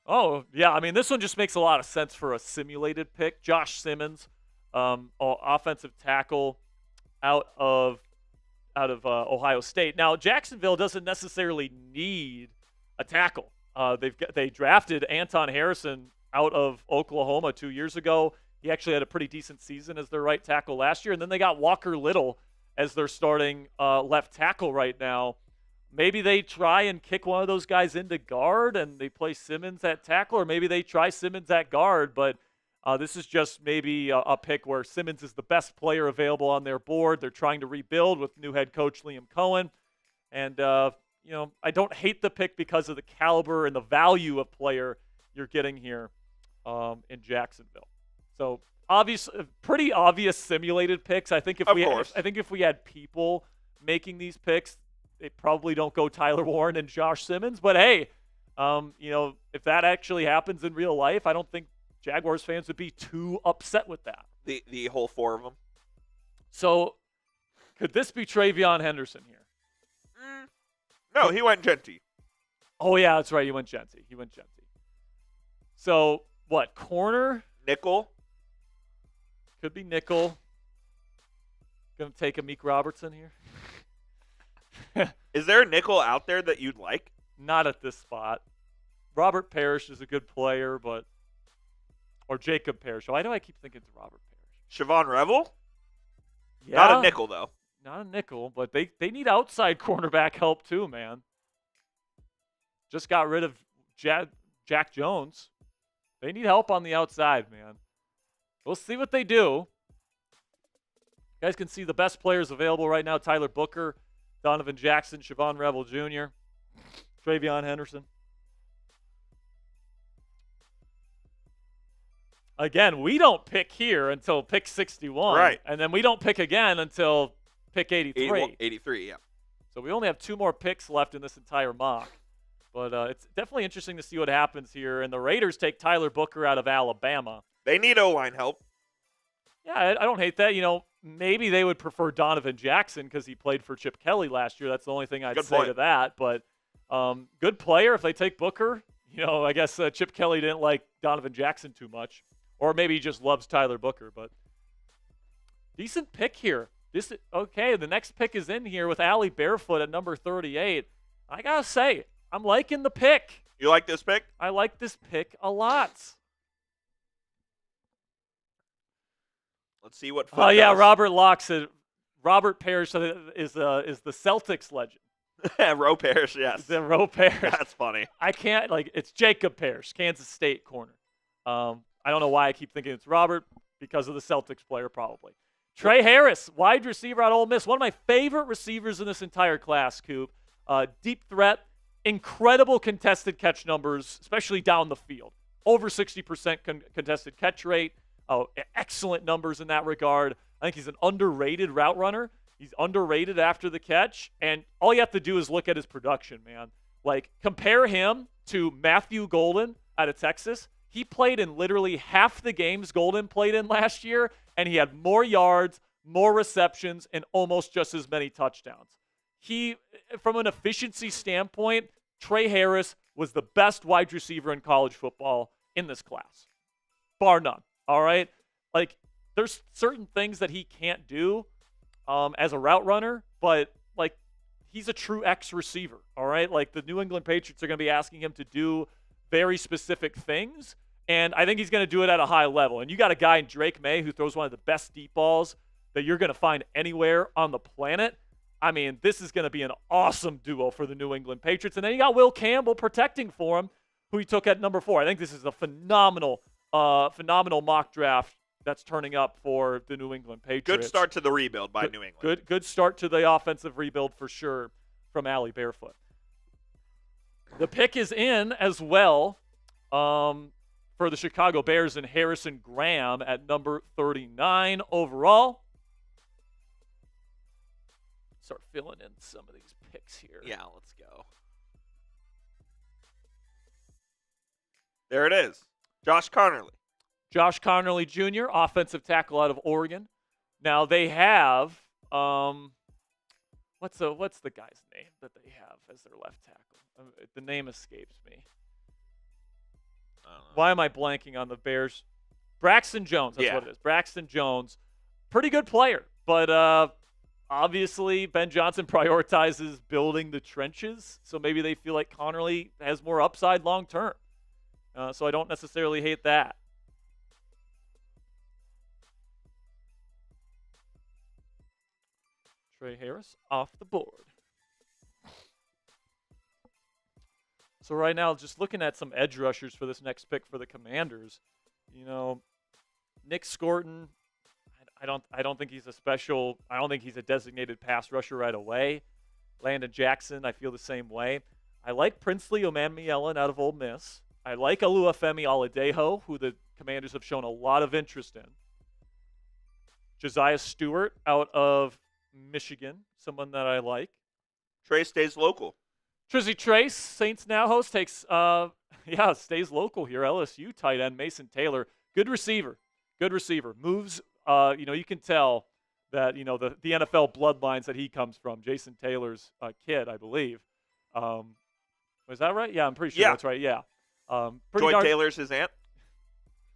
Oh, yeah. I mean, this one just makes a lot of sense for a simulated pick. Josh Simmons, offensive tackle out of Ohio State. Now, Jacksonville doesn't necessarily need a tackle. They drafted Anton Harrison out of Oklahoma 2 years ago. He actually had a pretty decent season as their right tackle last year. And then they got Walker Little as their starting left tackle right now. Maybe they try and kick one of those guys into guard and they play Simmons at tackle, or maybe they try Simmons at guard. But This is just maybe a pick where Simmons is the best player available on their board. They're trying to rebuild with new head coach Liam Cohen. And, I don't hate the pick because of the caliber and the value of player you're getting here in Jacksonville. So, pretty obvious simulated picks. I think if we had people making these picks, they probably don't go Tyler Warren and Josh Simmons. But hey, if that actually happens in real life, I don't think Jaguars fans would be too upset with that. The whole 4 of them. So, could this be Travion Henderson here? No, he went Genty. Oh yeah, that's right. He went Genty. So what? Corner? Nickel. Could be nickel. Gonna take Amik Robertson here. Is there a nickel out there that you'd like? Not at this spot. Robert Parrish is a good player, or Jacob Parrish. Why do I keep thinking it's Robert Parrish? Siobhan Revel? Yeah. Not a nickel, though. Not a nickel, but they need outside cornerback help too, man. Just got rid of Jack Jones. They need help on the outside, man. We'll see what they do. You guys can see the best players available right now: Tyler Booker, Donovan Jackson, Siobhan Revel Jr., Travion Henderson. Again, we don't pick here until pick 61. Right. And then we don't pick again until pick 83. 83, yeah. So we only have 2 more picks left in this entire mock. But it's definitely interesting to see what happens here. And the Raiders take Tyler Booker out of Alabama. They need O-line help. Yeah, I don't hate that. Maybe they would prefer Donovan Jackson because he played for Chip Kelly last year. That's the only thing I'd say to that. But good player if they take Booker. I guess Chip Kelly didn't like Donovan Jackson too much. Or maybe he just loves Tyler Booker. But decent pick here. The next pick is in here with Allie Barefoot at number 38. I got to say, I'm liking the pick. You like this pick? I like this pick a lot. Let's see what. Oh yeah, Robert Parrish is the Celtics legend. Roe Parrish, yes. The Roe Parrish. That's funny. I can't it's Jacob Parrish, Kansas State corner. I don't know why I keep thinking it's Robert because of the Celtics player probably. Trey Harris, wide receiver at Ole Miss, one of my favorite receivers in this entire class. Coop, deep threat, incredible contested catch numbers, especially down the field. Over 60% contested catch rate. Excellent numbers in that regard. I think he's an underrated route runner. He's underrated after the catch, and all you have to do is look at his production, man. Compare him to Matthew Golden out of Texas. He played in literally half the games Golden played in last year, and he had more yards, more receptions, and almost just as many touchdowns. From an efficiency standpoint, Trey Harris was the best wide receiver in college football in this class, bar none. All right? There's certain things that he can't do as a route runner, but, he's a true X receiver, all right? The New England Patriots are going to be asking him to do very specific things, and I think he's going to do it at a high level. And you got a guy in Drake May who throws one of the best deep balls that you're going to find anywhere on the planet. I mean, this is going to be an awesome duo for the New England Patriots. And then you got Will Campbell protecting for him, who he took at number 4. I think this is a phenomenal mock draft that's turning up for the New England Patriots. Good start to the rebuild by New England. Good start to the offensive rebuild for sure from Allie Barefoot. The pick is in as well for the Chicago Bears and Harrison Graham at number 39 overall. Start filling in some of these picks here. Yeah, let's go. There it is. Josh Connerly. Josh Connerly Jr., offensive tackle out of Oregon. Now they have what's the guy's name that they have as their left tackle? The name escapes me. Why am I blanking on the Bears? Braxton Jones. That's what it is. Braxton Jones, pretty good player, but obviously Ben Johnson prioritizes building the trenches, so maybe they feel like Connerly has more upside long term. So I don't necessarily hate that. Trey Harris off the board. So right now, just looking at some edge rushers for this next pick for the Commanders, Nick Scorton, I don't think he's I don't think he's a designated pass rusher right away. Landon Jackson, I feel the same way. I like Princely Omamielen out of Ole Miss. I like Oluwafemi Oladejo, who the Commanders have shown a lot of interest in. Josiah Stewart out of Michigan, someone that I like. Trey stays local. Trizzy Trace, Saints Now host, stays local here. LSU tight end Mason Taylor, good receiver. Moves, you can tell that, the NFL bloodlines that he comes from. Jason Taylor's kid, I believe. Was that right? Yeah, I'm pretty sure that's right. Yeah. Joy Taylor's his aunt?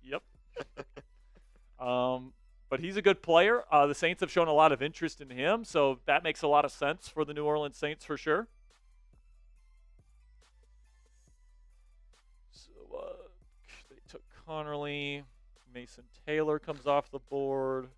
Yep. But he's a good player. The Saints have shown a lot of interest in him, so that makes a lot of sense for the New Orleans Saints for sure. So they took Connerly. Mason Taylor comes off the board.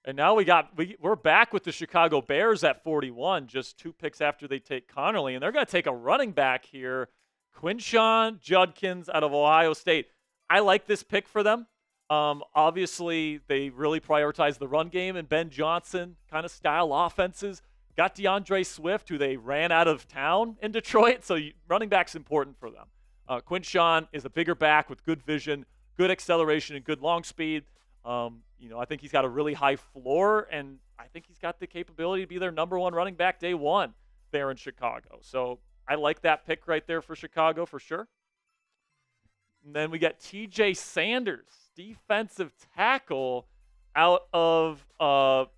And now we're back with the Chicago Bears at 41, just 2 picks after they take Connerly. And they're going to take a running back here, Quinshon Judkins out of Ohio State. I like this pick for them. Obviously, they really prioritize the run game and Ben Johnson kind of style offenses. Got DeAndre Swift, who they ran out of town in Detroit, so running back's important for them. Quinshon is a bigger back with good vision, good acceleration, and good long speed. I think he's got a really high floor, and I think he's got the capability to be their number 1 running back day 1 there in Chicago. So I like that pick right there for Chicago for sure. And then we got TJ Sanders, defensive tackle out of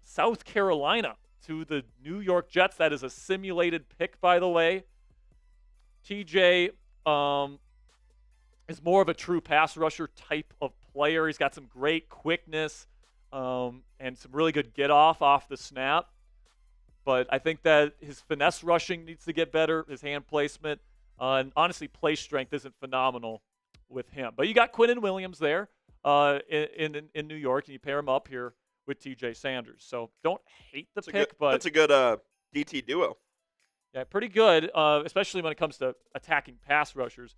South Carolina to the New York Jets. That is a simulated pick, by the way. TJ is more of a true pass rusher type of player. He's got some great quickness and some really good get-off the snap. But I think that his finesse rushing needs to get better, his hand placement. And honestly, play strength isn't phenomenal with him. But you got Quinnen Williams there in New York, and you pair him up here with TJ Sanders. So don't hate the pick, but that's a good DT duo. Yeah, pretty good, especially when it comes to attacking pass rushers.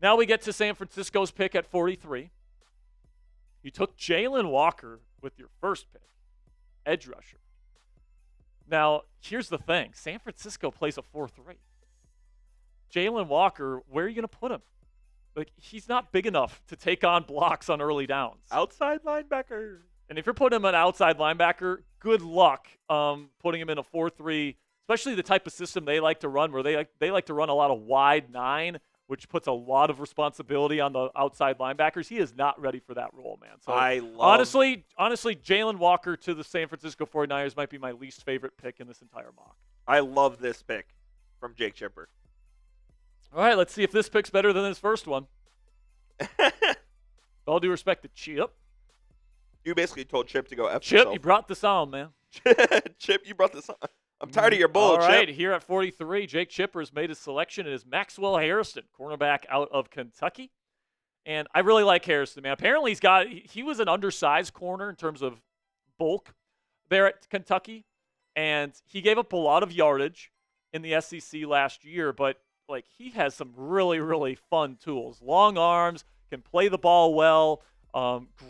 Now we get to San Francisco's pick at 43. You took Jaylen Walker with your first pick, edge rusher. Now, here's the thing. San Francisco plays a 4-3. Jaylen Walker, where are you going to put him? Like, he's not big enough to take on blocks on early downs. Outside linebacker. And if you're putting him an outside linebacker, good luck putting him in a 4-3, especially the type of system they like to run, where they like to run a lot of wide 9, which puts a lot of responsibility on the outside linebackers. He is not ready for that role, man. So honestly, Jaylen Walker to the San Francisco 49ers might be my least favorite pick in this entire mock. I love this pick from Jake Chipper. All right, let's see if this pick's better than his first one. With all due respect to Chip. You basically told Chip to go F Chip, himself. you brought this on, man. Chip, you brought this on. I'm tired of your bull, All right, Chip. here at 43, Jake Chipper has made his selection. It is Maxwell Harrison, cornerback out of Kentucky. And I really like Harrison, man. Apparently he was an undersized corner in terms of bulk there at Kentucky. And he gave up a lot of yardage in the SEC last year, but he has some really, really fun tools. Long arms, can play the ball well,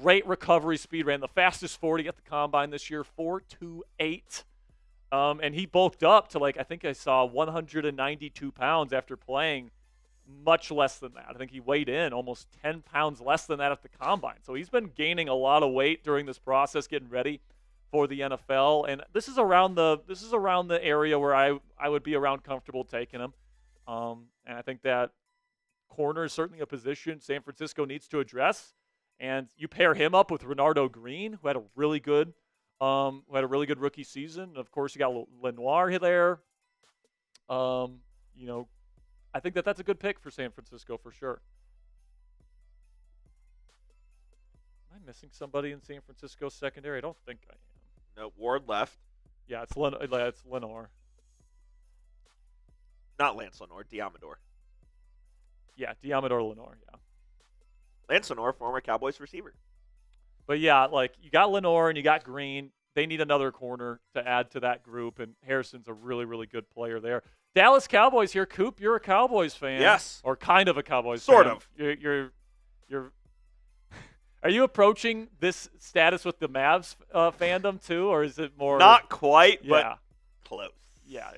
great recovery speed, ran the fastest 40 at the combine this year, 4.28. And he bulked up to I think I saw 192 pounds after playing much less than that. I think he weighed in almost 10 pounds less than that at the combine. So he's been gaining a lot of weight during this process, getting ready for the NFL. And this is around the area where I would be around comfortable taking him. And I think that corner is certainly a position San Francisco needs to address. And you pair him up with Renardo Green, who had a really good rookie season. Of course, you got Lenoir there. I think that's a good pick for San Francisco for sure. Am I missing somebody in San Francisco secondary? I don't think I am. No, Ward left. Yeah, it's Lenoir. Not Lance Lenoir, Diamador. Yeah, Diamador Lenoir, yeah. Lance Lenoir, former Cowboys receiver. But yeah, you got Lenoir and you got Green. They need another corner to add to that group, and Harrison's a really, really good player there. Dallas Cowboys here. Coop, you're a Cowboys fan. Yes. Or kind of a Cowboys Sort fan. of. You're Are you approaching this status with the Mavs fandom too, or is it more? Not quite, Yeah. but close. Yeah,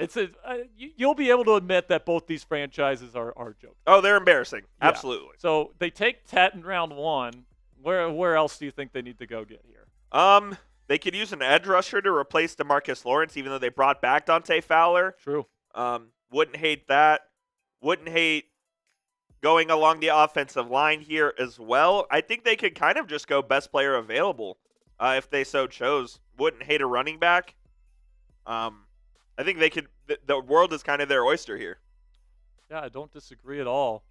you'll be able to admit that both these franchises are jokes. Oh, they're embarrassing. Yeah. Absolutely. So they take Tet in round 1. Where else do you think they need to go get here? They could use an edge rusher to replace DeMarcus Lawrence, even though they brought back Dante Fowler. True. Wouldn't hate that. Wouldn't hate going along the offensive line here as well. I think they could kind of just go best player available if they so chose. Wouldn't hate a running back. I think they could. The world is kind of their oyster here. Yeah, I don't disagree at all.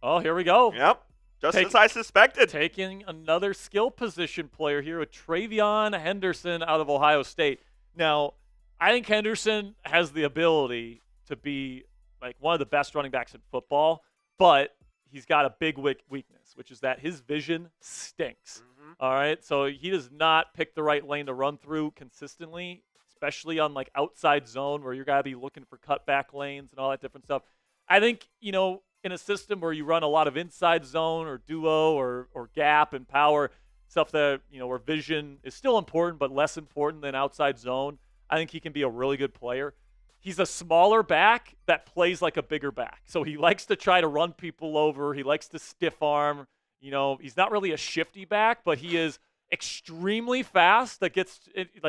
Oh, here we go. Yep. Just as I suspected. Taking another skill position player here with Travion Henderson out of Ohio State. Now, I think Henderson has the ability to be like one of the best running backs in football, but he's got a big weakness, which is that his vision stinks. Mm-hmm. All right, so he does not pick the right lane to run through consistently, especially on like outside zone where you're got to be looking for cutback lanes and all that different stuff. I think, in a system where you run a lot of inside zone or duo or gap and power, stuff that, where vision is still important but less important than outside zone, I think he can be a really good player. He's a smaller back that plays like a bigger back. So he likes to try to run people over. He likes to stiff arm. He's not really a shifty back, but he is extremely fast.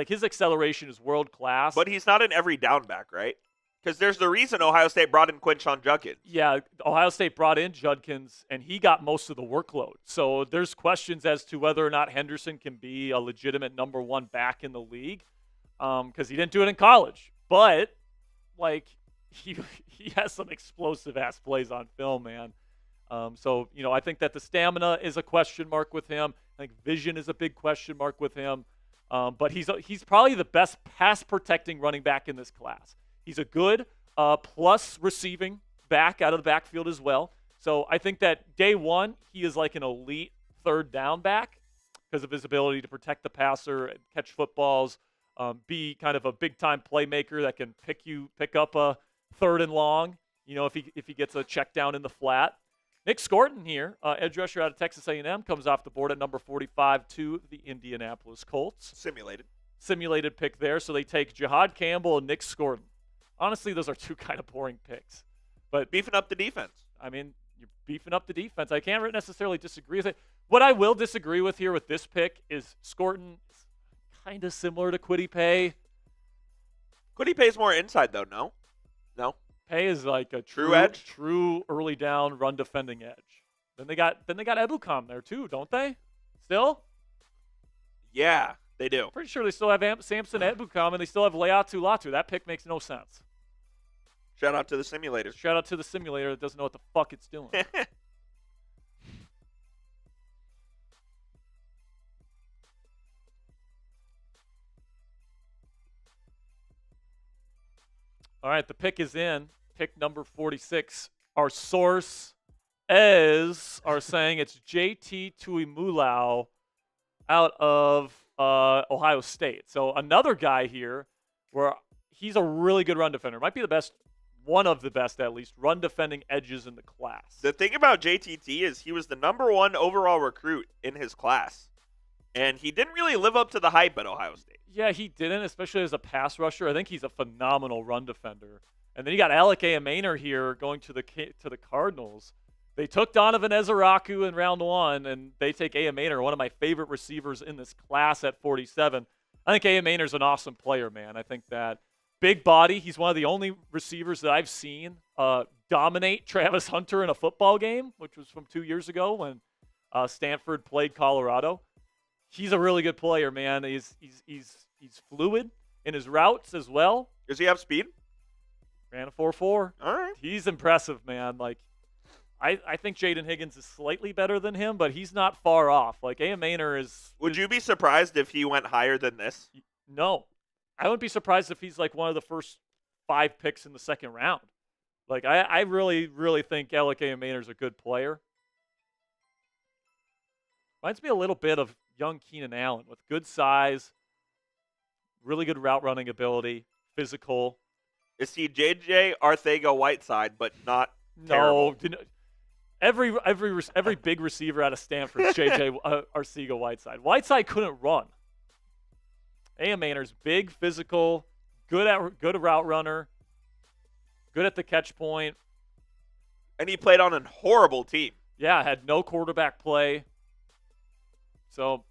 His acceleration is world class. But he's not an every down back, right? Because there's the reason Ohio State brought in Quinshon Judkins. Yeah, Ohio State brought in Judkins, and he got most of the workload. So there's questions as to whether or not Henderson can be a legitimate number 1 back in the league, because he didn't do it in college. But he has some explosive ass plays on film, man. So I think that the stamina is a question mark with him. I think vision is a big question mark with him. But he's probably the best pass protecting running back in this class. He's a good plus receiving back out of the backfield as well. So I think that day one, he is like an elite third down back because of his ability to protect the passer, catch footballs, be kind of a big-time playmaker that can pick up a third and long, if he gets a check down in the flat. Nick Scorton here, edge rusher out of Texas A&M, comes off the board at number 45 to the Indianapolis Colts. Simulated pick there. So they take Jihad Campbell and Nick Scorton. Honestly, those are two kind of boring picks. But beefing up the defense. I mean, you're beefing up the defense. I can't necessarily disagree with it. What I will disagree with here with this pick is Scorton is kind of similar to Kwity Paye. Kwity Paye's more inside, though, no? No? Paye is like a true edge? True early down run defending edge. Then they got Ebukam there too, don't they? Still? Yeah, they do. Pretty sure they still have Samson Ebukam and they still have Leatu Latu. That pick makes no sense. Shout out to the simulators. Shout out to the simulator that doesn't know what the fuck it's doing. All right, the pick is in. Pick number 46. Our sources are saying it's JT Tuimoloau out of Ohio State. So another guy here where he's a really good run defender. Might be the best, one of the best at least, run defending edges in the class. The thing about JTT is he was the number 1 overall recruit in his class. And he didn't really live up to the hype at Ohio State. Yeah, he didn't, especially as a pass rusher. I think he's a phenomenal run defender. And then you got Alec Ayamaner here going to the Cardinals. They took Donovan Ezeraku in round 1, and they take Ayamaner, one of my favorite receivers in this class at 47. I think Ayamaner's an awesome player, man. I think that big body. He's one of the only receivers that I've seen dominate Travis Hunter in a football game, which was from 2 years ago when Stanford played Colorado. He's a really good player, man. He's fluid in his routes as well. Does he have speed? Ran a 4.4. All right. He's impressive, man. I think Jaden Higgins is slightly better than him, but he's not far off. Ayamaner is. Would you be surprised if he went higher than this? No. I wouldn't be surprised if he's one of the first 5 picks in the second round. I really, really think Alec Ayamaner's a good player. Reminds me a little bit of young Keenan Allen with good size, really good route running ability, physical. Is he J.J. Arcega-Whiteside, but not terrible? No. Every big receiver out of Stanford is J.J. Arcega-Whiteside. Whiteside couldn't run. A.M. Mainer's big, physical, good route runner, good at the catch point. And he played on a horrible team. Yeah, had no quarterback play. So,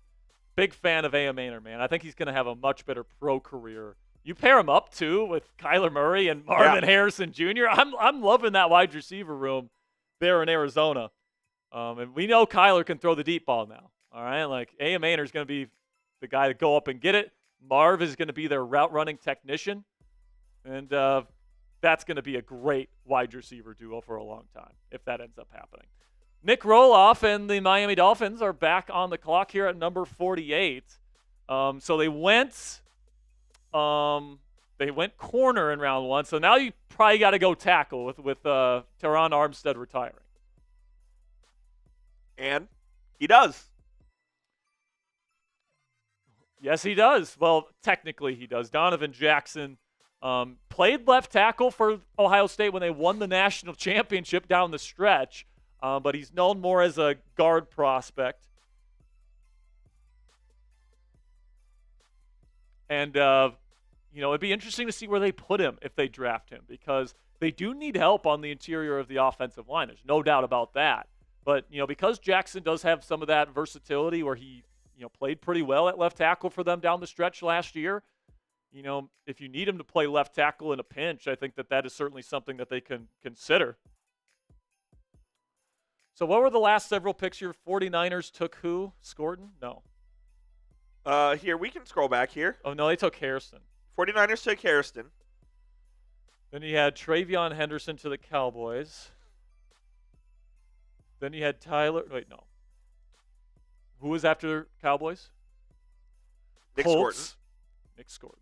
big fan of A.M. Mainer, man. I think he's going to have a much better pro career. You pair him up, too, with Kyler Murray and Marvin Harrison Jr. I'm loving that wide receiver room there in Arizona. And we know Kyler can throw the deep ball now. All right? Like, A.M. Mainer is going to be the guy to go up and get it. Marv is going to be their route running technician. And that's going to be a great wide receiver duo for a long time if that ends up happening. Nick Roloff and the Miami Dolphins are back on the clock here at number 48. So they went corner in round one. So now you probably got to go tackle with Teron Armstead retiring. And he does. Yes, he does. Well, technically he does. Donovan Jackson played left tackle for Ohio State when they won the national championship down the stretch, but he's known more as a guard prospect. And, it'd be interesting to see where they put him if they draft him, because they do need help on the interior of the offensive line. There's no doubt about that. But, because Jackson does have some of that versatility where he played pretty well at left tackle for them down the stretch last year. If you need him to play left tackle in a pinch, I think that is certainly something that they can consider. So what were the last several picks here? 49ers took who? Scorton? No. Here, we can scroll back here. Oh, no, they took Harrison. 49ers took Harrison. Then you had Travion Henderson to the Cowboys. Then you had Tyler. Wait, no. Who was after Cowboys? Nick Colts. Scorton. Nick Scorton.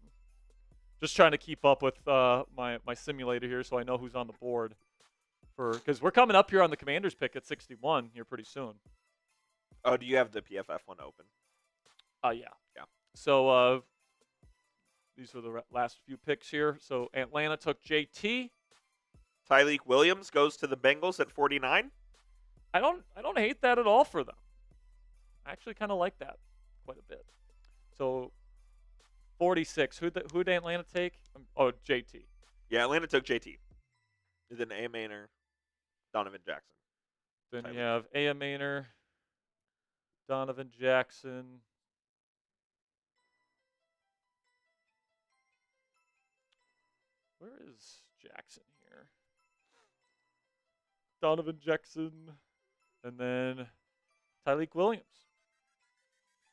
Just trying to keep up with my simulator here so I know who's on the board. Because we're coming up here on the Commanders pick at 61 here pretty soon. Oh, do you have the PFF one open? Yeah. So these are the last few picks here. So Atlanta took JT. Tyleek Williams goes to the Bengals at 49. I don't hate that at all for them. I actually kind of like that quite a bit. So 46. Who'd Atlanta take? JT. Yeah, Atlanta took JT. And then A. Mainer, Donovan Jackson. Then you have A. Mainer, Donovan Jackson. Where is Jackson here? Donovan Jackson. And then Tyleek Williams.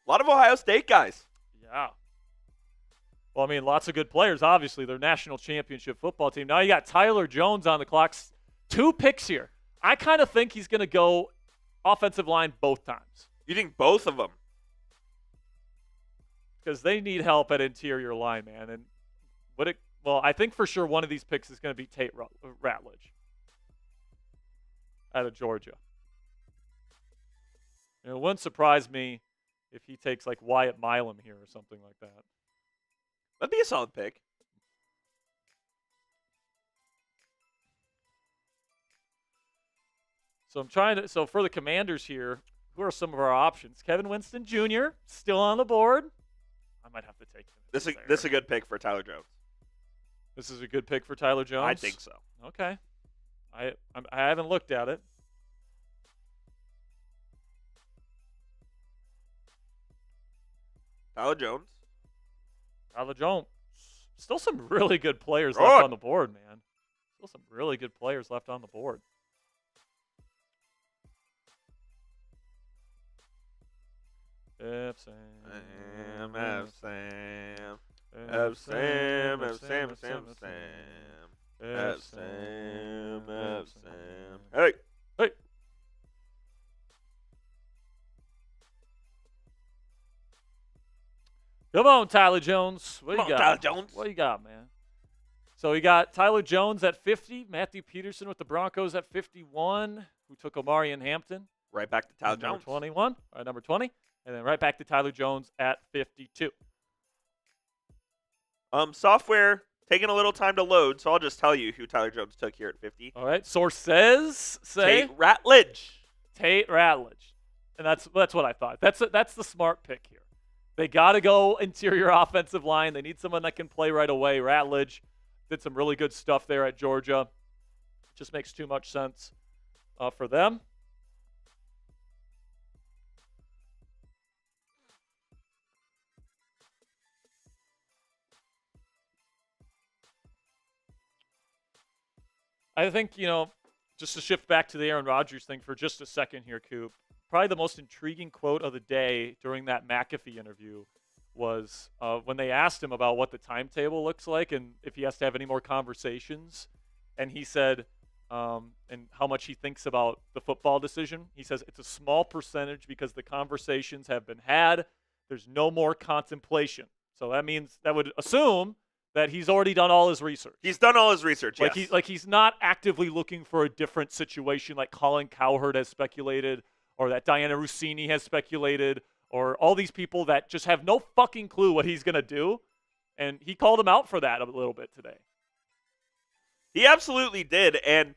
A lot of Ohio State guys. Yeah. Well, lots of good players, obviously. They're national championship football team. Now you got Tyler Jones on the clock. 2 picks here. I kind of think he's going to go offensive line both times. You think both of them? Because they need help at interior line, man. And I think for sure one of these picks is going to be Tate Ratledge out of Georgia. And it wouldn't surprise me if he takes like Wyatt Milam here or something like that. That'd be a solid pick. So for the Commanders here, who are some of our options? Kevin Winston Jr. still on the board. I might have to take him. This is a good pick for Tyler Jones. This is a good pick for Tyler Jones? I think so. Okay. I haven't looked at it. Tyler Jones. Still some really good players left on the board, man. Still some really good players left on the board. F Sam. F Sam. F Sam. F Sam. F Sam. F Sam. F Sam. Hey. Hey. Come on, Tyler Jones. What do you got? Tyler Jones. What do you got, man? So we got Tyler Jones at 50, Matthew Peterson with the Broncos at 51, who took Omarion Hampton. Right back to Tyler Jones. Number 21, number 20, and then right back to Tyler Jones at 52. Software taking a little time to load, so I'll just tell you who Tyler Jones took here at 50. All right. Sources say Tate Ratledge. Tate Ratledge. And that's what I thought. That's the smart pick here. They got to go interior offensive line. They need someone that can play right away. Ratledge did some really good stuff there at Georgia. Just makes too much sense for them. I think, just to shift back to the Aaron Rodgers thing for just a second here, Coop, probably the most intriguing quote of the day during that McAfee interview was when they asked him about what the timetable looks like and if he has to have any more conversations. And he said, and how much he thinks about the football decision. He says, it's a small percentage because the conversations have been had. There's no more contemplation. So that means that would assume that he's already done all his research. He's done all his research, yes. He's not actively looking for a different situation like Colin Cowherd has speculated or that Diana Rossini has speculated or all these people that just have no fucking clue what he's going to do. And he called him out for that a little bit today. He absolutely did. And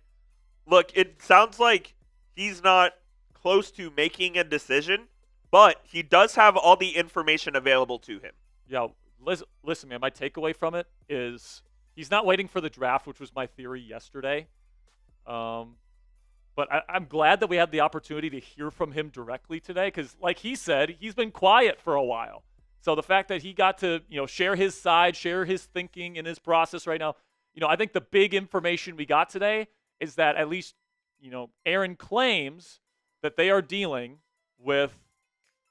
look, it sounds like he's not close to making a decision, but he does have all the information available to him. Yeah, listen, man, my takeaway from it is he's not waiting for the draft, which was my theory yesterday. But I'm glad that we had the opportunity to hear from him directly today because, like he said, he's been quiet for a while. So the fact that he got to, share his side, share his thinking and his process right now, I think the big information we got today is that at least, Aaron claims that they are dealing with,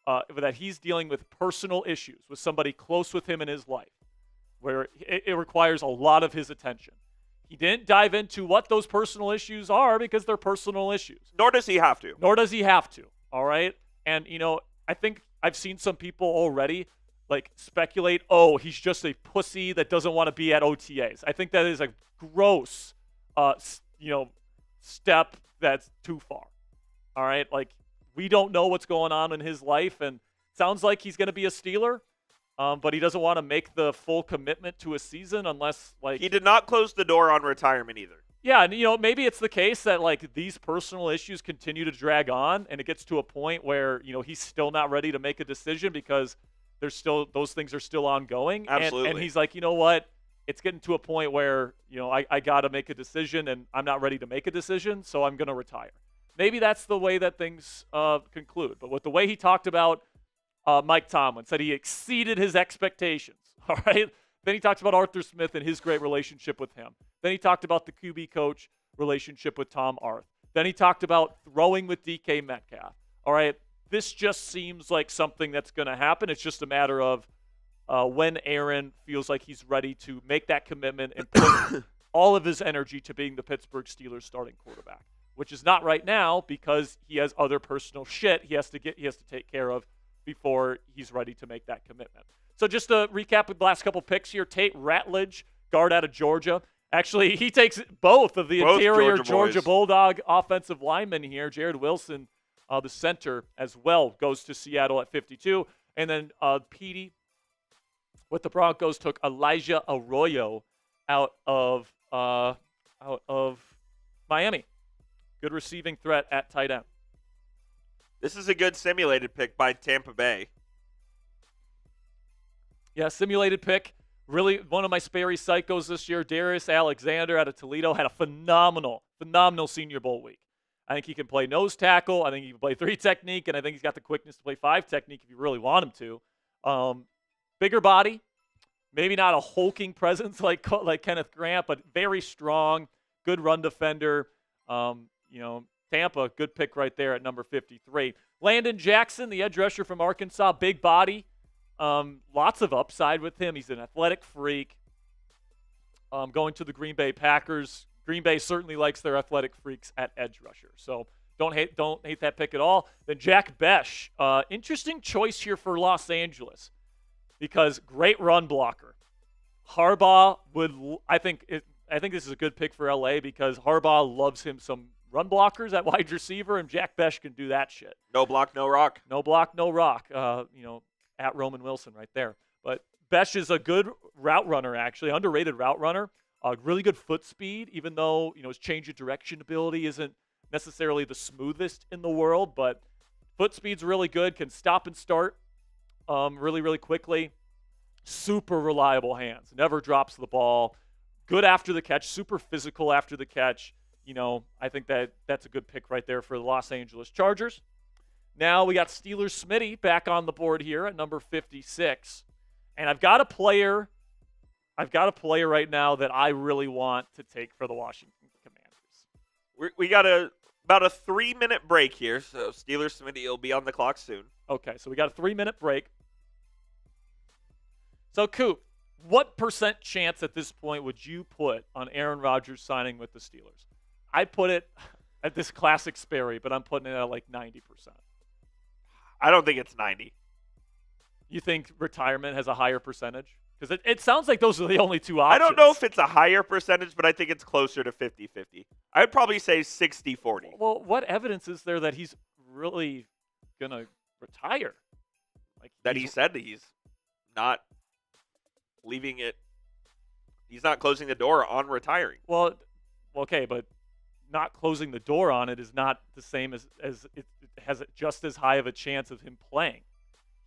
that he's dealing with personal issues with somebody close with him in his life where it requires a lot of his attention. He didn't dive into what those personal issues are because they're personal issues. Nor does he have to. All right? And, I think I've seen some people already speculate, he's just a pussy that doesn't want to be at OTAs. I think that is a gross, step that's too far. All right? We don't know what's going on in his life, and it sounds like he's going to be a Steeler, but he doesn't want to make the full commitment to a season unless, He did not close the door on retirement either. Yeah, and, maybe it's the case that, these personal issues continue to drag on, and it gets to a point where, he's still not ready to make a decision because those things are still ongoing. Absolutely. And he's like, you know what? It's getting to a point where, I got to make a decision, and I'm not ready to make a decision, so I'm going to retire. Maybe that's the way that things conclude. But with the way he talked about Mike Tomlin, said he exceeded his expectations, all right? Then he talked about Arthur Smith and his great relationship with him. Then he talked about the QB coach relationship with Tom Arth. Then he talked about throwing with DK Metcalf. All right, this just seems like something that's going to happen. It's just a matter of when Aaron feels like he's ready to make that commitment and put all of his energy to being the Pittsburgh Steelers starting quarterback, which is not right now because he has other personal shit he has to take care of before he's ready to make that commitment. So just to recap the last couple picks here, Tate Ratledge, guard out of Georgia. Actually, he takes both of the interior Georgia Bulldog offensive linemen here. Jared Wilson, the center as well, goes to Seattle at 52. And then Petey with the Broncos took Elijah Arroyo out of Miami. Good receiving threat at tight end. This is a good simulated pick by Tampa Bay. Yeah, simulated pick. Really, one of my Sperry psychos this year, Darius Alexander out of Toledo, had a phenomenal Senior Bowl week. I think he can play nose tackle. I think he can play 3 technique, and I think he's got the quickness to play 5 technique if you really want him to. Bigger body, maybe not a hulking presence like Kenneth Grant, but very strong, good run defender. Tampa, good pick right there at number 53. Landon Jackson, the edge rusher from Arkansas, big body. Lots of upside with him. He's an athletic freak. Going to the Green Bay Packers. Green Bay certainly likes their athletic freaks at edge rusher. So don't hate that pick at all. Then Jack Besh. Interesting choice here for Los Angeles because great run blocker. Harbaugh I think this is a good pick for LA because Harbaugh loves him some run blockers at wide receiver, and Jack Besh can do that shit. No block, no rock. No block, no rock. At Roman Wilson right there. But Besh is a good route runner, actually, underrated route runner. Really good foot speed, even though, his change of direction ability isn't necessarily the smoothest in the world, but foot speed's really good, can stop and start really, really quickly. Super reliable hands, never drops the ball. Good after the catch, super physical after the catch. I think that's a good pick right there for the Los Angeles Chargers. Now we got Steelers Smitty back on the board here at number 56. And I've got a player right now that I really want to take for the Washington Commanders. We got about a 3-minute break here, so Steelers Smitty will be on the clock soon. Okay, so we got a 3-minute break. So, Coop, what % chance at this point would you put on Aaron Rodgers signing with the Steelers? I put it at this classic Sperry, but I'm putting it at like 90%. I don't think it's 90. You think retirement has a higher percentage? Because it sounds like those are the only two options. I don't know if it's a higher percentage, but I think it's closer to 50-50. I would probably say 60-40. Well, what evidence is there that he's really going to retire? That he said that he's not leaving it. He's not closing the door on retiring. Well, okay, but not closing the door on it is not the same as it has just as high of a chance of him playing.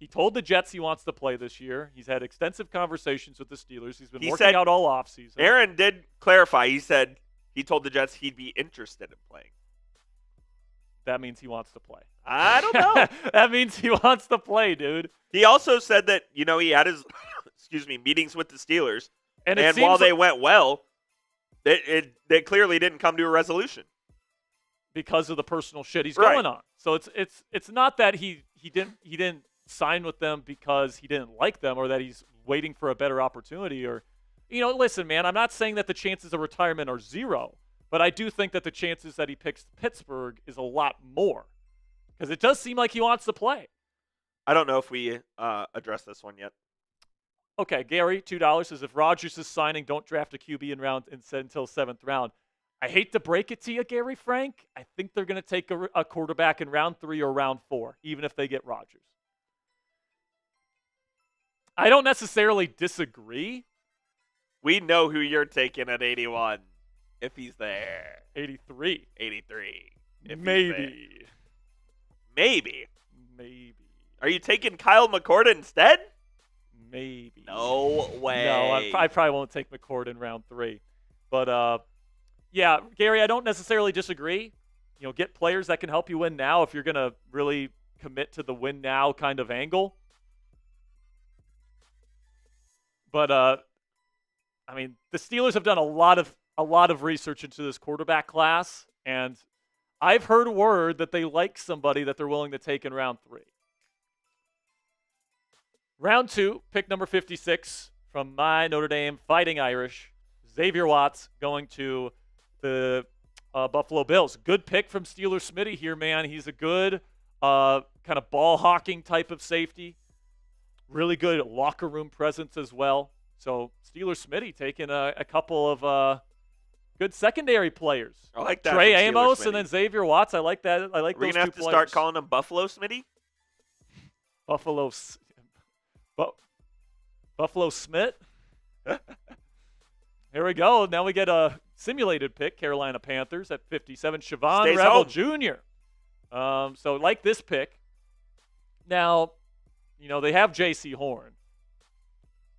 He told the Jets he wants to play this year. He's had extensive conversations with the Steelers. He's been working out all offseason. Aaron did clarify. He told the Jets he'd be interested in playing. That means he wants to play. I don't know. That means he wants to play, dude. He also said that, he had his meetings with the Steelers. And while they went well, they clearly didn't come to a resolution. Because of the personal shit he's going on. So it's not that he didn't sign with them because he didn't like them or that he's waiting for a better opportunity or listen, man, I'm not saying that the chances of retirement are zero, but I do think that the chances that he picks Pittsburgh is a lot more because it does seem like he wants to play. I don't know if we address this one yet. Okay, Gary, $2 says if Rodgers is signing, don't draft a QB until 7th round. I hate to break it to you, Gary Frank. I think they're going to take a quarterback in round 3 or round 4, even if they get Rodgers. I don't necessarily disagree. We know who you're taking at 81 if he's there. 83. 83. Maybe. Maybe. Are you taking Kyle McCord instead? Maybe. No way. No, I probably won't take McCord in round 3. But, yeah, Gary, I don't necessarily disagree. Get players that can help you win now if you're going to really commit to the win now kind of angle. But, the Steelers have done a lot of research into this quarterback class, and I've heard word that they like somebody that they're willing to take in round 3. Round 2, pick number 56 from my Notre Dame Fighting Irish, Xavier Watts going to the Buffalo Bills. Good pick from Steelers Smitty here, man. He's a good kind of ball hawking type of safety. Really good locker room presence as well. So Steelers Smitty taking a couple of good secondary players. I like that. Trey Amos and then Xavier Watts. I like that. I like those two players. We're going to have to start calling him Buffalo Smitty? Buffalo Smith. Here we go. Now we get a simulated pick, Carolina Panthers at 57. Siobhan Revel Jr. So like this pick. Now, they have J.C. Horn.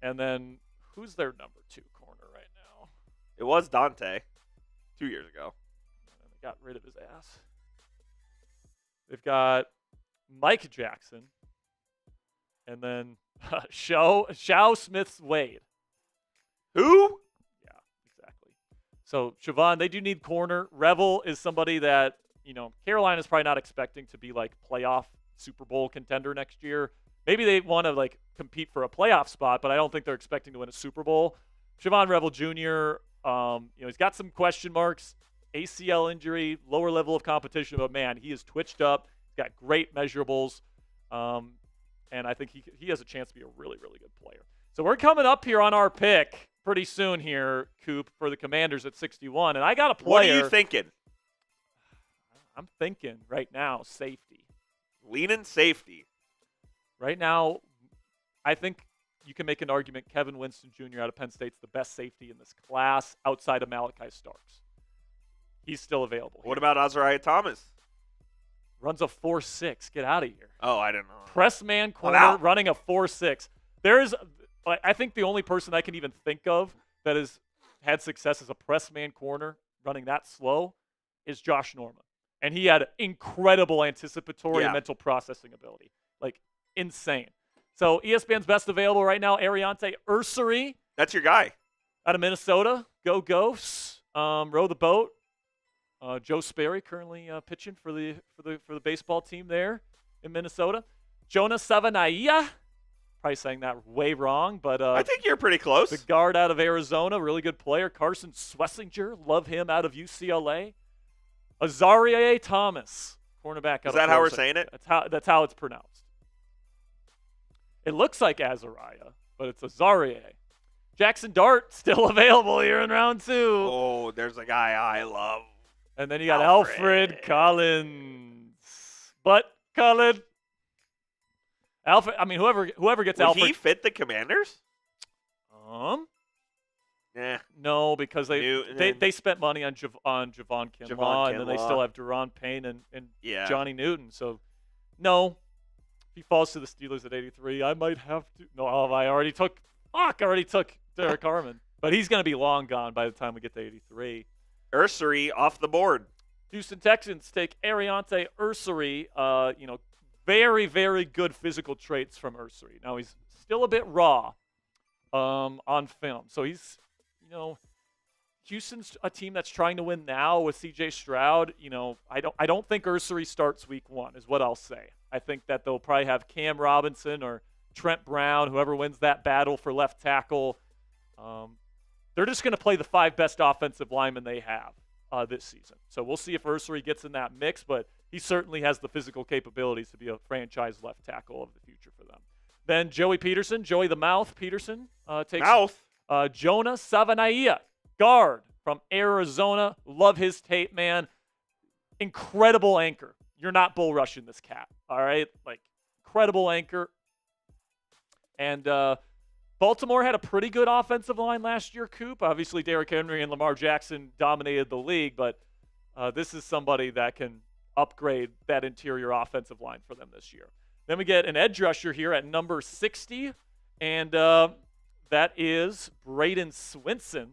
And then who's their number 2 corner right now? It was Dante 2 years ago. And they got rid of his ass. They've got Mike Jackson. And then Shao Smith-Wade. Who? Yeah, exactly. So, Siobhan, they do need corner. Revel is somebody that, Carolina's probably not expecting to be like playoff Super Bowl contender next year. Maybe they want to compete for a playoff spot, but I don't think they're expecting to win a Super Bowl. Siobhan Revel Jr., he's got some question marks, ACL injury, lower level of competition, but man, he is twitched up. He's got great measurables, and I think he has a chance to be a really, really good player. So we're coming up here on our pick pretty soon here, Coop, for the Commanders at 61, and I got a player. What are you thinking? I'm thinking right now safety. Leaning safety. Right now, I think you can make an argument Kevin Winston Jr. out of Penn State's the best safety in this class outside of Malachi Starks. He's still available. What about Azariah Thomas? Runs a 4.6. Get out of here. Oh, I don't know. Press man corner running a 4.6. I think the only person I can even think of that has had success as a press man corner running that slow is Josh Norman. And he had incredible anticipatory and mental processing ability. Like, insane. So ESPN's best available right now, Ariante Ursary. That's your guy. Out of Minnesota. Go Ghosts. Row the boat. Joe Sperry currently pitching for the baseball team there in Minnesota. Jonah Savanaia. Probably saying that way wrong, but I think you're pretty close. The guard out of Arizona, really good player. Carson Swessinger, love him, out of UCLA. Azaria Thomas, cornerback out of Florida. Is that how we're saying it? That's how it's pronounced. It looks like Azariah, but it's Azaria. Jackson Dart still available here in round 2. Oh, there's a guy I love. And then you got Alfred Collins. But Collins. Alfred, I mean, whoever gets Would Alfred. he fit the Commanders? Yeah. No, because they spent money on Javon Kinlaw, and then they still have Deron Payne and Johnny Newton. So, no. If he falls to the Steelers at 83, I might have to. No, I already took Derek Harmon. But he's going to be long gone by the time we get to 83. Ursary off the board. Houston Texans take Ariante Ursary. Very, very good physical traits from Ursary. Now, he's still a bit raw on film. So he's, Houston's a team that's trying to win now with C.J. Stroud. I don't think Ursary starts week 1 is what I'll say. I think that they'll probably have Cam Robinson or Trent Brown, whoever wins that battle for left tackle. They're just going to play the 5 best offensive linemen they have this season. So we'll see if Ursary gets in that mix, but he certainly has the physical capabilities to be a franchise left tackle of the future for them. Then Joey the Mouth Peterson, takes Jonah Savanaia, guard from Arizona. Love his tape, man. Incredible anchor. You're not bull rushing this cat, all right? Like, incredible anchor. And Baltimore had a pretty good offensive line last year, Coop. Obviously, Derrick Henry and Lamar Jackson dominated the league, but this is somebody that can upgrade that interior offensive line for them this year. Then we get an edge rusher here at number 60, and that is Braden Swinson,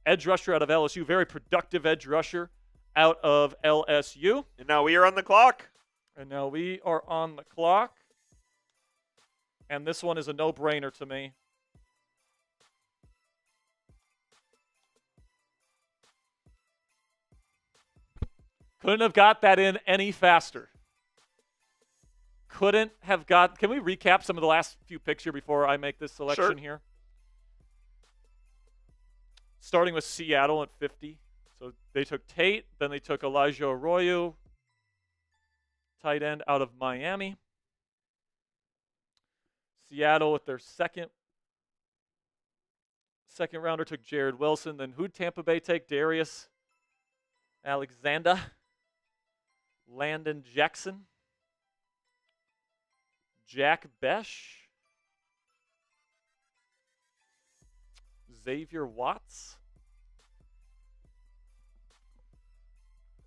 edge rusher out of LSU. Very productive edge rusher out of LSU. And now we are on the clock. And this one is a no-brainer to me. Couldn't have got that in any faster. Can we recap some of the last few picks here before I make this selection here? Starting with Seattle at 50. So they took Tate, then they took Elijah Arroyo, tight end out of Miami. Seattle with their second rounder took Jared Wilson. Then who'd Tampa Bay take? Darius Alexander, Landon Jackson, Jack Besh, Xavier Watts.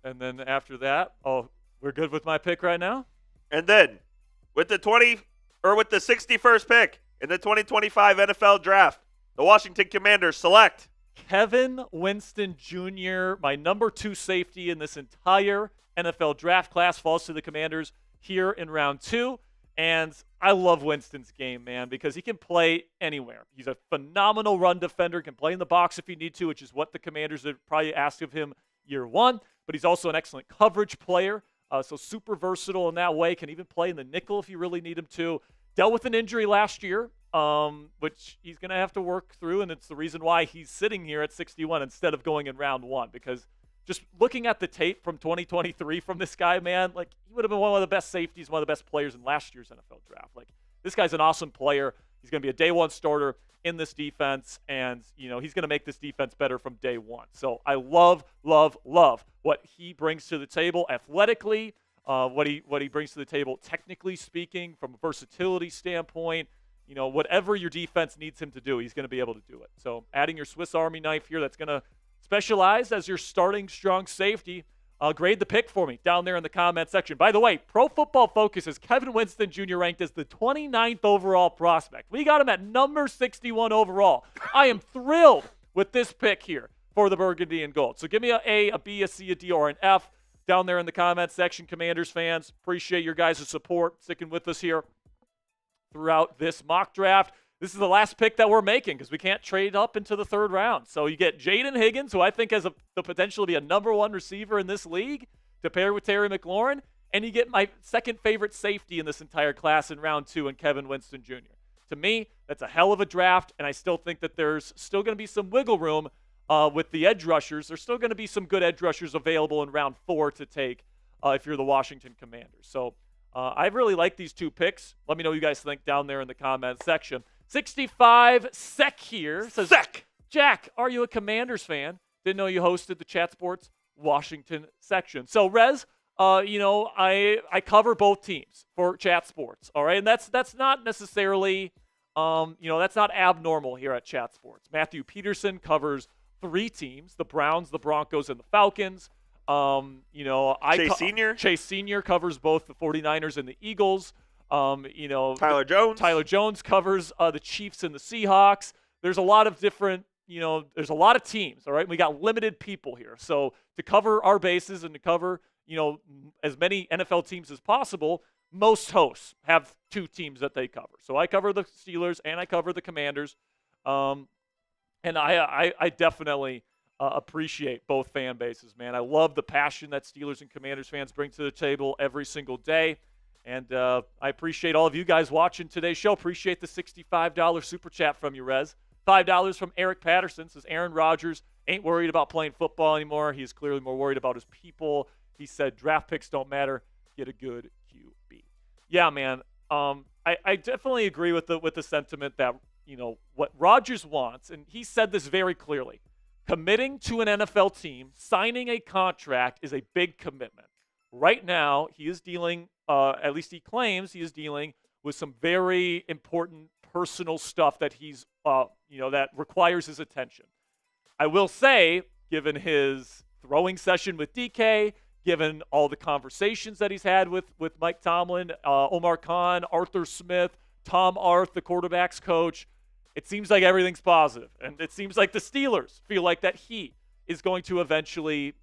And then after that, we're good with my pick right now? And then with the 61st pick in the 2025 NFL Draft, the Washington Commanders select Kevin Winston Jr., my number 2 safety in this entire NFL draft class, falls to the Commanders here in round 2. And I love Winston's game, man, because he can play anywhere. He's a phenomenal run defender, can play in the box if you need to, which is what the Commanders have probably asked of him year 1. But he's also an excellent coverage player, so super versatile in that way. Can even play in the nickel if you really need him to. Dealt with an injury last year, which he's going to have to work through, and it's the reason why he's sitting here at 61 instead of going in round 1, because just looking at the tape from 2023 from this guy, man, like, he would have been one of the best safeties, one of the best players in last year's NFL draft. Like, this guy's an awesome player. He's going to be a day 1 starter in this defense, and, he's going to make this defense better from day 1. So I love what he brings to the table athletically, what he brings to the table technically speaking, from a versatility standpoint. whatever your defense needs him to do, he's going to be able to do it. So adding your Swiss Army knife here, that's going to specialize as your starting strong safety. Grade the pick for me down there in the comment section. By the way, Pro Football Focus has Kevin Winston Jr. ranked as the 29th overall prospect. We got him at number 61 overall. I am thrilled with this pick here for the Burgundy and Gold. So give me an A, a B, a C, a D, or an F down there in the comment section. Commanders fans, appreciate your guys' support, sticking with us here throughout this mock draft. This is the last pick that we're making because we can't trade up into the third round. So you get Jaden Higgins, who I think has the potential to be a number one receiver in this league, to pair with Terry McLaurin, and you get my second favorite safety in this entire class in round 2 in Kevin Winston Jr. To me, that's a hell of a draft, and I still think that there's still going to be some wiggle room with the edge rushers. There's still going to be some good edge rushers available in round 4 to take if you're the Washington Commanders. So I really like these 2 picks. Let me know what you guys think down there in the comment section. 65 Sec here says, Sec! Jack, are you a Commanders fan? Didn't know you hosted the Chat Sports Washington section. So, Rez, I cover both teams for Chat Sports, all right? And that's not necessarily, that's not abnormal here at Chat Sports. Matthew Peterson covers 3 teams, the Browns, the Broncos, and the Falcons. Chase Sr. covers both the 49ers and the Eagles. Tyler Jones covers the Chiefs and the Seahawks. There's a lot of different, there's a lot of teams, all right? We got limited people here. So to cover our bases and to cover, as many NFL teams as possible, most hosts have 2 teams that they cover. So I cover the Steelers and I cover the Commanders. And I definitely appreciate both fan bases, man. I love the passion that Steelers and Commanders fans bring to the table every single day. And I appreciate all of you guys watching today's show. Appreciate the $65 super chat from you, Rez. $5 from Eric Patterson. Says Aaron Rodgers ain't worried about playing football anymore. He is clearly more worried about his people. He said draft picks don't matter. Get a good QB. Yeah, man. I definitely agree with the sentiment that, what Rodgers wants, and he said this very clearly, committing to an NFL team, signing a contract is a big commitment. Right now, he is dealing, at least he claims he is dealing with some very important personal stuff that he's, that requires his attention. I will say, given his throwing session with DK, given all the conversations that he's had with Mike Tomlin, Omar Khan, Arthur Smith, Tom Arth, the quarterback's coach, it seems like everything's positive. And it seems like the Steelers feel like that he is going to eventually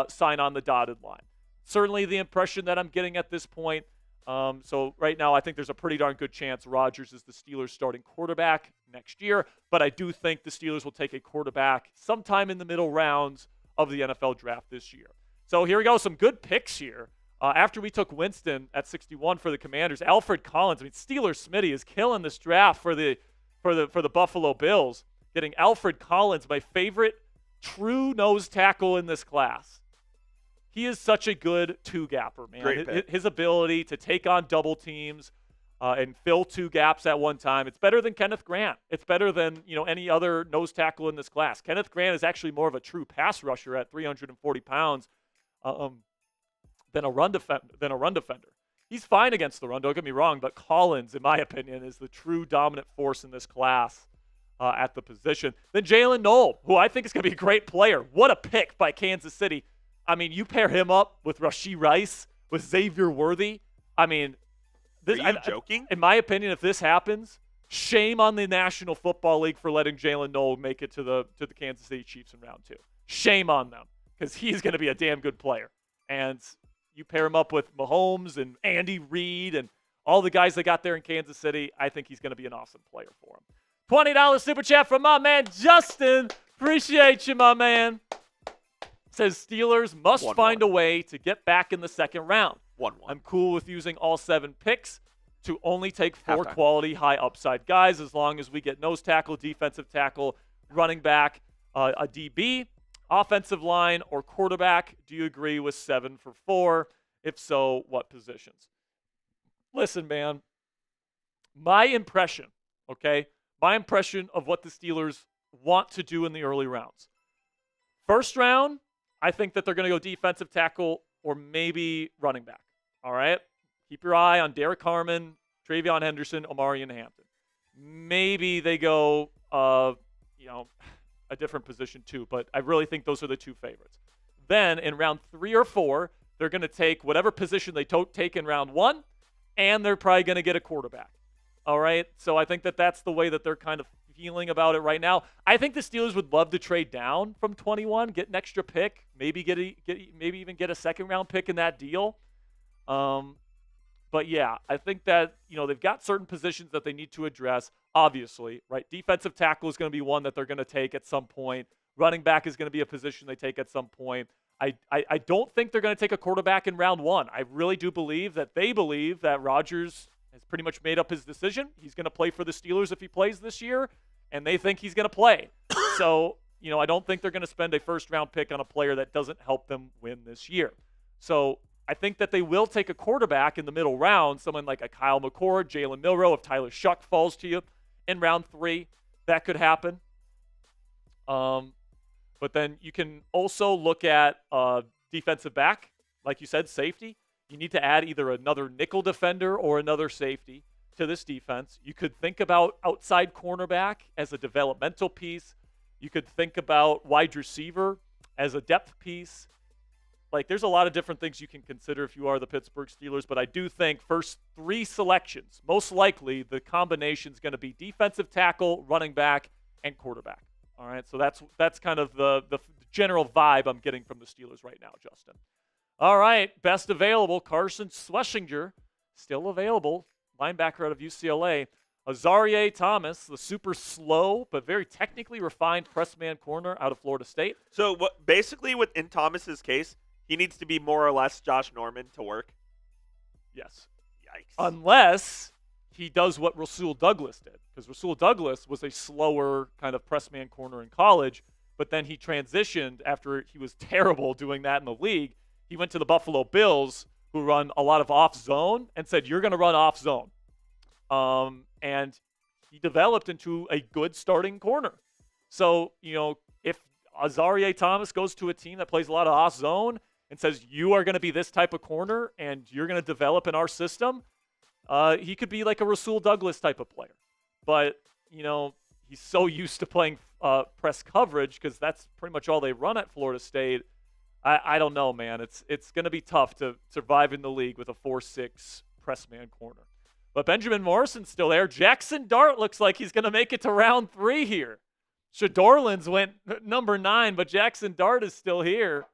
sign on the dotted line. Certainly the impression that I'm getting at this point. So right now I think there's a pretty darn good chance Rodgers is the Steelers' starting quarterback next year. But I do think the Steelers will take a quarterback sometime in the middle rounds of the NFL draft this year. So here we go, some good picks here. After we took Winston at 61 for the Commanders, Alfred Collins, Steelers Smitty is killing this draft for the Buffalo Bills. Getting Alfred Collins, my favorite true nose tackle in this class. He is such a good two-gapper, man. Great pick. His ability to take on double teams and fill 2 gaps at one time. It's better than Kenneth Grant. It's better than any other nose tackle in this class. Kenneth Grant is actually more of a true pass rusher at 340 pounds than a run defender. He's fine against the run, don't get me wrong, but Collins, in my opinion, is the true dominant force in this class at the position. Then Jaylen Noel, who I think is going to be a great player. What a pick by Kansas City. You pair him up with Rashee Rice, with Xavier Worthy. Are you joking? In my opinion, if this happens, shame on the National Football League for letting Jaylen Noel make it to the Kansas City Chiefs in round 2. Shame on them, because he's going to be a damn good player. And you pair him up with Mahomes and Andy Reid and all the guys they got there in Kansas City, I think he's going to be an awesome player for him. $20 super chat from my man Justin. Appreciate you, my man. Says Steelers must find a way to get back in the second round. 1-1. I'm cool with using all 7 picks to only take 4 Halftime. quality, high upside guys as long as we get nose tackle, defensive tackle, running back, a DB, offensive line, or quarterback. Do you agree with 7 for 4? If so, what positions? Listen, man, my impression of what the Steelers want to do in the early rounds. First round, I think that they're going to go defensive tackle or maybe running back. All right? Keep your eye on Derek Harmon, Travion Henderson, Omarion Hampton. Maybe they go, a different position too, but I really think those are the two favorites. Then in round 3 or 4, they're going to take whatever position they take in round 1, and they're probably going to get a quarterback. All right? So I think that that's the way that they're kind of feeling about it right now. I think the Steelers would love to trade down from 21, get an extra pick, maybe maybe even get a second-round pick in that deal. But yeah, I think that, they've got certain positions that they need to address, obviously, right? Defensive tackle is going to be one that they're going to take at some point. Running back is going to be a position they take at some point. I don't think they're going to take a quarterback in round 1. I really do believe that Rodgers has pretty much made up his decision. He's going to play for the Steelers if he plays this year, and they think he's going to play. So, I don't think they're going to spend a first-round pick on a player that doesn't help them win this year. So I think that they will take a quarterback in the middle round, someone like a Kyle McCord, Jalen Milroe, if Tyler Shuck falls to you in round 3. That could happen. But then you can also look at defensive back, like you said, safety. You need to add either another nickel defender or another safety to this defense. You could think about outside cornerback as a developmental piece. You could think about wide receiver as a depth piece. Like, there's a lot of different things you can consider if you are the Pittsburgh Steelers, but I do think first 3 selections, most likely the combination is going to be defensive tackle, running back, and quarterback. All right, so that's kind of the general vibe I'm getting from the Steelers right now, Justin. All right, best available, Carson Schlesinger, still available, linebacker out of UCLA. Azareye'h Thomas, the super slow but very technically refined press man corner out of Florida State. So basically, in Thomas's case, he needs to be more or less Josh Norman to work. Yes. Yikes. Unless he does what Rasul Douglas did, because Rasul Douglas was a slower kind of press man corner in college, but then he transitioned after he was terrible doing that in the league. He went to the Buffalo Bills, who run a lot of off zone, and said, you're going to run off zone. And he developed into a good starting corner. So, if Azareye'h Thomas goes to a team that plays a lot of off zone and says, you are going to be this type of corner and you're going to develop in our system, he could be like a Rasul Douglas type of player. But, he's so used to playing press coverage because that's pretty much all they run at Florida State. I don't know, man. It's going to be tough to survive in the league with a 4-6 press man corner. But Benjamin Morrison's still there. Jackson Dart looks like he's going to make it to round 3 here. Shadorlands went number 9, but Jackson Dart is still here.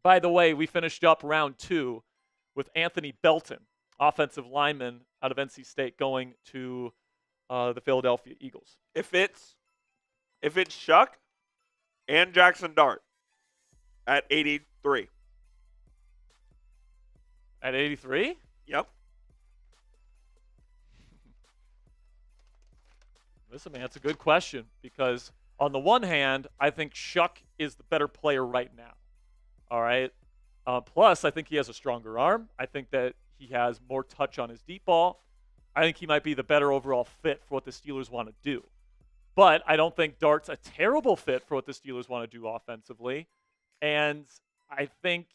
By the way, we finished up round 2 with Anthony Belton, offensive lineman out of NC State, going to the Philadelphia Eagles. If it's Shuck and Jackson Dart at 83. At 83? Yep. Listen, man, it's a good question because on the one hand, I think Shuck is the better player right now. All right. Plus, I think he has a stronger arm. I think that he has more touch on his deep ball. I think he might be the better overall fit for what the Steelers want to do. But I don't think Dart's a terrible fit for what the Steelers want to do offensively. And I think,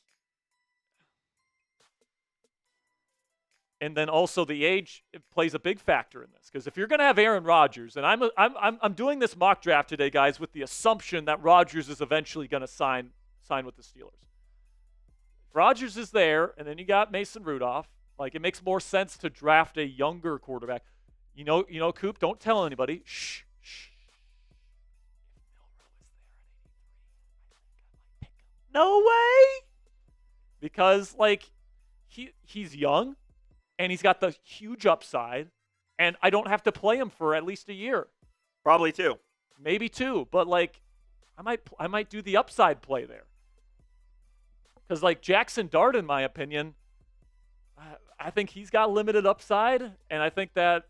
and then also the age plays a big factor in this, because if you're going to have Aaron Rodgers, and I'm doing this mock draft today, guys, with the assumption that Rodgers is eventually going to sign with the Steelers. If Rodgers is there, and then you got Mason Rudolph, like, it makes more sense to draft a younger quarterback. You know, Coop, don't tell anybody. Shh. No way. Because, like, he's young, and he's got the huge upside, and I don't have to play him for at least a year. Probably 2. Maybe 2, but, like, I might do the upside play there. Because, like, Jackson Dart, in my opinion, I think he's got limited upside, and I think that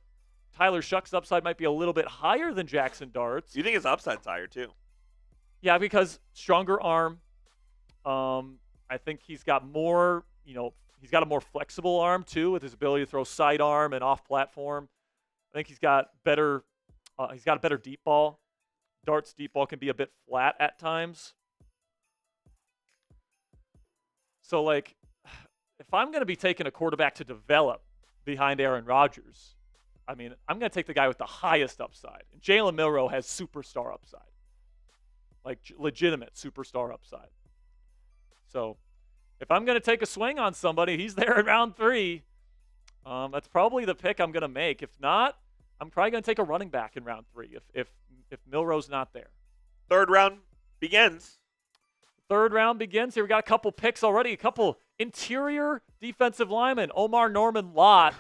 Tyler Shuck's upside might be a little bit higher than Jackson Dart's. You think his upside's higher, too? Yeah, because stronger arm. I think he's got more, he's got a more flexible arm, too, with his ability to throw sidearm and off-platform. I think he's got a better deep ball. Dart's deep ball can be a bit flat at times. So, like, if I'm going to be taking a quarterback to develop behind Aaron Rodgers, I mean, I'm going to take the guy with the highest upside. And Jalen Milroe has superstar upside, like legitimate superstar upside. So if I'm going to take a swing on somebody, he's there in round 3. That's probably the pick I'm going to make. If not, I'm probably going to take a running back in round 3 if Milroe's not there. Third round begins. Third round begins. Here we got a couple picks already. A couple interior defensive linemen. Omar Norman Lott,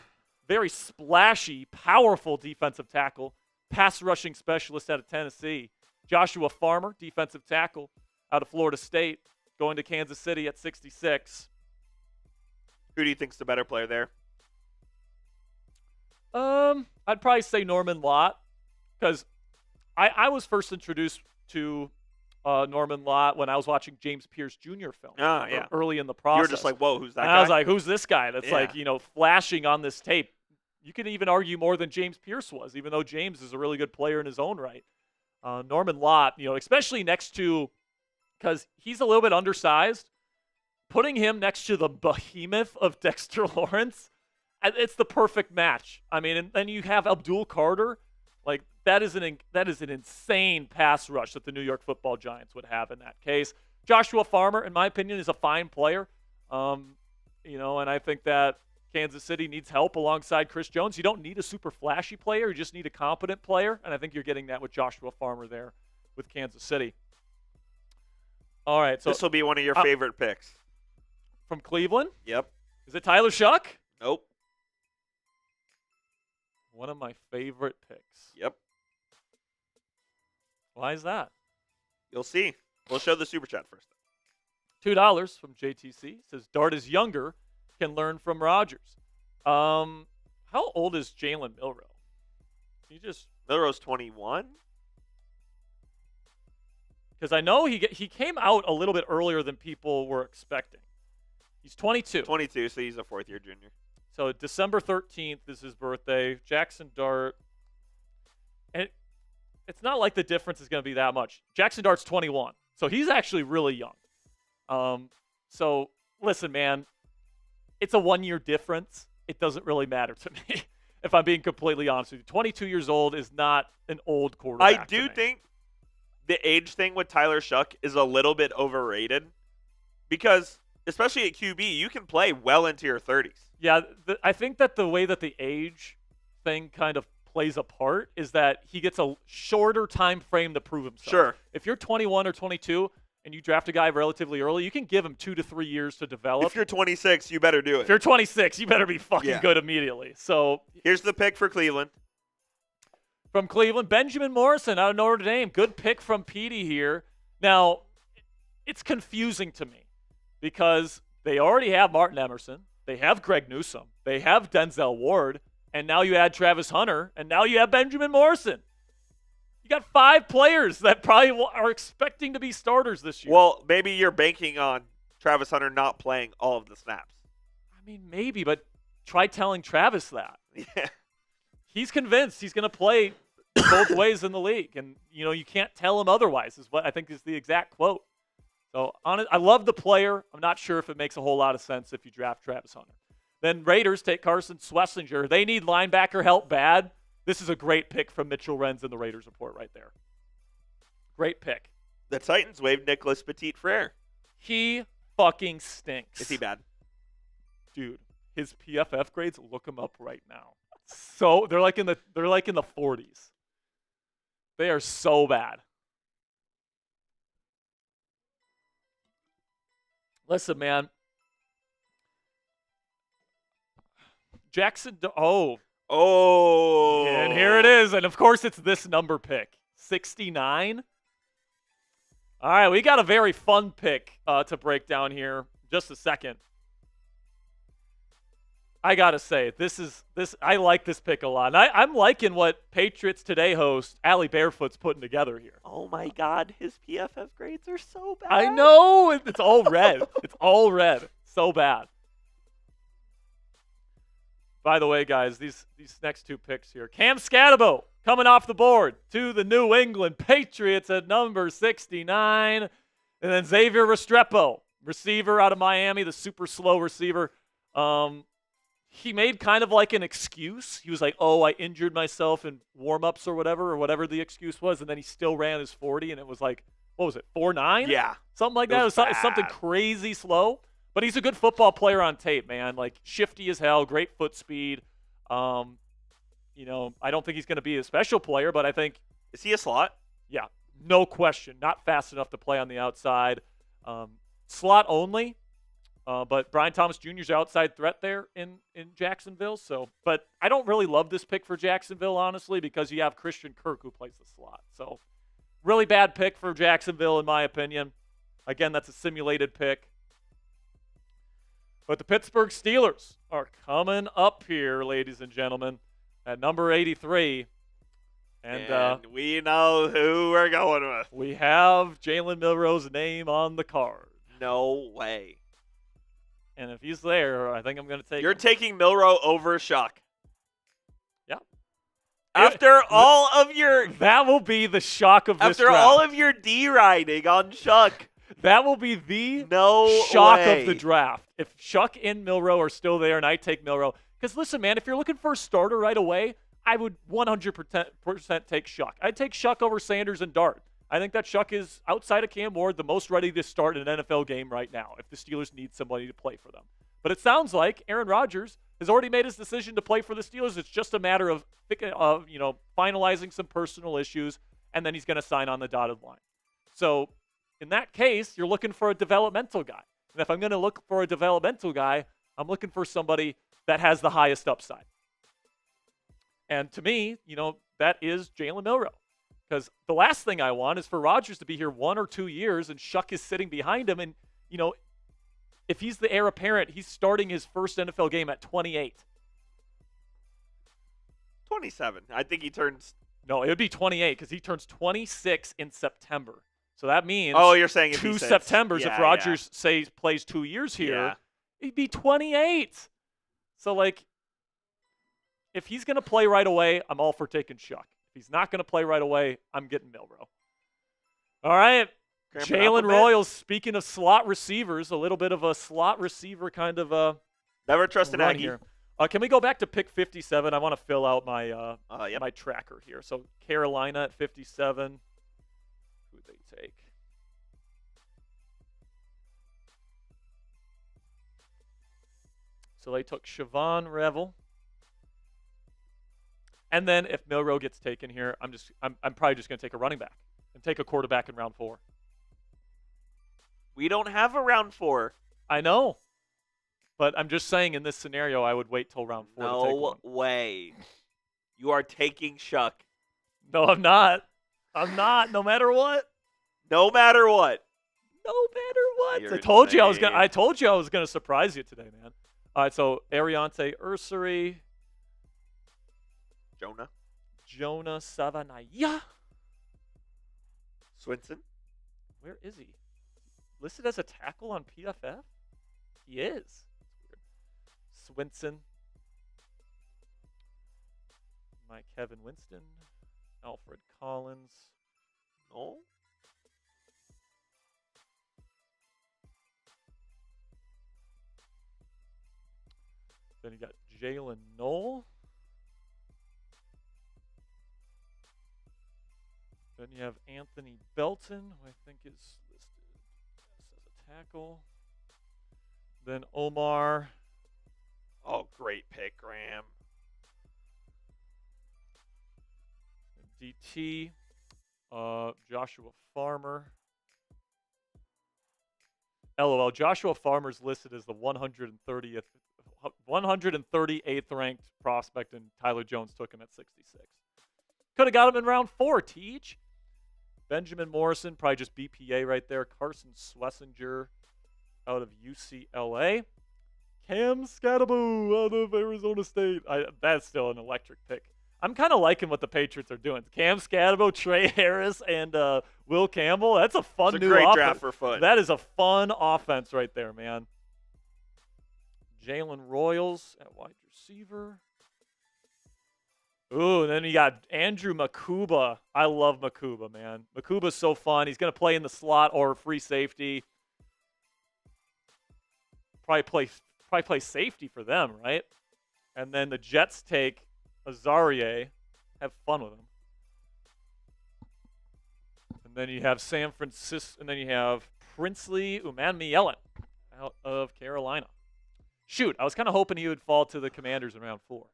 very splashy, powerful defensive tackle, pass rushing specialist out of Tennessee. Joshua Farmer, defensive tackle out of Florida State, going to Kansas City at 66. Who do you think's the better player there? I'd probably say Norman Lott, because I was first introduced to Norman Lott when I was watching James Pierce Jr. film early in the process. You were just like, whoa, who's that and guy? I was like, who's this guy that's flashing on this tape? You could even argue more than James Pierce was, even though James is a really good player in his own right. Norman Lott, especially next to, because he's a little bit undersized, putting him next to the behemoth of Dexter Lawrence, it's the perfect match. I mean, and then you have Abdul Carter. Like, that is an insane pass rush that the New York Football Giants would have in that case. Joshua Farmer, in my opinion, is a fine player. And I think that Kansas City needs help alongside Chris Jones. You don't need a super flashy player. You just need a competent player. And I think you're getting that with Joshua Farmer there with Kansas City. All right. So this will be one of your favorite picks. From Cleveland? Yep. Is it Tyler Shuck? Nope. One of my favorite picks. Yep. Why is that? You'll see. We'll show the super chat first. $2 from JTC. Says, Dart is younger, can learn from Rodgers. How old is Jalen Milroe? Milroe's 21? Because I know he came out a little bit earlier than people were expecting. He's 22. 22, so he's a fourth-year junior. So December 13th is his birthday. Jackson Dart. And it's not like the difference is going to be that much. Jackson Dart's 21. So he's actually really young. So listen, man, it's a 1-year difference. It doesn't really matter to me, if I'm being completely honest with you. 22 years old is not an old quarterback. I do think the age thing with Tyler Shuck is a little bit overrated because, especially at QB, you can play well into your 30s. Yeah, I think that the way that the age thing kind of plays a part is that he gets a shorter time frame to prove himself. Sure. If you're 21 or 22 and you draft a guy relatively early, you can give him 2 to 3 years to develop. If you're 26, you better do it. If you're 26, you better be fucking good immediately. So here's the pick for Cleveland. From Cleveland, Benjamin Morrison out of Notre Dame. Good pick from Petey here. Now, it's confusing to me because they already have Martin Emerson. They have Greg Newsome. They have Denzel Ward. And now you add Travis Hunter. And now you have Benjamin Morrison. You got 5 players that probably are expecting to be starters this year. Well, maybe you're banking on Travis Hunter not playing all of the snaps. I mean, maybe, but try telling Travis that. Yeah. He's convinced he's going to play both ways in the league. And, you can't tell him otherwise is what I think is the exact quote. So, I love the player. I'm not sure if it makes a whole lot of sense if you draft Travis Hunter. Then Raiders take Carson Schlesinger. They need linebacker help bad. This is a great pick from Mitchell Renz in the Raiders report right there. Great pick. The Titans waived Nicholas Petit-Frere. He fucking stinks. Is he bad? Dude, his PFF grades, look him up right now. So they're like in the 40s. They are so bad. Listen, man. Jackson. Oh. And here it is. And, of course, it's this number pick. 69. All right, we got a very fun pick to break down here. Just a second. I got to say, I like this pick a lot. And I'm liking what Patriots Today host Allie Barefoot's putting together here. Oh, my God. His PFF grades are so bad. I know. It's all red. It's all red. So bad. By the way, guys, these next 2 picks here. Cam Scatabo coming off the board to the New England Patriots at number 69. And then Xavier Restrepo, receiver out of Miami, the super slow receiver. he made kind of like an excuse. He was like, oh, I injured myself in warm-ups or whatever the excuse was, and then he still ran his 40, and it was like, what was it, 4.9? Yeah. Something like that. It was something bad. crazy slow. But he's a good football player on tape, man. Like, shifty as hell, great foot speed. I don't think he's going to be a special player, but I think – Is he a slot? Yeah, no question. Not fast enough to play on the outside. Slot only. But Brian Thomas Jr. is outside threat there in Jacksonville. But I don't really love this pick for Jacksonville, honestly, because you have Christian Kirk who plays the slot. So really bad pick for Jacksonville, in my opinion. Again, that's a simulated pick. But the Pittsburgh Steelers are coming up here, ladies and gentlemen, at number 83. And we know who we're going with. We have Jalen Milroe's name on the card. No way. And if he's there, I think I'm going to take You're him. taking Milroe over Shuck. Yeah. After all of your That will be the shock of this after draft. all of your D-riding on Shuck. That will be the No shock way. of the draft. If Shuck and Milroe are still there and I take Milroe. Because listen, man, if you're looking for a starter right away, I would 100% take Shuck. I'd take Shuck over Sanders and Dart. I think that Shuck is, outside of Cam Ward, the most ready to start in an NFL game right now if the Steelers need somebody to play for them. But it sounds like Aaron Rodgers has already made his decision to play for the Steelers. It's just a matter of finalizing some personal issues, and then he's going to sign on the dotted line. So in that case, you're looking for a developmental guy. And if I'm going to look for a developmental guy, I'm looking for somebody that has the highest upside. And to me, that is Jalen Milroe. Because the last thing I want is for Rodgers to be here 1 or 2 years and Shuck is sitting behind him. And, if he's the heir apparent, he's starting his first NFL game at 28. 27. I think he turns. No, it would be 28 because he turns 26 in September. So that means You're saying if he 2 says- Septembers. Yeah, If Rodgers plays 2 years here, Yeah. he'd be 28. So, if he's going to play right away, I'm all for taking Shuck. If he's not going to play right away, I'm getting Milroe. All right. Cramping Jalen up a bit. Royals, speaking of slot receivers, a little bit of a slot receiver kind of Never trust an run Aggie. here. Can we go back to pick 57? I want to fill out my Yep. my tracker here. So Carolina at 57. Who they take? So they took Siobhan Revel. And then if Milroe gets taken here, I'm probably just going to take a running back and take a quarterback in round 4. We don't have a round 4. I know. But I'm just saying in this scenario, I would wait till round 4 to take No one. way. You are taking Shuck. No, I'm not. I'm not, no matter what. No matter what. No matter what. You're I told you I insane. was gonna surprise you today, man. All right, so Ariante Ursary, Jonah Savanaya. Swinson. Where is he? Listed as a tackle on PFF? He is. That's weird. Swinson. Mike Kevin Winston. Alfred Collins. No. Then you got Jalen Knoll. Then you have Anthony Belton, who I think is listed as a tackle. Then Omar. Oh, great pick, Graham. DT. Joshua Farmer. LOL. Joshua Farmer's listed as the 138th ranked prospect, and Tyler Jones took him at 66. Could have got him in round 4, Teach. Benjamin Morrison, probably just BPA right there. Carson Schlesinger out of UCLA. Cam Scatteraboo out of Arizona State. That's still an electric pick. I'm kind of liking what the Patriots are doing. Cam Scatteraboo, Trey Harris, and Will Campbell. That's a fun It's a new great offense. draft for fun. That is a fun offense right there, man. Jalen Royals at wide receiver. Ooh, and then you got Andrew Makuba. I love Makuba, man. Makuba's so fun. He's going to play in the slot or free safety. Probably play safety for them, right? And then the Jets take Azarie. Have fun with him. And then you have San Francisco, and then you have Princely Umanmielen out of Carolina. Shoot, I was kind of hoping he would fall to the Commanders in round 4.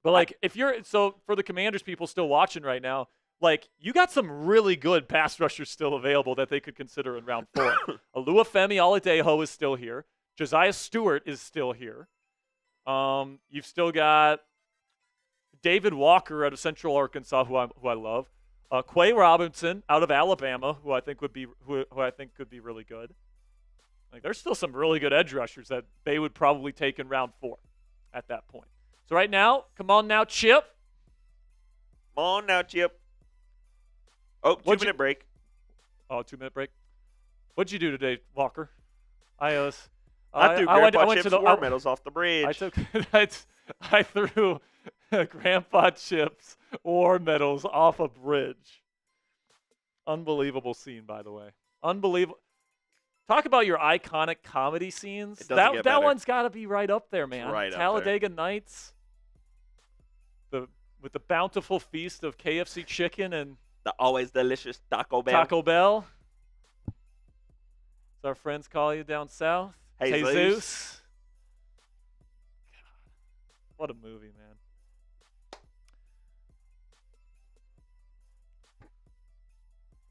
But like, for the Commanders people still watching right now, like, you got some really good pass rushers still available that they could consider in round 4. Oluwafemi Oladejo is still here. Josiah Stewart is still here. You've still got David Walker out of Central Arkansas, who I love. Quay Robinson out of Alabama, who I think could be really good. Like, there's still some really good edge rushers that they would probably take in round 4 at that point. So right now, come on now, Chip. Come on now, Chip. Oh, 2-minute break. Oh, 2-minute break. What'd you do today, Walker? I threw Grandpa Chip's war medals off the bridge. I threw Grandpa Chip's war medals off a bridge. Unbelievable scene, by the way. Unbelievable. Talk about your iconic comedy scenes. That one's got to be right up there, man. Right Talladega up there. Nights. With the bountiful feast of KFC chicken and the always delicious Taco Bell. Taco Bell. As our friends call you down south. Jesus. God, what a movie, man.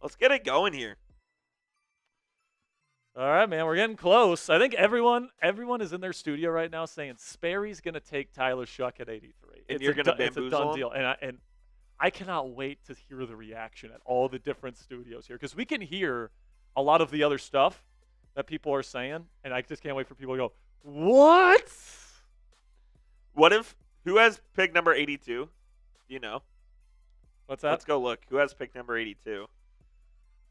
Let's get it going here. All right, man, we're getting close. I think everyone is in their studio right now saying Sperry's going to take Tyler Shuck at 83. And you're going to bamboozle It's a done him? deal. And I cannot wait to hear the reaction at all the different studios here, because we can hear a lot of the other stuff that people are saying, and I just can't wait for people to go, what? Who has pick number 82? You know. What's that? Let's go look. Who has pick number 82?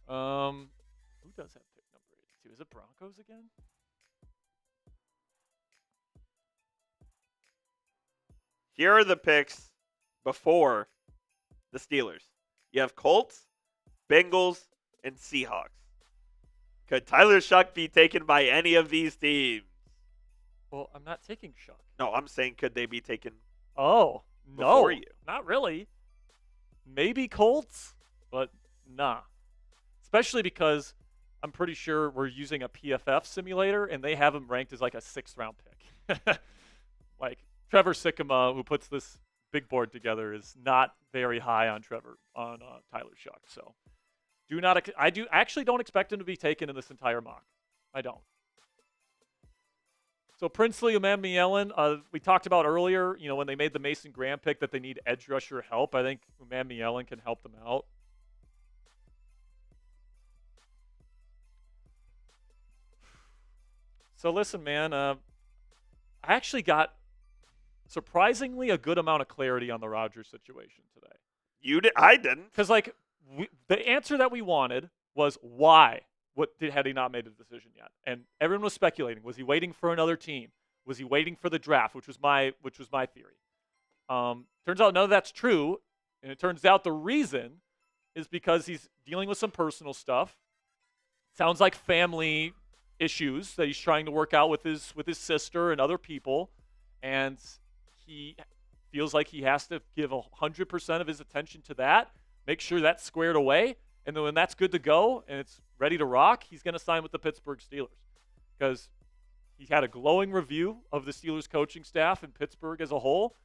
Who does have pick number 82? Is it Broncos again? Here are the picks before the Steelers. You have Colts, Bengals, and Seahawks. Could Tyler Shuck be taken by any of these teams? Well, I'm not taking Shuck. No, I'm saying could they be taken no, before you? Not really. Maybe Colts, but nah. Especially because I'm pretty sure we're using a PFF simulator, and they have him ranked as like a 6th-round pick. Like, Trevor Sikkema, who puts this big board together, is not very high on Tyler Shuck. So I actually don't expect him to be taken in this entire mock. I don't. So Princely Umanmielen, we talked about earlier, when they made the Mason Graham pick that they need edge rusher help. I think Umanmielen can help them out. So listen, man, I actually got surprisingly a good amount of clarity on the Rodgers situation today. You did? I didn't. Because the answer that we wanted was why. Had he not made a decision yet? And everyone was speculating. Was he waiting for another team? Was he waiting for the draft? Which was my theory. Turns out none of that's true, and it turns out the reason is because he's dealing with some personal stuff. Sounds like family issues that he's trying to work out with his sister and other people, and he feels like he has to give 100% of his attention to that, make sure that's squared away, and then when that's good to go and it's ready to rock, he's going to sign with the Pittsburgh Steelers, because he had a glowing review of the Steelers coaching staff and Pittsburgh as a whole.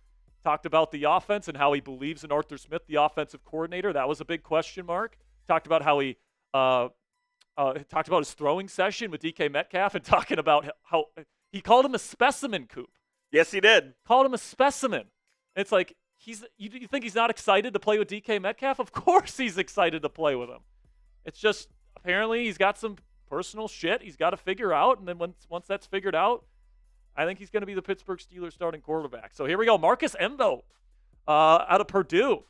Talked about the offense and how he believes in Arthur Smith, the offensive coordinator. That was a big question mark. Talked about how he talked about his throwing session with DK Metcalf, and talking about how he called him a specimen, Coop. Yes, he did. Called him a specimen. It's like, you think he's not excited to play with DK Metcalf? Of course he's excited to play with him. It's just, apparently he's got some personal shit he's got to figure out, and then once that's figured out, I think he's going to be the Pittsburgh Steelers starting quarterback. So here we go. Marcus Embo out of Purdue.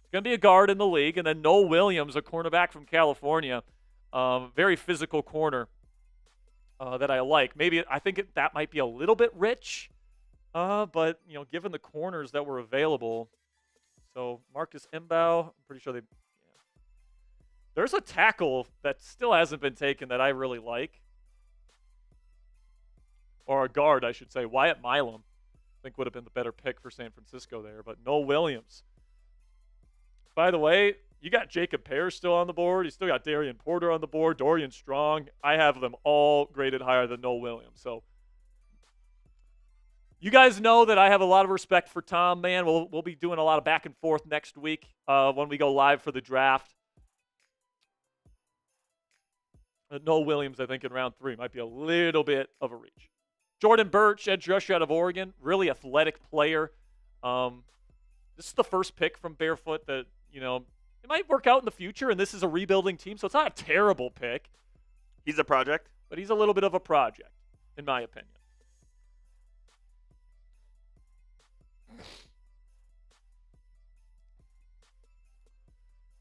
He's going to be a guard in the league. And then Noel Williams, a cornerback from California. Very physical corner that I like. I think that might be a little bit rich, but given the corners that were available. So Marcus Embo, I'm pretty sure there's a tackle that still hasn't been taken that I really like. or a guard, I should say. Wyatt Milam, I think, would have been the better pick for San Francisco there, but no Williams. By the way, you got Jacob Pears still on the board. You still got Darian Porter on the board, Dorian Strong. I have them all graded higher than Noah Williams. So you guys know that I have a lot of respect for Tom, man. We'll be doing a lot of back and forth next week when we go live for the draft. Noah Williams, I think, in round 3 might be a little bit of a reach. Jordan Birch, edge rusher out of Oregon, really athletic player. This is the first pick from Barefoot that, it might work out in the future, and this is a rebuilding team, so it's not a terrible pick. He's a project? But he's a little bit of a project, in my opinion.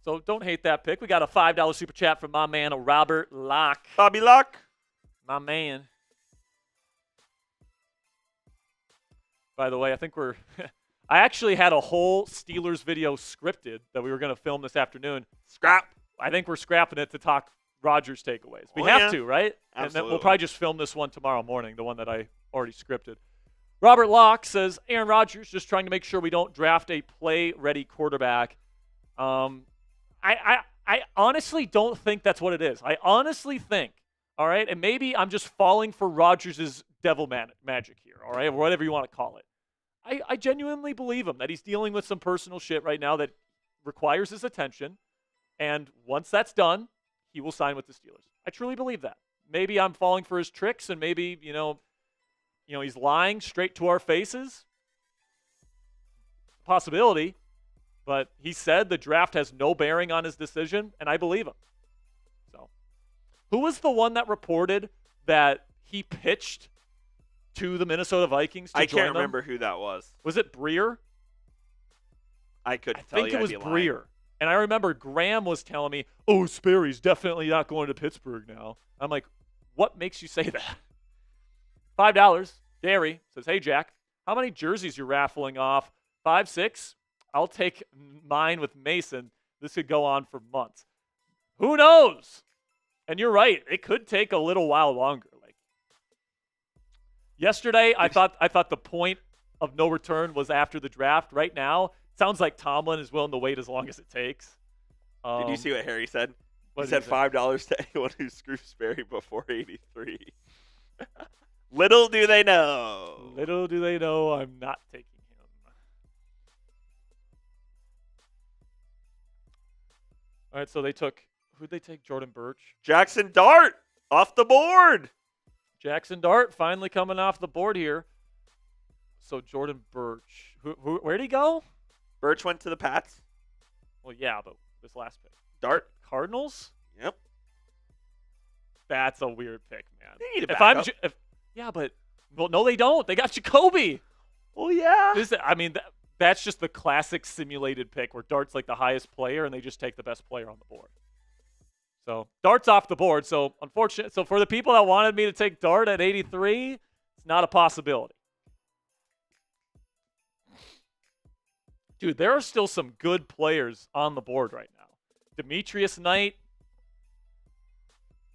So don't hate that pick. We got a $5 super chat from my man, Robert Locke. Bobby Locke. My man. By the way, I think I actually had a whole Steelers video scripted that we were going to film this afternoon. Scrap. I think we're scrapping it to talk Rodgers takeaways. We have to, right? Absolutely. And then we'll probably just film this one tomorrow morning, the one that I already scripted. Robert Locke says, Aaron Rodgers just trying to make sure we don't draft a play-ready quarterback. I honestly don't think that's what it is. I honestly think, all right, and maybe I'm just falling for Rodgers' devil magic here, all right, or whatever you want to call it. I genuinely believe him that he's dealing with some personal shit right now that requires his attention, and once that's done, he will sign with the Steelers. I truly believe that. Maybe I'm falling for his tricks, and maybe, he's lying straight to our faces. Possibility. But he said the draft has no bearing on his decision, and I believe him. So, who was the one that reported that he pitched to the Minnesota Vikings to join them? I can't remember who that was. Was it Breer? I couldn't tell you. I think it was Breer. And I remember Graham was telling me, oh, Sperry's definitely not going to Pittsburgh now. I'm like, what makes you say that? $5. Gary says, hey, Jack, how many jerseys you're raffling off? 5, 6? I'll take mine with Mason. This could go on for months. Who knows? And you're right. It could take a little while longer. Like yesterday, I thought the point of no return was after the draft. Right now, it sounds like Tomlin is willing to wait as long as it takes. Did you see what Harry said? He What said $5 to anyone who screws Sperry before 83. Little do they know. Little do they know I'm not taking him. All right, so who'd they take? Jordan Birch? Jackson Dart off the board. Jackson Dart finally coming off the board here. So Jordan Birch. Where'd he go? Birch went to the Pats. Well, yeah, but this last pick. Dart? Cardinals? Yep. That's a weird pick, man. They need a backup. No, they don't. They got Jacoby. Well, yeah. That's just the classic simulated pick where Dart's like the highest player and they just take the best player on the board. So Dart's off the board. So unfortunate. So for the people that wanted me to take Dart at 83, it's not a possibility. Dude, there are still some good players on the board right now. Demetrius Knight,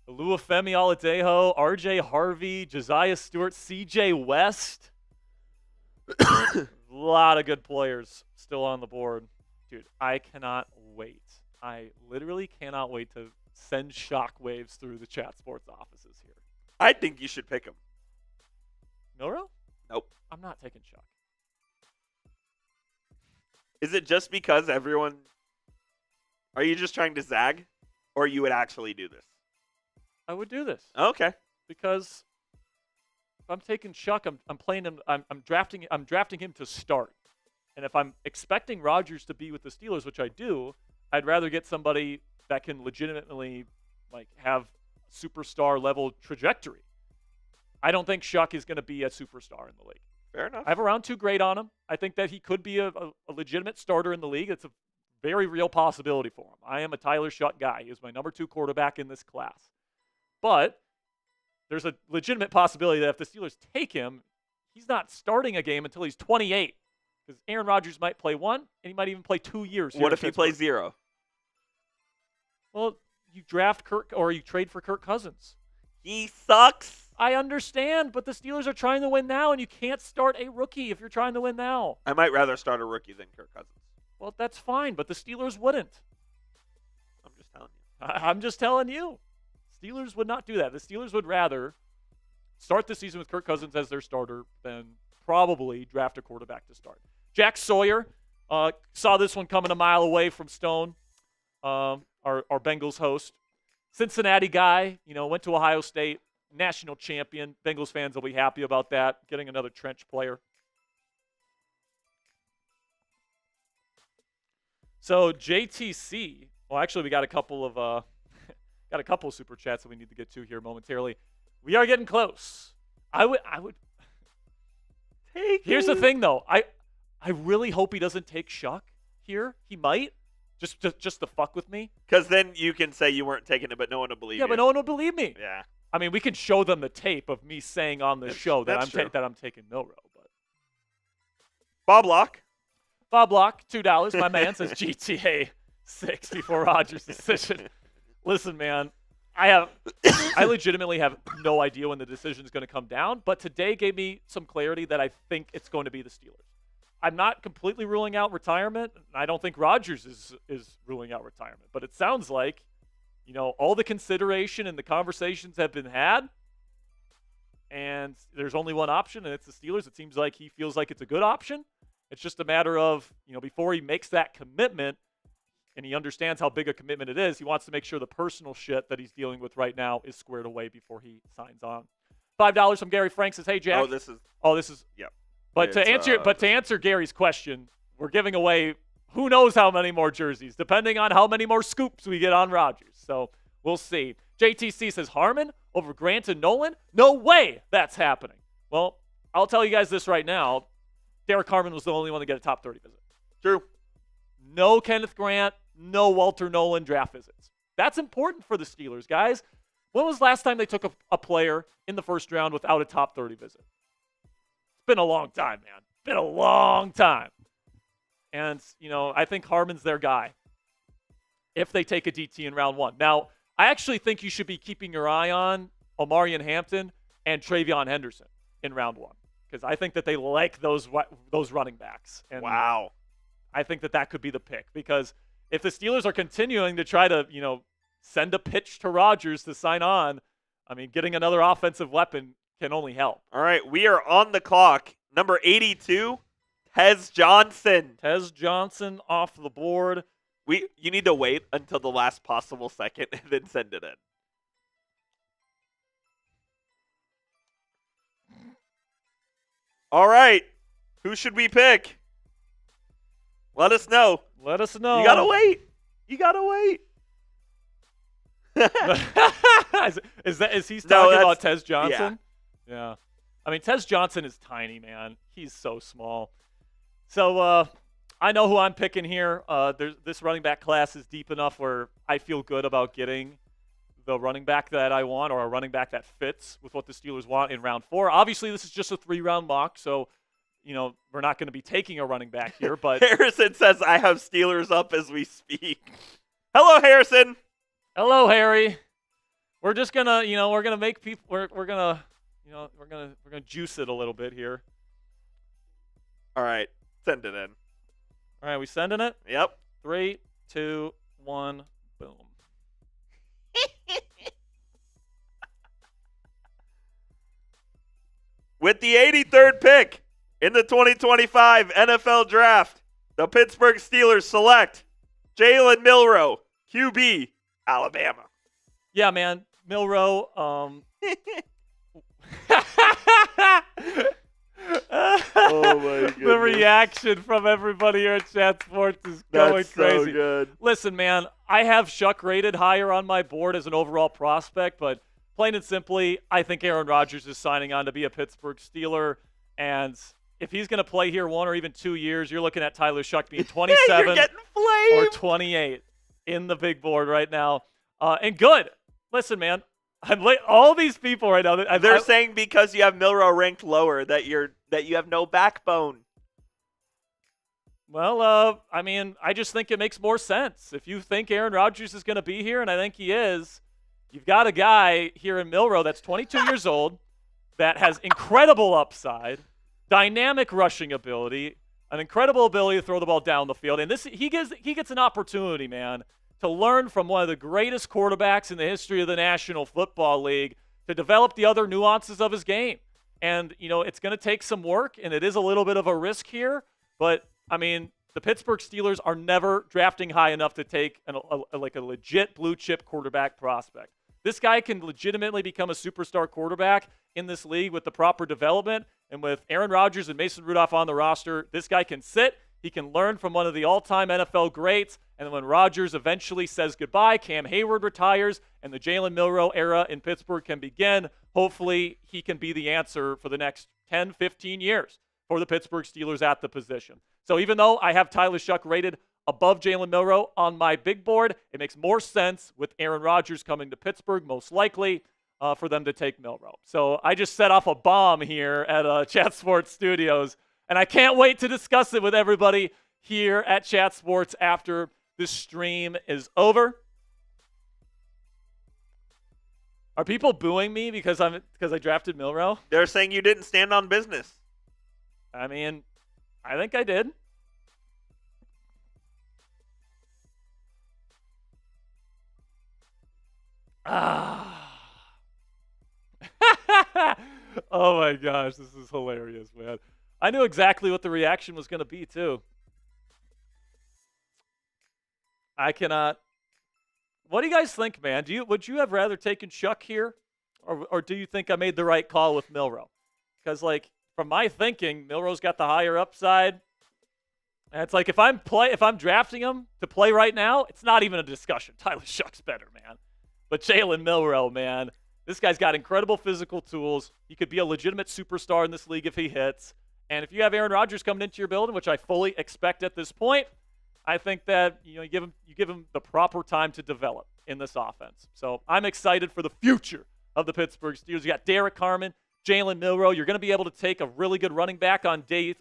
Oluwafemi Oladejo, RJ Harvey, Josiah Stewart, CJ West. A lot of good players still on the board. Dude, I cannot wait. I literally cannot wait to send shockwaves through the Chat Sports offices here. I think you should pick him. Milrow? Nope. I'm not taking Chuck. Is it just because everyone... Are you just trying to zag? Or you would actually do this? I would do this. Okay. Because if I'm taking Chuck, I'm playing him. I'm drafting him to start. And if I'm expecting Rodgers to be with the Steelers, which I do, I'd rather get somebody that can legitimately have superstar level trajectory. I don't think Chuck is going to be a superstar in the league. Fair enough. I have a round 2 grade on him. I think that he could be a legitimate starter in the league. It's a very real possibility for him. I am a Tyler Shutt guy. He is my number 2 quarterback in this class. But there's a legitimate possibility that if the Steelers take him, he's not starting a game until he's 28. Because Aaron Rodgers might play 1, and he might even play 2 years. What if he plays 0? Well, you draft Kirk or you trade for Kirk Cousins. He sucks. I understand, but the Steelers are trying to win now, and you can't start a rookie if you're trying to win now. I might rather start a rookie than Kirk Cousins. Well, that's fine, but the Steelers wouldn't. I'm just telling you. I'm just telling you. Steelers would not do that. The Steelers would rather start the season with Kirk Cousins as their starter than probably draft a quarterback to start. Jack Sawyer saw this one coming a mile away from Stone, our Bengals host. Cincinnati guy, went to Ohio State, national champion. Bengals fans will be happy about that, getting another trench player. So JTC, well, actually, we got a couple of super chats that we need to get to here momentarily. We are getting close. I would. Here's the thing, though. I really hope he doesn't take Shuck here. He might, just to fuck with me. Because then you can say you weren't taking it, but no one will believe you. Yeah, but no one will believe me. Yeah. I mean, we can show them the tape of me saying on the show that I'm taking Milrow. But Bob Locke, $2. My man says GTA 6 before Rodgers' decision. Listen, man, I legitimately have no idea when the decision is going to come down, but today gave me some clarity that I think it's going to be the Steelers. I'm not completely ruling out retirement. I don't think Rodgers is ruling out retirement, but it sounds like, all the consideration and the conversations have been had, and there's only one option, and it's the Steelers. It seems like he feels like it's a good option. It's just a matter of, before he makes that commitment, and he understands how big a commitment it is, he wants to make sure the personal shit that he's dealing with right now is squared away before he signs on. $5 from Gary Frank says, "Hey Jack." Oh, this is. Yep. But to answer Gary's question, we're giving away who knows how many more jerseys, depending on how many more scoops we get on Rodgers. So we'll see. JTC says, Harmon over Grant and Nolan? No way that's happening. Well, I'll tell you guys this right now. Derek Harmon was the only one to get a top 30 visit. True. No Kenneth Grant, no Walter Nolan draft visits. That's important for the Steelers, guys. When was the last time they took a player in the first round without a top 30 visit? It's been a long time, man. Been a long time. And, I think Harmon's their guy if they take a DT in round one. Now, I actually think you should be keeping your eye on Omarion Hampton and Travion Henderson in round one because I think that they like those running backs. And wow. I think that could be the pick because if the Steelers are continuing to try to, send a pitch to Rodgers to sign on, I mean, getting another offensive weapon can only help. All right, we are on the clock. Number 82, Tez Johnson. Tez Johnson off the board. You need to wait until the last possible second and then send it in. All right, who should we pick? Let us know. Let us know. You gotta wait. Is he talking about Tez Johnson? Yeah. I mean, Tez Johnson is tiny, man. He's so small. So I know who I'm picking here. This running back class is deep enough where I feel good about getting the running back that I want or a running back that fits with what the Steelers want in round 4. Obviously, this is just a 3-round mock, so we're not going to be taking a running back here. But Harrison says, I have Steelers up as we speak. Hello, Harrison. Hello, Harry. We're just going to, we're going to make people, we're going to, we're going to juice it a little bit here. All right. Send it in. All right, we sending it? Yep. 3, 2, 1, boom. With the 83rd pick in the 2025 NFL Draft, the Pittsburgh Steelers select Jalen Milrow, QB, Alabama. Yeah, man. Milrow. Oh, my goodness. The reaction from everybody here at Chat Sports is going That's crazy. So good. Listen, man, I have Shuck rated higher on my board as an overall prospect, but plain and simply, I think Aaron Rodgers is signing on to be a Pittsburgh Steeler, and if he's going to play here 1 or even 2 years, you're looking at Tyler Shuck being 27 You're getting flamed. or 28 in the big board right now. And good. Listen, man, all these people right now. They're saying because you have Milrow ranked lower that you have no backbone. Well, I mean, I just think it makes more sense. If you think Aaron Rodgers is going to be here, and I think he is, you've got a guy here in Milrow that's 22 years old, that has incredible upside, dynamic rushing ability, an incredible ability to throw the ball down the field. And he gets an opportunity, man, to learn from one of the greatest quarterbacks in the history of the National Football League to develop the other nuances of his game. And, it's going to take some work, and it is a little bit of a risk here. But, I mean, the Pittsburgh Steelers are never drafting high enough to take a legit blue-chip quarterback prospect. This guy can legitimately become a superstar quarterback in this league with the proper development. And with Aaron Rodgers and Mason Rudolph on the roster, this guy can sit. He can learn from one of the all-time NFL greats. And when Rodgers eventually says goodbye, Cam Hayward retires, and the Jalen Milroe era in Pittsburgh can begin, hopefully he can be the answer for the next 10, 15 years for the Pittsburgh Steelers at the position. So even though I have Tyler Shuck rated above Jalen Milroe on my big board, it makes more sense with Aaron Rodgers coming to Pittsburgh, most likely, for them to take Milroe. So I just set off a bomb here at Chat Sports Studios, and I can't wait to discuss it with everybody here at Chat Sports after this stream is over. Are people booing me because I drafted Milroe? They're saying you didn't stand on business. I mean, I think I did. Oh my gosh, this is hilarious, man. I knew exactly what the reaction was going to be, too. I cannot. What do you guys think, man? Would you have rather taken Shuck here, or do you think I made the right call with Milroe? Because, from my thinking, Milroe's got the higher upside. And it's like if I'm drafting him to play right now, it's not even a discussion. Tyler Shuck's better, man. But Jalen Milroe, man, this guy's got incredible physical tools. He could be a legitimate superstar in this league if he hits. And if you have Aaron Rodgers coming into your building, which I fully expect at this point, I think that you give him the proper time to develop in this offense. So I'm excited for the future of the Pittsburgh Steelers. You got Derek Carman, Jalen Milroe. You're going to be able to take a really good running back on day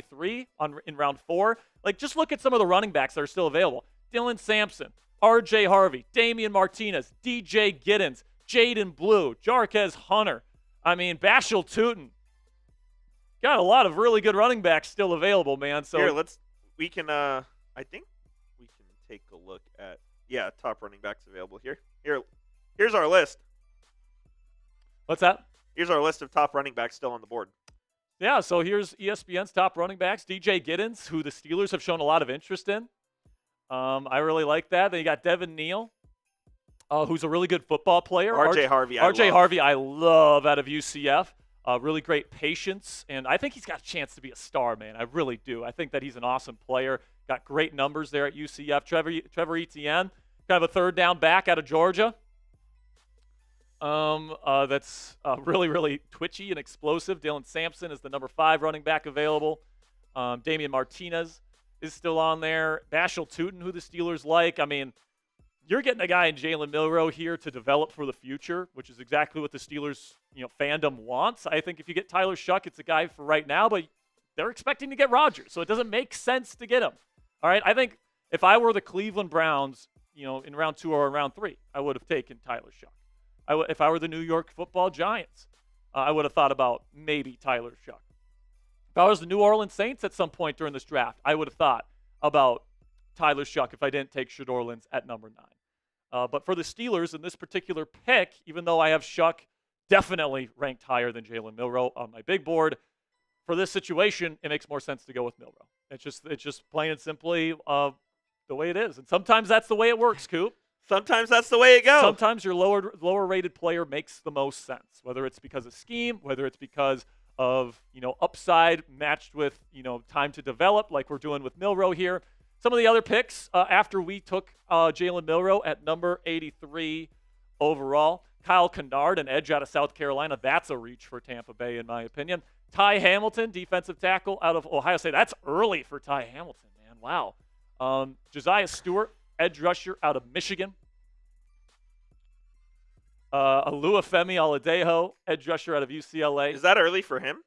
3 in round 4. Just look at some of the running backs that are still available. Dylan Sampson, R.J. Harvey, Damian Martinez, D.J. Giddens, Jaden Blue, Jarquez Hunter. I mean, Bashal Tootin. Got a lot of really good running backs still available, man. So here, I think we can take a look at top running backs available here. Here's our list. What's that? Here's our list of top running backs still on the board. Yeah, so here's ESPN's top running backs. DJ Giddens, who the Steelers have shown a lot of interest in. I really like that. Then you got Devin Neal, who's a really good football player. R.J. Harvey, I love out of UCF. Really great patience, and I think he's got a chance to be a star, man. I really do. I think that he's an awesome player. Got great numbers there at UCF. Trevor Etienne, kind of a third down back out of Georgia. That's really, really twitchy and explosive. Dylan Sampson is the number 5 running back available. Damian Martinez is still on there. Bashal Tootin, who the Steelers like. I mean, you're getting a guy in Jalen Milroe here to develop for the future, which is exactly what the Steelers, fandom wants. I think if you get Tyler Shuck, it's a guy for right now, but they're expecting to get Rodgers, so it doesn't make sense to get him. All right, I think if I were the Cleveland Browns, in round 2 or round 3, I would have taken Tyler Shuck. If I were the New York Football Giants, I would have thought about maybe Tyler Shuck. If I was the New Orleans Saints at some point during this draft, I would have thought about Tyler Shuck if I didn't take Shad Orleans at number 9. But for the Steelers in this particular pick, even though I have Shuck definitely ranked higher than Jalen Milroe on my big board, for this situation, it makes more sense to go with Milroe. It's just plain and simply the way it is. And sometimes that's the way it works, Coop. Sometimes that's the way it goes. Sometimes your lower rated player makes the most sense, whether it's because of scheme, whether it's because of upside matched with time to develop, like we're doing with Milroe here. Some of the other picks after we took Jalen Milroe at number 83 overall. Kyle Kennard, an edge out of South Carolina. That's a reach for Tampa Bay, in my opinion. Ty Hamilton, defensive tackle out of Ohio State. That's early for Ty Hamilton, man. Wow. Josiah Stewart, edge rusher out of Michigan. Oluwafemi Oladejo, edge rusher out of UCLA. Is that early for him?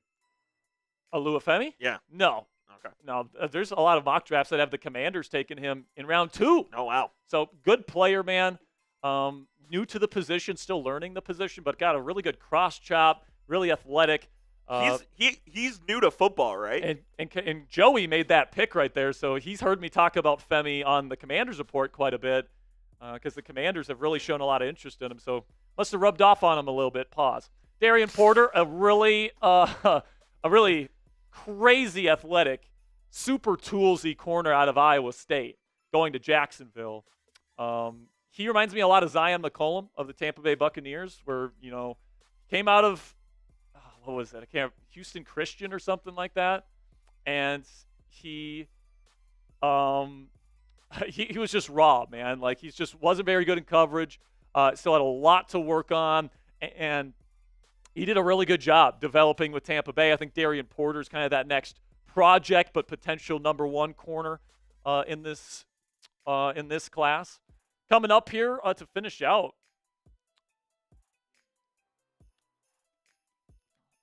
Oluwafemi? Yeah. No. Okay. No, there's a lot of mock drafts that have the Commanders taking him in round 2. Oh, wow. So good player, man. New to the position, still learning the position, but got a really good cross chop, really athletic. He's new to football, right? And Joey made that pick right there, so he's heard me talk about Femi on the Commanders report quite a bit because the Commanders have really shown a lot of interest in him. So must have rubbed off on him a little bit. Pause. Darian Porter, a really crazy athletic, super toolsy corner out of Iowa State, going to Jacksonville. He reminds me a lot of Zion McCollum of the Tampa Bay Buccaneers, where came out of what was that? Houston Christian or something like that, and he was just raw, man. Like he just wasn't very good in coverage. Still had a lot to work on, and he did a really good job developing with Tampa Bay. I think Darian Porter is kind of that next project, but potential number one corner in this class. Coming up here to finish out,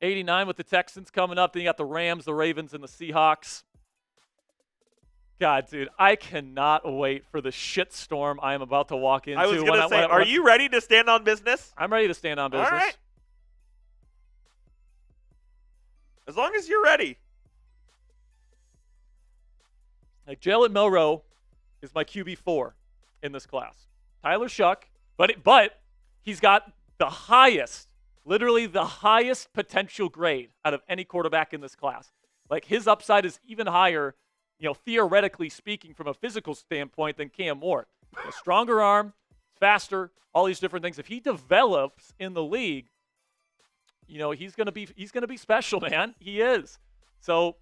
89 with the Texans coming up. Then you got the Rams, the Ravens, and the Seahawks. God, dude, I cannot wait for the shitstorm I am about to walk into. I was going to say, are you ready to stand on business? I'm ready to stand on business. All right. As long as you're ready. Like Jalen Milroe is my QB4 in this class. Tyler Shuck, but he's got the highest, literally the highest potential grade out of any quarterback in this class. Like his upside is even higher, theoretically speaking, from a physical standpoint than Cam Ward. A stronger arm, faster, all these different things. If he develops in the league, he's gonna be special, man. He is. So,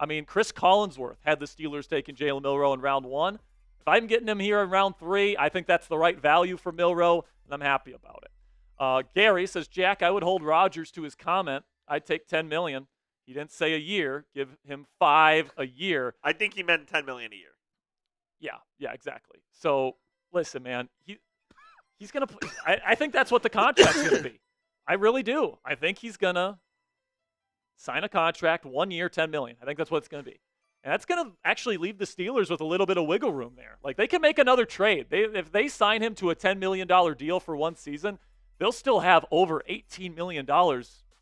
I mean, Chris Collinsworth had the Steelers taking Jalen Milroe in round 1. If I'm getting him here in round 3, I think that's the right value for Milroe, and I'm happy about it. Gary says, Jack, I would hold Rodgers to his comment. I'd take $10 million. He didn't say a year. Give him 5 a year. I think he meant $10 million a year. Yeah, exactly. So, listen, man, he's going to – I think that's what the contract's going to be. I really do. I think he's going to sign a contract, 1 year, $10 million. I think that's what it's going to be. And that's going to actually leave the Steelers with a little bit of wiggle room there. Like, they can make another trade. If they sign him to a $10 million deal for one season, they'll still have over $18 million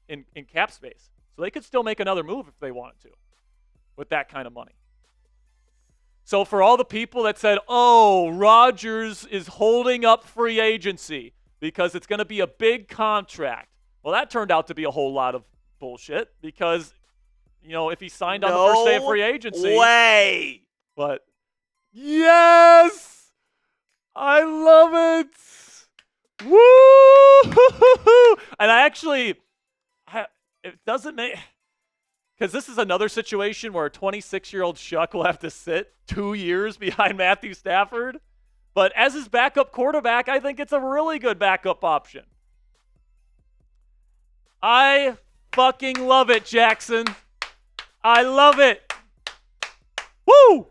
in cap space. So they could still make another move if they wanted to with that kind of money. So for all the people that said, oh, Rodgers is holding up free agency because it's going to be a big contract. Well, that turned out to be a whole lot of bullshit because, if he signed on the first day of free agency. Way. But, yes! I love it! Woo! And it doesn't make, because this is another situation where a 26-year-old Shuck will have to sit 2 years behind Matthew Stafford. But as his backup quarterback, I think it's a really good backup option. I fucking love it, Jackson. I love it. Woo!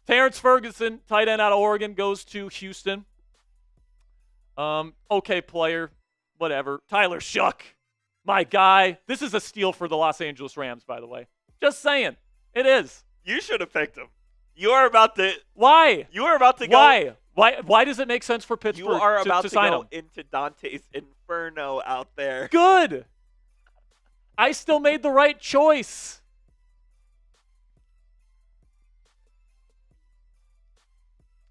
Terrence Ferguson, tight end out of Oregon, goes to Houston. Okay player, whatever. Tyler Shuck. My guy. This is a steal for the Los Angeles Rams, by the way. Just saying. It is. You should have picked him. You are about to. Why? You are about to go. Why does it make sense for Pittsburgh you are about to to sign go him? into Dante's Inferno out there. Good. I still made the right choice.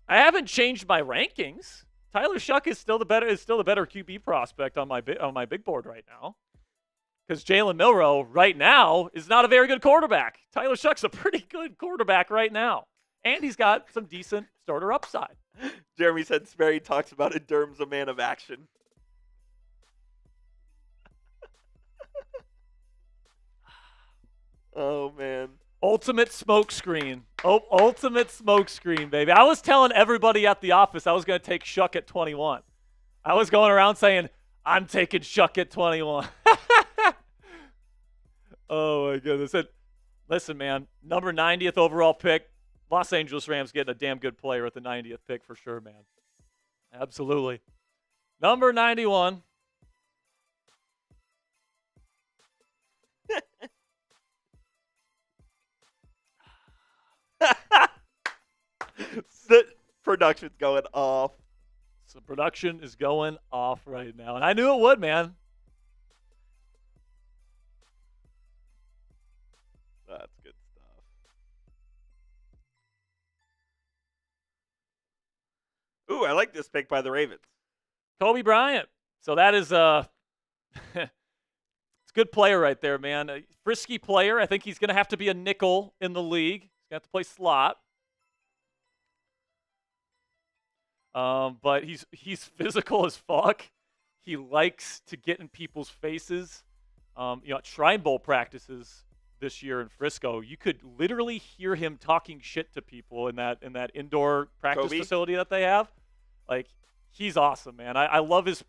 I haven't changed my rankings. Tyler Shuck is still the better QB prospect on my big board right now. Because Jalen Milroe right now is not a very good quarterback. Tyler Shuck's a pretty good quarterback right now. And he's got some decent starter upside. Jeremy said Sperry talks about it. Durham's a man of action. Oh, man. Ultimate smokescreen. Oh, ultimate smokescreen, baby. I was telling everybody at the office I was going to take Shuck at 21. I was going around saying, I'm taking Shuck at 21. Oh, my goodness. Listen, man, number 90th overall pick. Los Angeles Rams getting a damn good player at the 90th pick for sure, man. Absolutely. Number 91. The production's going off. So production is going off right now. And I knew it would, man. Ooh, I like this pick by the Ravens. Kobe Bryant. So that is it's a good player right there, man. A frisky player. I think he's going to have to be a nickel in the league. He's going to have to play slot. But he's physical as fuck. He likes to get in people's faces. At Shrine Bowl practices this year in Frisco, you could literally hear him talking shit to people in that indoor practice facility that they have. Like, he's awesome, man. I love his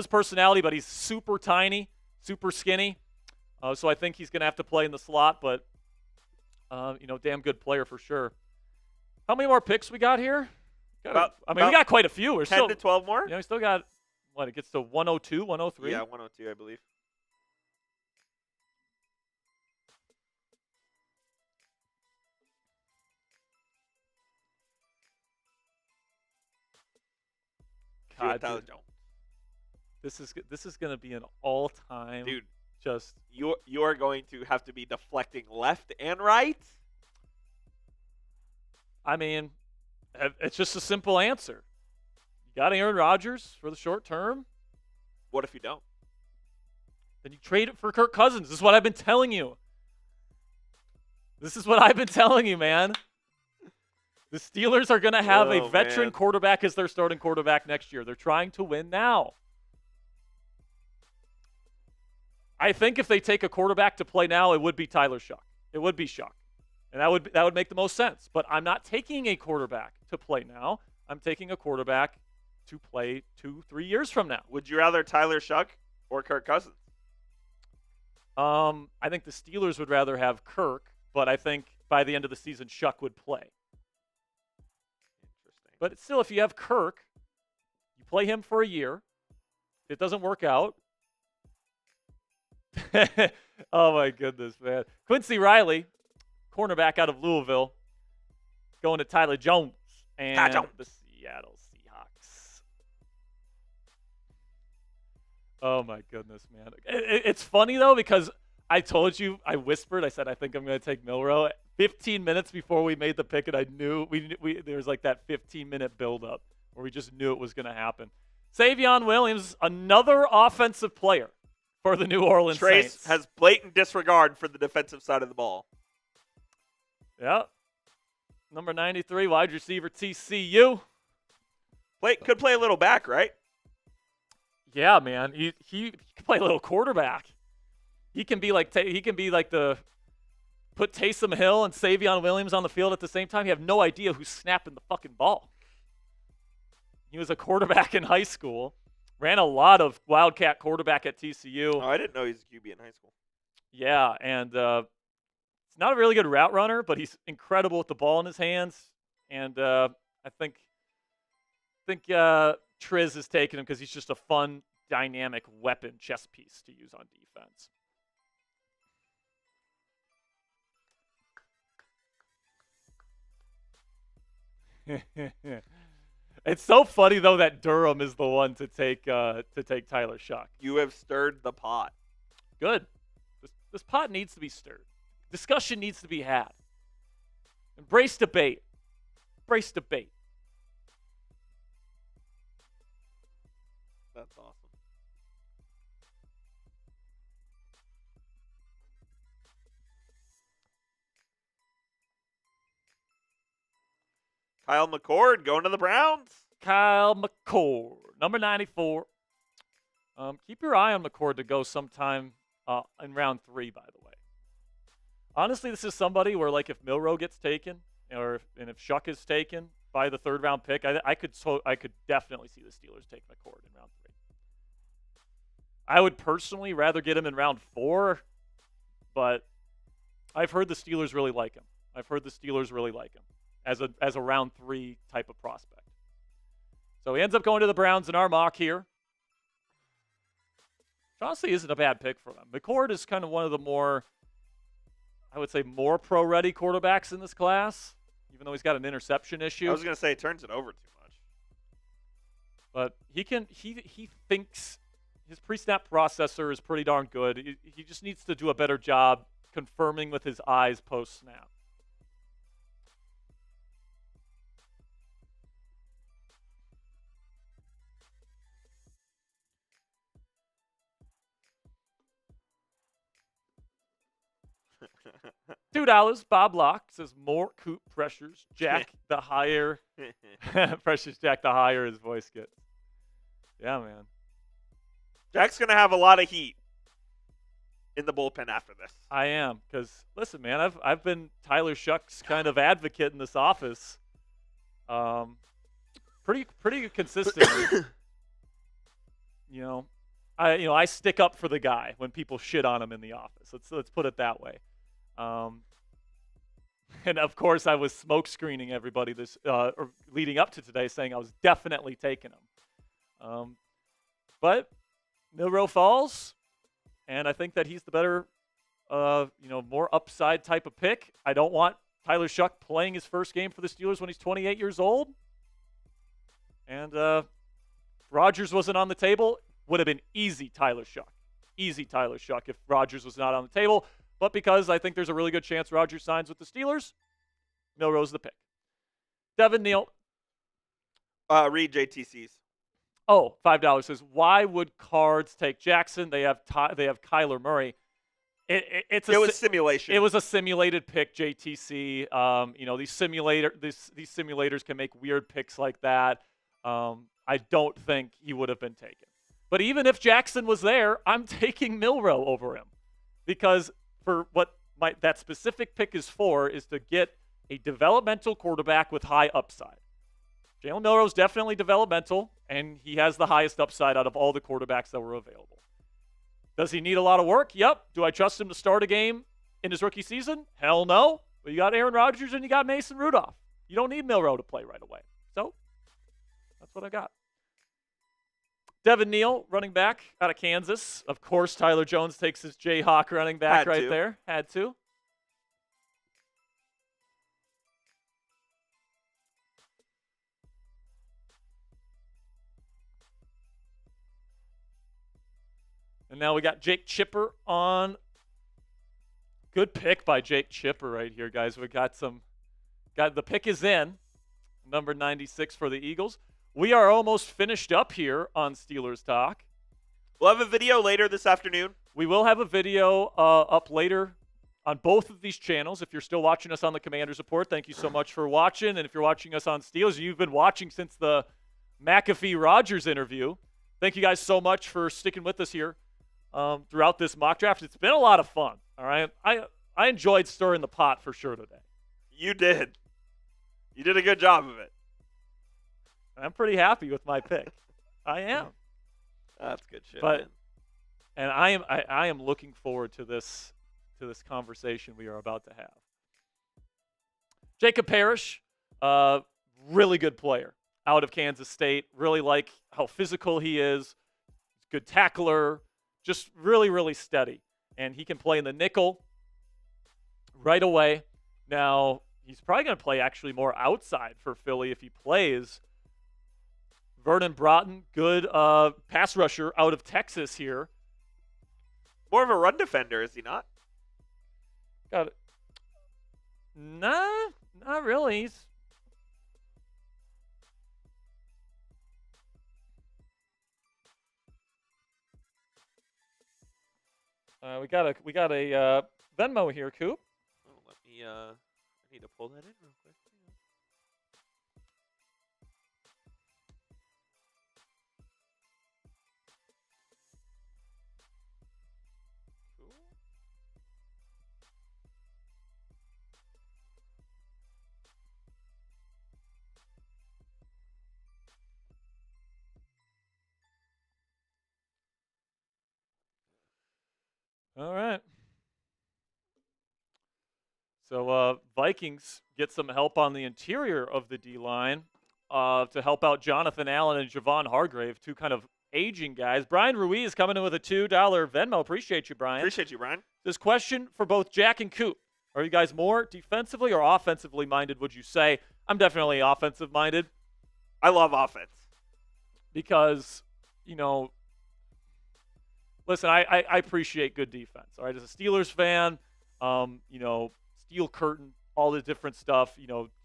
personality, but he's super tiny, super skinny. So I think he's going to have to play in the slot, but damn good player for sure. How many more picks we got here? We got quite a few. We're 10 to 12 more? We still got, it gets to 102, 103? Yeah, 102, I believe. God, Tyler dude, Jones. this is going to be an all-time. Dude, just you are going to have to be deflecting left and right. I mean, it's just a simple answer. You got Aaron Rodgers for the short term. What if you don't? Then you trade it for Kirk Cousins. This is what I've been telling you. Man. The Steelers are going to have a veteran quarterback as their starting quarterback next year. They're trying to win now. I think if they take a quarterback to play now, it would be Tyler Shuck. It would be Shuck. And that would make the most sense. But I'm not taking a quarterback to play now. I'm taking a quarterback to play 2-3 years from now. Would you rather Tyler Shuck or Kirk Cousins? I think the Steelers would rather have Kirk, but I think by the end of the season, Shuck would play. Interesting. But still, if you have Kirk, you play him for a year. If it doesn't work out. Oh, my goodness, man. Quincy Riley, cornerback out of Louisville, going to Tyler Jones and the Seattle Seahawks. Oh, my goodness, man. It's funny, though, because I told you, I whispered, I said, I think I'm going to take Milroe. 15 minutes before we made the pick, and I knew there was like that 15-minute buildup where we just knew it was going to happen. Savion Williams, another offensive player for the New Orleans Trace Saints. has blatant disregard for the defensive side of the ball. Yeah. Number 93, wide receiver, TCU. Could play a little back, right? Yeah, man. He can play a little quarterback. He can be like the put Taysom Hill and Savion Williams on the field at the same time. You have no idea who's snapping the fucking ball. He was a quarterback in high school. Ran a lot of Wildcat quarterback at TCU. Oh, I didn't know he was a QB in high school. Yeah, and he's not a really good route runner, but he's incredible with the ball in his hands. And I think Triz is taking him because he's just a fun, dynamic weapon chess piece to use on defense. It's so funny though that Durham is the one to take Tyler Shuck. You have stirred the pot. Good. This pot needs to be stirred. Discussion needs to be had. Embrace debate. Embrace debate. That's awesome. Kyle McCord going to the Browns. Kyle McCord, number 94. Keep your eye on McCord to go sometime in round 3, by the way. Honestly, this is somebody where, like, if Milroe gets taken, and if Shuck is taken by the 3rd round pick, I could definitely see the Steelers take McCord in round 3. I would personally rather get him in round 4, but I've heard the Steelers really like him. As a round 3 type of prospect. So he ends up going to the Browns in our mock here. Which honestly isn't a bad pick for them. McCord is kind of one of the more, I would say, more pro-ready quarterbacks in this class, even though he's got an interception issue. I was going to say he turns it over too much. But he thinks his pre-snap processor is pretty darn good. He just needs to do a better job confirming with his eyes post-snap. $2. Bob Locke says more Coop pressures Jack the higher. Pressures Jack the higher his voice gets. Yeah, man. Jack's going to have a lot of heat in the bullpen after this. I am, because listen, man, I've been Tyler Shuck's kind of advocate in this office. Pretty consistently. I stick up for the guy when people shit on him in the office. Let's put it that way. And of course, I was smoke screening everybody this leading up to today, saying I was definitely taking him. But Milroe falls, and I think that he's the better, more upside type of pick. I don't want Tyler Shuck playing his first game for the Steelers when he's 28 years old. And if Rodgers wasn't on the table, would have been easy Tyler Shuck. Easy Tyler Shuck if Rodgers was not on the table. But because I think there's a really good chance Rodgers signs with the Steelers, Milroe's the pick. Devin Neal. Read JTC's. Oh, $5 says, why would Cards take Jackson? They have Kyler Murray. It was simulation. It was a simulated pick, JTC. These simulators can make weird picks like that. I don't think he would have been taken. But even if Jackson was there, I'm taking Milroe over him, because for what that specific pick is for is to get a developmental quarterback with high upside. Jalen Milroe's definitely developmental, and he has the highest upside out of all the quarterbacks that were available. Does he need a lot of work? Yep. Do I trust him to start a game in his rookie season? Hell no. But you got Aaron Rodgers and you got Mason Rudolph. You don't need Milroe to play right away. So that's what I got. Devin Neal, running back out of Kansas. Of course, Tyler Jones takes his Jayhawk running back there. Had to. And now we got Jake Chipper on. Good pick by Jake Chipper right here, guys. We got the pick is in. Number 96 for the Eagles. We are almost finished up here on Steelers Talk. We'll have a video later this afternoon. We will have a video up later on both of these channels. If you're still watching us on the Commander's Report, thank you so much for watching. And if you're watching us on Steelers, you've been watching since the McAfee-Rodgers interview. Thank you guys so much for sticking with us here throughout this mock draft. It's been a lot of fun, all right? I enjoyed stirring the pot for sure today. You did. You did a good job of it. I'm pretty happy with my pick. I am. That's good shit. But and I am looking forward to this conversation we are about to have. Jacob Parrish, really good player out of Kansas State. Really like how physical he is. Good tackler. Just really, really steady. And he can play in the nickel right away. Now, he's probably going to play actually more outside for Philly if he plays. Vernon Broughton, good pass rusher out of Texas here. More of a run defender, is he not? Got it. Nah, not really. We got a Venmo here, Coop. Oh, let me. I need to pull that in real quick. All right. So Vikings get some help on the interior of the D-line to help out Jonathan Allen and Javon Hargrave, two kind of aging guys. Brian Ruiz coming in with a $2 Venmo. Appreciate you, Brian. Appreciate you, Brian. This question for both Jack and Coop. Are you guys more defensively or offensively minded, would you say? I'm definitely offensive minded. I love offense. Because, listen, I appreciate good defense. All right, as a Steelers fan, Steel Curtain, all the different stuff,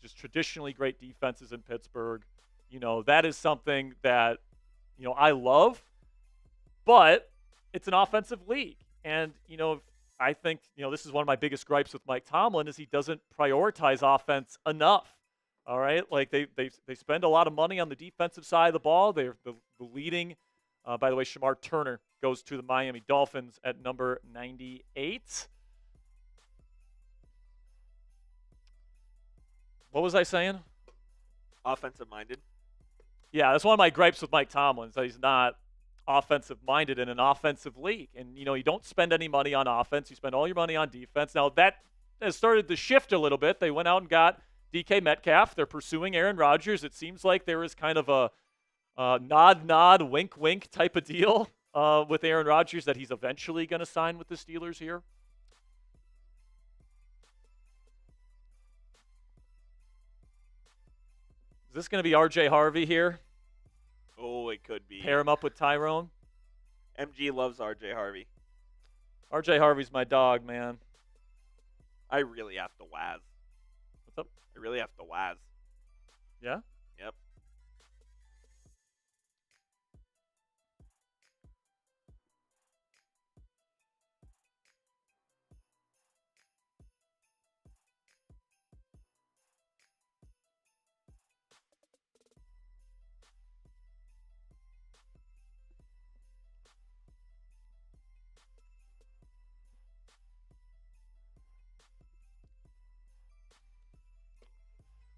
just traditionally great defenses in Pittsburgh. That is something that, I love, but it's an offensive league. And, I think, this is one of my biggest gripes with Mike Tomlin is he doesn't prioritize offense enough. All right, like they spend a lot of money on the defensive side of the ball. They're the leading. By the way, Shamar Turner goes to the Miami Dolphins at number 98. What was I saying? Offensive-minded. Yeah, that's one of my gripes with Mike Tomlin, is that he's not offensive-minded in an offensive league. And, you don't spend any money on offense. You spend all your money on defense. Now, that has started to shift a little bit. They went out and got DK Metcalf. They're pursuing Aaron Rodgers. It seems like there is kind of a nod, wink type of deal with Aaron Rodgers that he's eventually going to sign with the Steelers here. Is this going to be RJ Harvey here? Oh, it could be. Pair him up with Tyrone? MG loves RJ Harvey. RJ Harvey's my dog, man. I really have to waz. What's up? I really have to waz. Yeah? Yep.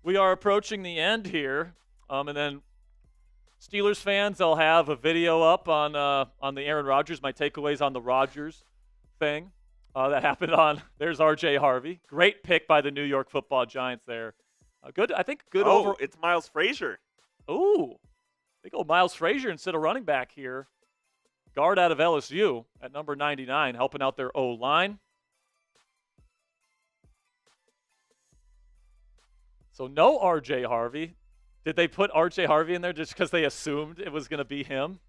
We are approaching the end here, and then Steelers fans, I'll have a video up on the Aaron Rodgers, my takeaways on the Rodgers thing that happened on. There's R.J. Harvey, great pick by the New York Football Giants there. Good, I think good over. It's Miles Frazier. Ooh, big old Miles Frazier instead of running back here. Guard out of LSU at number 99, helping out their O-line. So no R.J. Harvey. Did they put R.J. Harvey in there just because they assumed it was going to be him?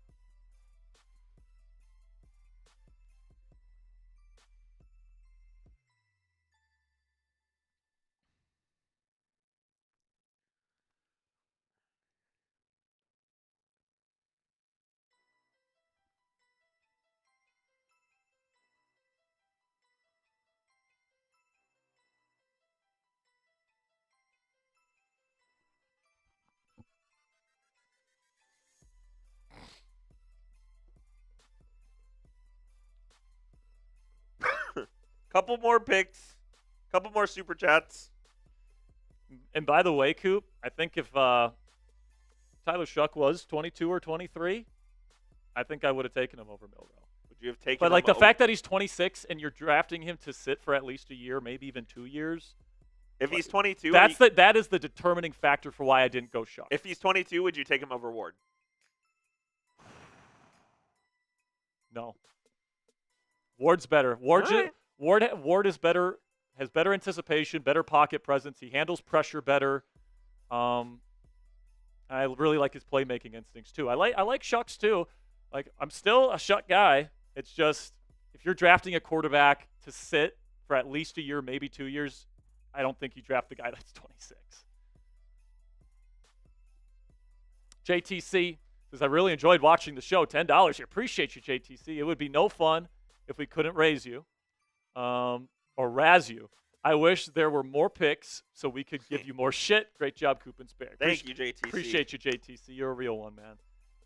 Couple more picks. Couple more super chats. And by the way, Coop, I think if Tyler Shuck was 22 or 23, I think I would have taken him over Milrow. Would you have taken But him like the over? fact that he's 26 and you're drafting him to sit for at least a year, maybe even 2 years. If he's 22, That is the determining factor for why I didn't go Shuck. if he's 22, would you take him over Ward? No. Ward's better. Ward is better, has better anticipation, better pocket presence. He handles pressure better. I really like his playmaking instincts too. I like Shucks too. Like I'm still a Shuck guy. It's just if you're drafting a quarterback to sit for at least a year, maybe 2 years, I don't think you draft the guy that's 26. JTC says, I really enjoyed watching the show. $10 here. Appreciate you, JTC. It would be no fun if we couldn't raise you or razz you. I wish there were more picks so we could give you more shit. Great job, Coop and Spare. Thank you, JTC. Appreciate you, JTC. You're a real one, man.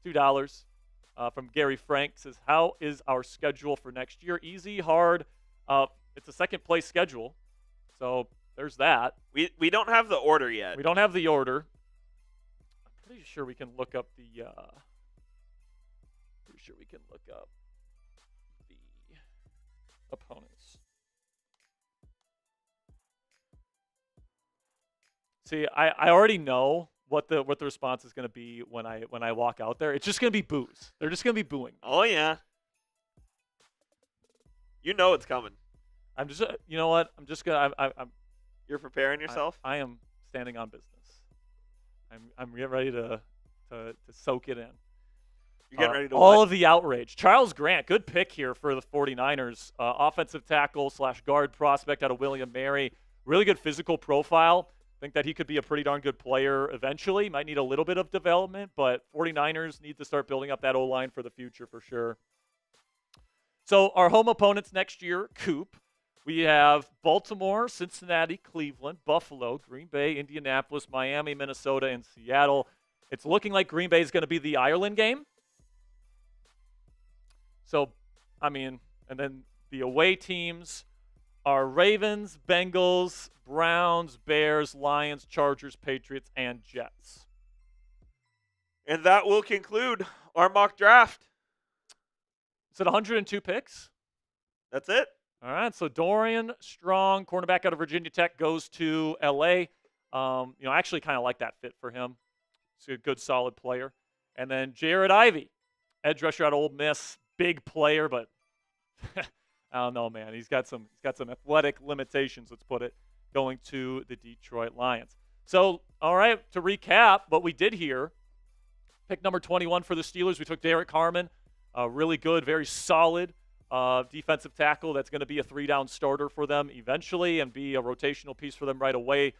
$2 from Gary Frank says, how is our schedule for next year? Easy, hard. It's a second-place schedule, so there's that. We don't have the order yet. We don't have the order. I'm pretty sure we can look up the opponents. See, I already know what the response is going to be when I walk out there. It's just going to be boos. They're just going to be booing. Oh yeah. You know it's coming. I'm just you know what? I'm just going to You're preparing yourself? I am standing on business. I'm getting ready to soak it in. You're getting ready to all what? of the outrage. Charles Grant, good pick here for the 49ers. Offensive tackle / guard prospect out of William Mary. Really good physical profile. Think that he could be a pretty darn good player eventually. Might need a little bit of development, but 49ers need to start building up that O-line for the future for sure. So our home opponents next year, Coop. We have Baltimore, Cincinnati, Cleveland, Buffalo, Green Bay, Indianapolis, Miami, Minnesota, and Seattle. It's looking like Green Bay is going to be the Ireland game. So, and then the away teams are Ravens, Bengals, Browns, Bears, Lions, Chargers, Patriots, and Jets. And that will conclude our mock draft. Is it 102 picks? That's it. All right, so Dorian Strong, cornerback out of Virginia Tech, goes to L.A. I actually kind of like that fit for him. He's a good, solid player. And then Jared Ivey, edge rusher out of Ole Miss, big player, but I don't know, man. He's got some athletic limitations, let's put it, going to the Detroit Lions. So, all right, to recap what we did here, pick number 21 for the Steelers, we took Derek Harmon, really good, very solid defensive tackle that's going to be a 3-down starter for them eventually and be a rotational piece for them right away.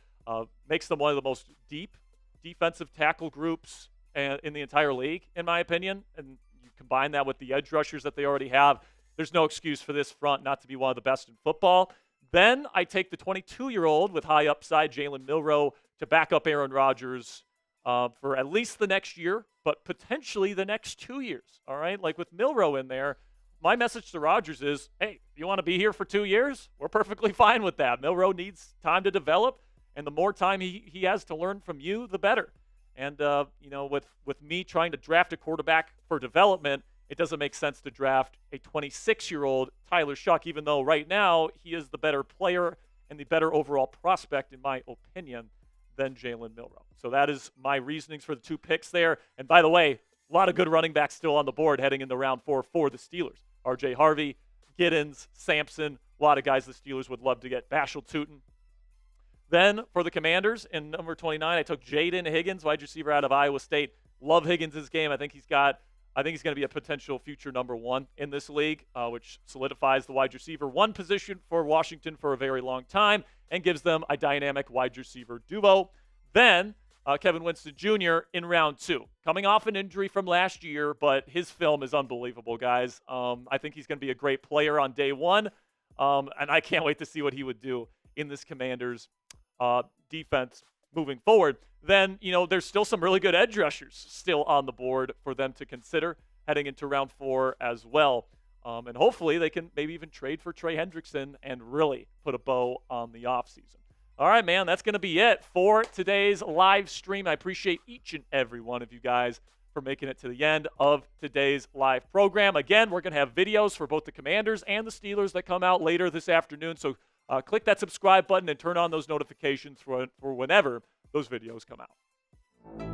Makes them one of the most deep defensive tackle groups in the entire league, in my opinion. And you combine that with the edge rushers that they already have, there's no excuse for this front not to be one of the best in football. Then I take the 22-year-old with high upside, Jalen Milroe, to back up Aaron Rodgers for at least the next year, but potentially the next 2 years, all right? Like with Milroe in there, my message to Rodgers is, hey, you want to be here for 2 years? We're perfectly fine with that. Milroe needs time to develop, and the more time he has to learn from you, the better. And, with me trying to draft a quarterback for development, it doesn't make sense to draft a 26-year-old Tyler Shuck, even though right now he is the better player and the better overall prospect, in my opinion, than Jalen Milroe. So that is my reasonings for the 2 picks there. And by the way, a lot of good running backs still on the board heading into round 4 for the Steelers. R.J. Harvey, Giddens, Sampson, a lot of guys the Steelers would love to get. Bashal Tootin. Then for the Commanders, in number 29, I took Jaden Higgins, wide receiver out of Iowa State. Love Higgins' game. I think he's going to be a potential future number 1 in this league, which solidifies the wide receiver 1 position for Washington for a very long time and gives them a dynamic wide receiver duo. Then Kevin Winston Jr. in round 2. Coming off an injury from last year, but his film is unbelievable, guys. I think he's going to be a great player on day 1, and I can't wait to see what he would do in this Commanders defense moving forward. Then, there's still some really good edge rushers still on the board for them to consider heading into round 4 as well. And hopefully they can maybe even trade for Trey Hendrickson and really put a bow on the offseason. All right, man, that's going to be it for today's live stream. I appreciate each and every one of you guys for making it to the end of today's live program. Again, we're going to have videos for both the Commanders and the Steelers that come out later this afternoon. So click that subscribe button and turn on those notifications for whenever those videos come out.